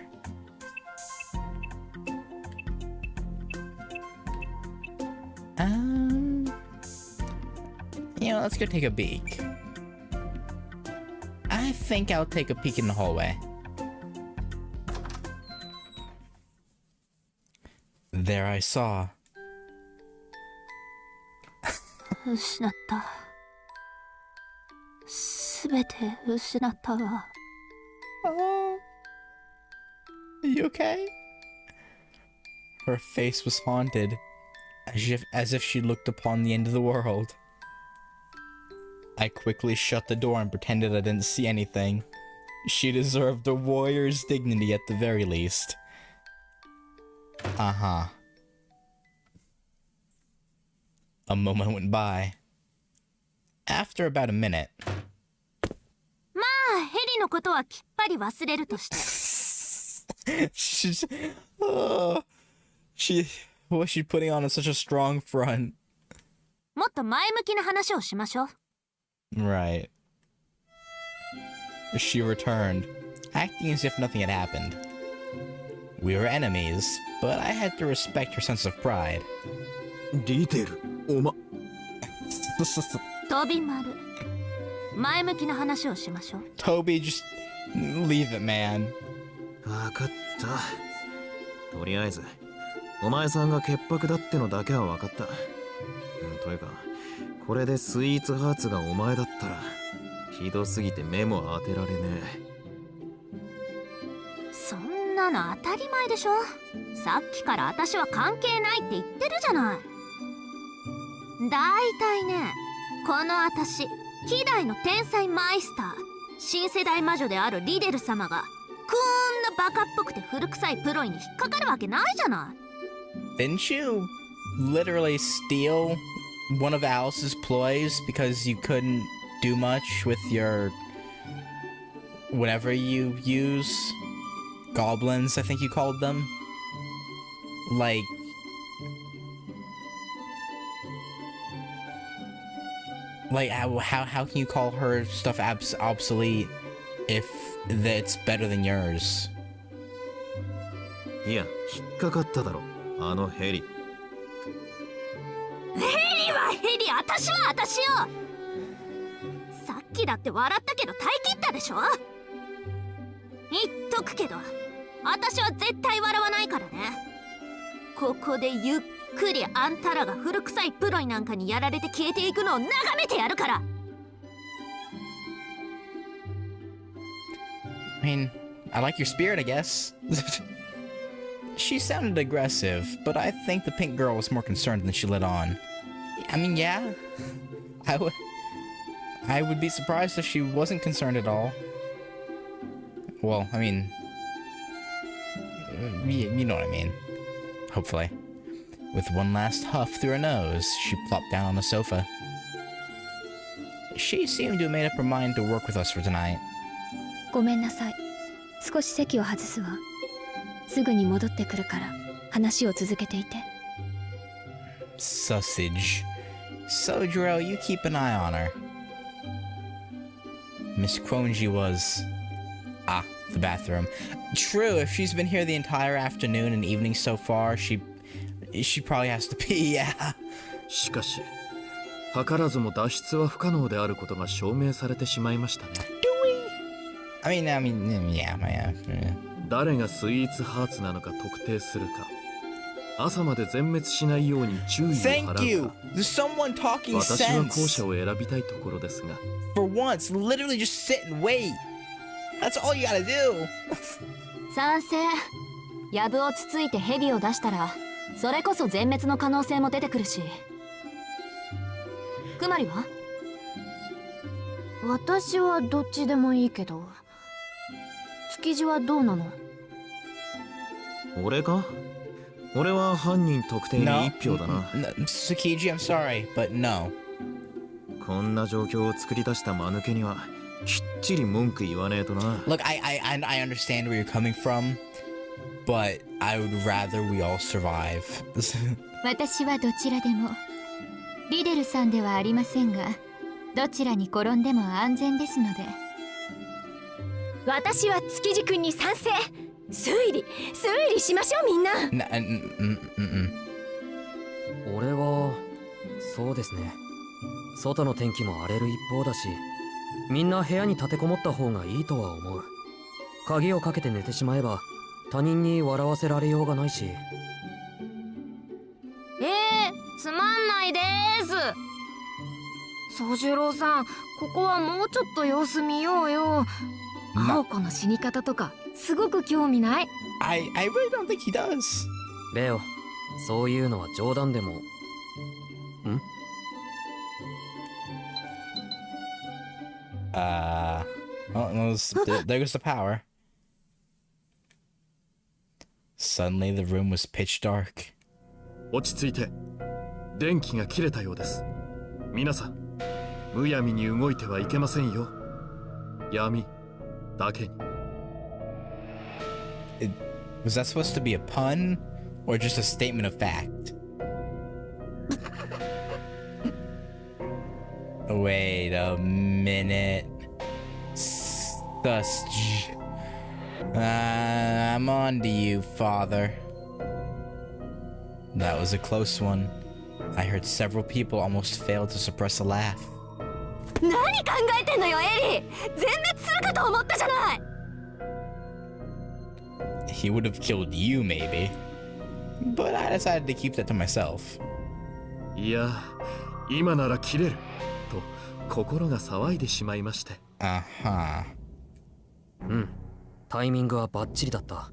You know, let's go take a peek. I think I'll take a peek in the hallway. There I saw. 失った。すべて失ったわ。Oh. Are you okay? Her face was haunted, as if she looked upon the end of the world. I quickly shut the door and pretended I didn't see anything. She deserved a warrior's dignity at the very least. Uh-huh. A moment went by. After about a minute, のことはきっぱり忘れるとして。she's what's she putting on such a strong front? もっと前向きな話をしましょう。Right. She returned, acting as if nothing had happened. We were enemies, but I had to respect her sense of pride. リデル、おま。飛び丸。前向きな話をしましょう。Toby, just leave it, man. わかった。とりあえず、お前さんが潔白だってのだけはわかった。というか、これでスイーツハーツがお前だったら、ひどすぎて目も当てられねえ。そんなの当たり前でしょ。さっきから私は関係ないって言ってるじゃない。だいたいね、この私、希代の天才マイスター、新世代魔女であるリデル様が、こんなバカっぽくて古臭いプロイに引っかかるわけないじゃない。Didn't you literally steal one of Alice's ploys because you couldn't do much with your whatever you use? Goblins, I think you called them. Like how can you call her stuff obsolete if that's better than yours? いや、引っかかっただろ、あのヘリ。ヘリはヘリ、私は私よ。さっきだって笑ったけど耐え切ったでしょ。言っとくけど、私は絶対笑わないからね。ここでゆっくりあんたらが古臭いプロイなんかにやられて消えていくのを眺めてやるから。I mean, I like your spirit, I guess. She sounded aggressive, but I think the pink girl was more concerned than she let on. I mean, yeah. I would be surprised if she wasn't concerned at all. Well, I mean... You know what I mean. Hopefully. With one last huff through her nose, she plopped down on the sofa. She seemed to have made up her mind to work with us for tonight. ごめんなさい。少し席を外すわ。すぐに戻ってくるから話を続けていて。Sausage. Sojiro, you keep an eye on her. Miss Kronji was... the bathroom. True, if she's been here the entire afternoon and evening so far, she probably has to pee, yeah. しかし、図らずも脱出は不可能であることが証明されてしまいましたね。I mean, yeah. 誰がスイーツハーツなのか特定するか、朝まで全滅しないように注意を払うか。Thank you. There's someone talking 私は後 sense. 者を選びたいところですが。For once, literally just sit and wait. That's all you gotta do. 賛成。ヤブをつついてヘビを出したら、それこそ全滅の可能性も出てくるし。クマリは？私はどっちでもいいけど。築地はどうなの？俺か？俺は犯人特定に一票だな。Tsukiji, I'm sorry, but no. こんな状況を作り出した間抜けにはきっちり文句言わねえとな。Look, I understand where you're coming from, but I would rather we all survive. 私はどちらでも。リデルさんではありませんが、どちらに転んでも安全ですので。私は築地君に賛成。推理しましょうみんな。俺はそうですね。外の天気も荒れる一方だし、みんな部屋に立てこもった方がいいとは思う。鍵をかけて寝てしまえば他人に笑わせられようがないし。つまんないでーす。宗十郎さん、ここはもうちょっと様子見ようよ。青子の死に方とかすごく興味ない？ I really don't think he does. レオ、そういうのは冗談でも。There goes the power. Suddenly the room was pitch dark. 落ち着いて。電気が切れたようです。皆さん、むやみに動いてはいけませんよ。闇、だけに。Was that supposed to be a pun or just a statement of fact? Wait a minute. I'm on to you, father. That was a close one. I heard several people almost fail to suppress a laugh. 何考えてんのよエリー、全滅するかと思ったじゃない。 He would have killed you, maybe. But I decided to keep that to myself. いや、今なら切れると心が騒いでしまいまして。Uh-huh. うん、タイミングはバッチリだった。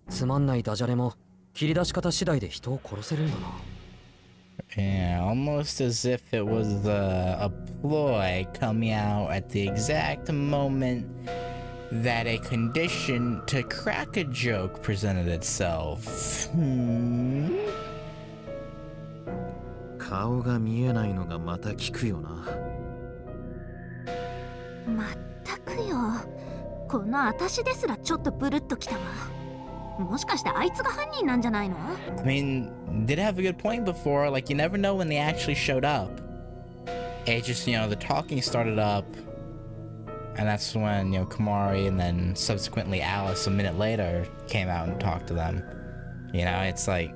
つまんないダジャレも切り出し方次第で人を殺せるんだな。Yeah, almost as if it was a ploy coming out at the exact moment that a condition to crack a joke presented itself. 顔が見えないのがまた効くよな。まったくよ、この私ですらちょっとブルッときたわ。もしかしてあいつが犯人なんじゃないの？ I mean, did have a good point before. Like, you never know when they actually showed up. It just, you know, the talking started up, and that's when, you know, Kamari and then subsequently Alice a minute later came out and talked to them. You know, it's like,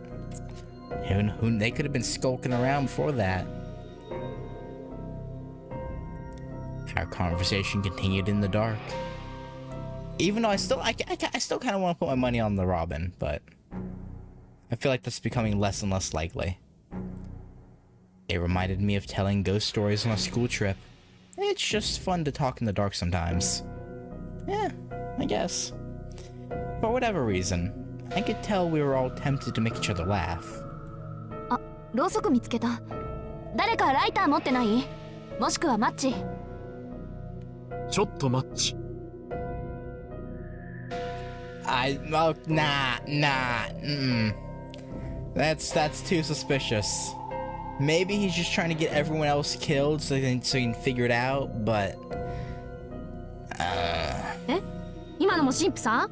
who they could have been skulking around before that. Our conversation continued in the dark. Even though I still kind of want to put my money on the Robin, but I feel like that's becoming less and less likely. It reminded me of telling ghost stories on a school trip. It's just fun to talk in the dark sometimes. Yeah, I guess. For whatever reason, I could tell we were all tempted to make each other laugh. あ、ろうそく見つけた。誰かライター持ってない？もしくはマッチ。ちょっとマッチ。Nah. That's too suspicious. Maybe he's just trying to get everyone else killed so he can figure it out, but... え？今のも神父さん？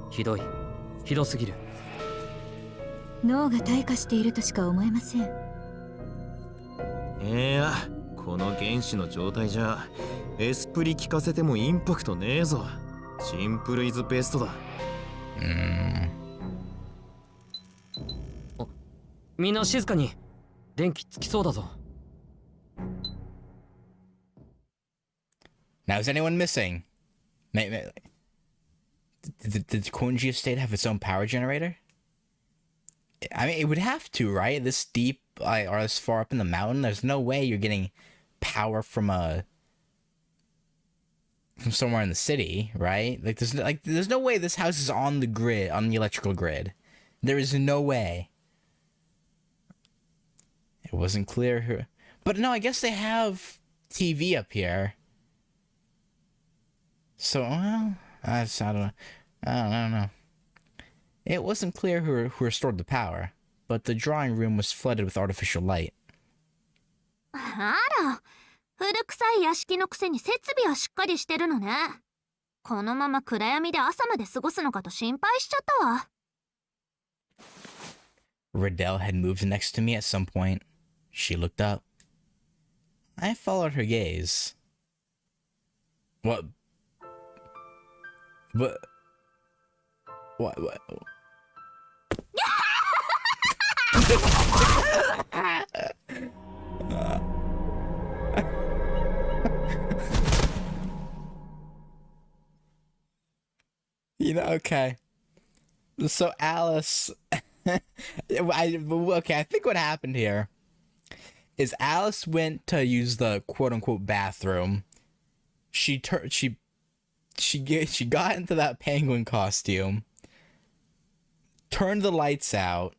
ひどい。ひどすぎる。脳が退化しているとしか思えません。いや、この原子の状態じゃエスプリ効かせてもインパクトねえぞ。シンプルイズベストだ。みんな静かに。電気つきそうだぞ。Now, is anyone missing? Did the Konji estate have its own power generator? I mean, it would have to, right? This deep, or this far up in the mountain, there's no way you're getting power from somewhere in the city, right? Like, there's no way this house is on the grid, on the electrical grid. There is no way. It wasn't clear who, but no, I guess they have TV up here. So, well, I don't know. It wasn't clear who restored the power, but the drawing room was flooded with artificial light. あら、古臭い屋敷のくせに設備はしっかりしてるのね。このまま暗闇で朝まで過ごすのかと心配しちゃったわ。Riddell had moved next to me at some point. She looked up. I followed her gaze. What? You know, okay. So Alice, I think what happened here is Alice went to use the quote-unquote bathroom. She got into that penguin costume, turned the lights out,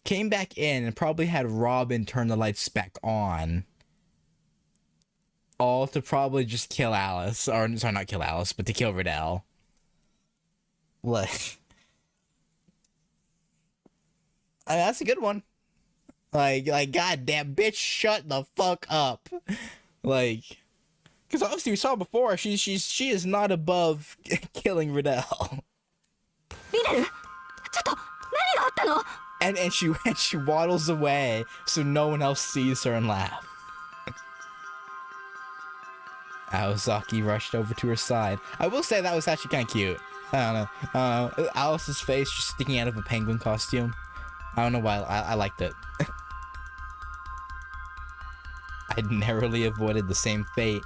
came back in, and probably had Robin turn the lights back on. All to probably just kill Alice. Or, sorry, not kill Alice, but to kill Riddell. Like, I mean, that's a good one. Like, goddamn bitch, shut the fuck up. Like, Because obviously we saw before, she is not above killing Riddell. And she waddles away so no one else sees her and laughs. Aozaki rushed over to her side. I will say that was actually kind of cute. I don't know. Alice's face just sticking out of a penguin costume. I don't know why. I liked it. I'd narrowly avoided the same fate.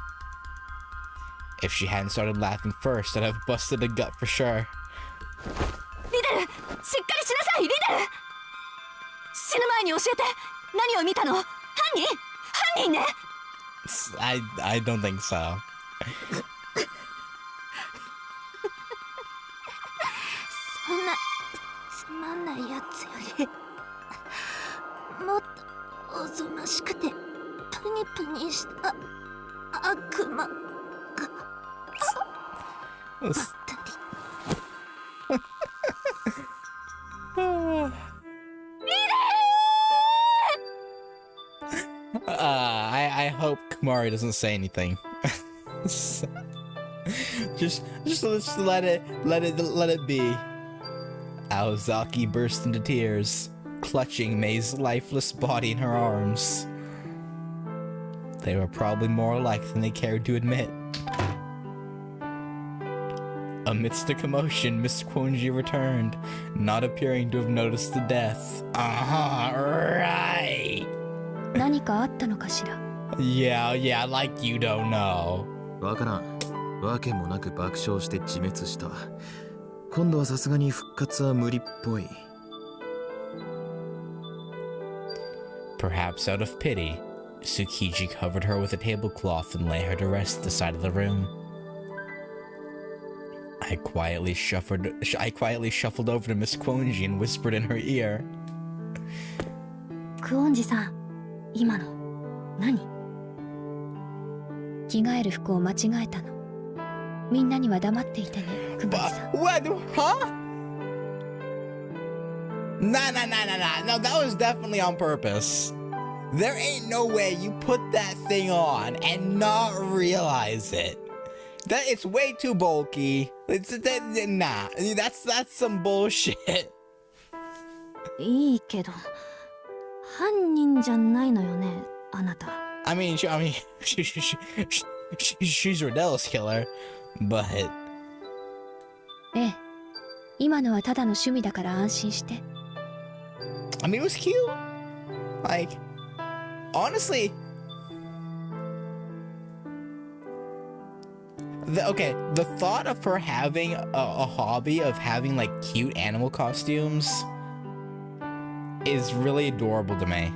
If she hadn't started laughing first, I'd have busted a gut for sure. Riddle! しっかりしなさい、リデル! 死ぬ前に教えて! 何を見たの? 犯人ね! I don't think so. そんなつまんないやつよりもっとおぞましくてプニプニした悪魔がまったりI hope Kumari doesn't say anything. just let it be. Aozaki burst into tears, clutching Mei's lifeless body in her arms. They were probably more alike than they cared to admit. Amidst the commotion, Miss Quonji returned, not appearing to have noticed the death. Right. 何かあったのかしら? Yeah, like you don't know. わからん。わけもなく爆笑して自滅した。今度はさすがに復活は無理っぽい。Perhaps out of pity, Tsukiji covered her with a tablecloth and lay her to rest at the side of the room. I quietly shuffled over to Miss Quonji and whispered in her ear. クオンジさん、今の何? 着替える服を間違えたの。みんなには黙っていてね、クマリさん。What? Huh? Nah. No, that was definitely on purpose. There ain't no way you put that thing on and not realize it. That it's way too bulky. Nah, that's some bullshit. いいけど、犯人じゃないのよね、あなた。I mean, she's Riddell's killer, but. ええ、今のはただの趣味だから安心して。I mean, it was cute. Like, honestly. The thought of her having a hobby of having like cute animal costumes is really adorable to me.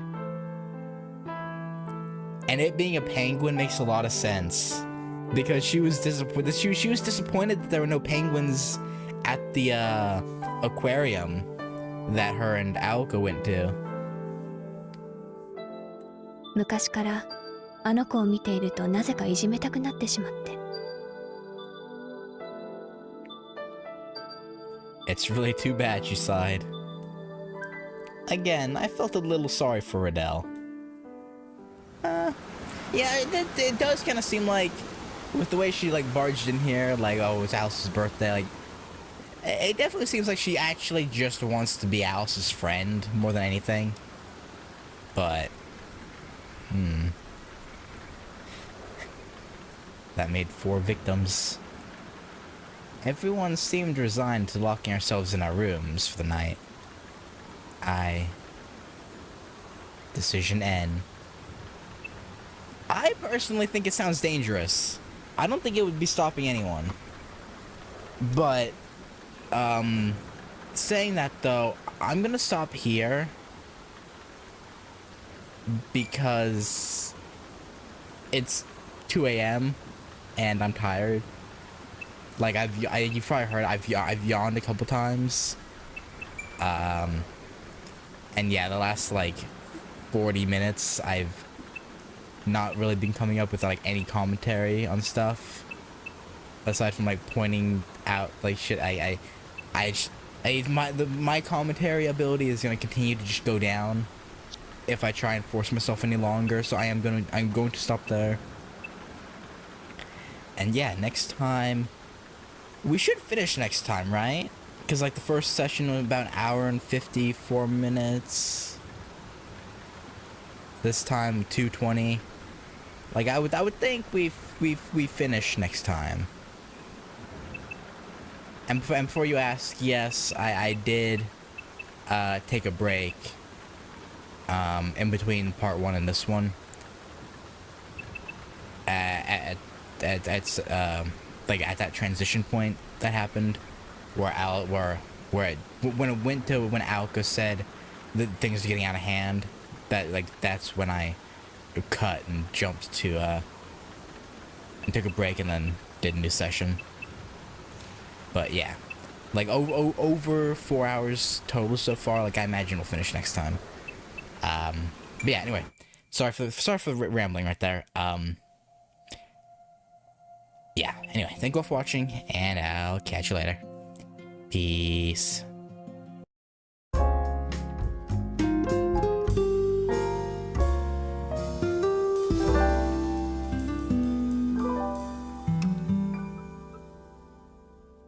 And it being a penguin makes a lot of sense because she was disappointed. She was disappointed that there were no penguins at the aquarium that her and Aoka went to. 昔からあの子を見ているとなぜかいじめたくなってしまって。It's really too bad, she sighed. Again, I felt a little sorry for Riddell. Yeah, it does kind of seem like, with the way she like barged in here, like, oh, it's Alice's birthday, like, it definitely seems like she actually just wants to be Alice's friend more than anything. But, that made 4 victims. Everyone seemed resigned to locking ourselves in our rooms for the night. Decision N. I personally think it sounds dangerous. I don't think it would be stopping anyone. But, saying that though, I'm gonna stop here because it's 2 a.m. and I'm tired. Like you've probably heard I've yawned a couple times. And yeah, the last like 40 minutes I've not really been coming up with like any commentary on stuff aside from like pointing out like shit. My commentary ability is gonna continue to just go down if I try and force myself any longer, so I'm going to stop there. And yeah, next time we should finish next time, right? Because like the first session was about an hour and 54 minutes. This time 220. Like I would think we finish next time. And before you ask, yes, I did take a break in between part 1 and this one. At that transition point that happened, where when Alka said that things are getting out of hand, that's when I cut and jumped to and took a break and then did a new session. But yeah, like over 4 hours total so far. Like I imagine we'll finish next time. But yeah, anyway, sorry for the rambling right there. Yeah, anyway, thank you all for watching, and I'll catch you later. Peace.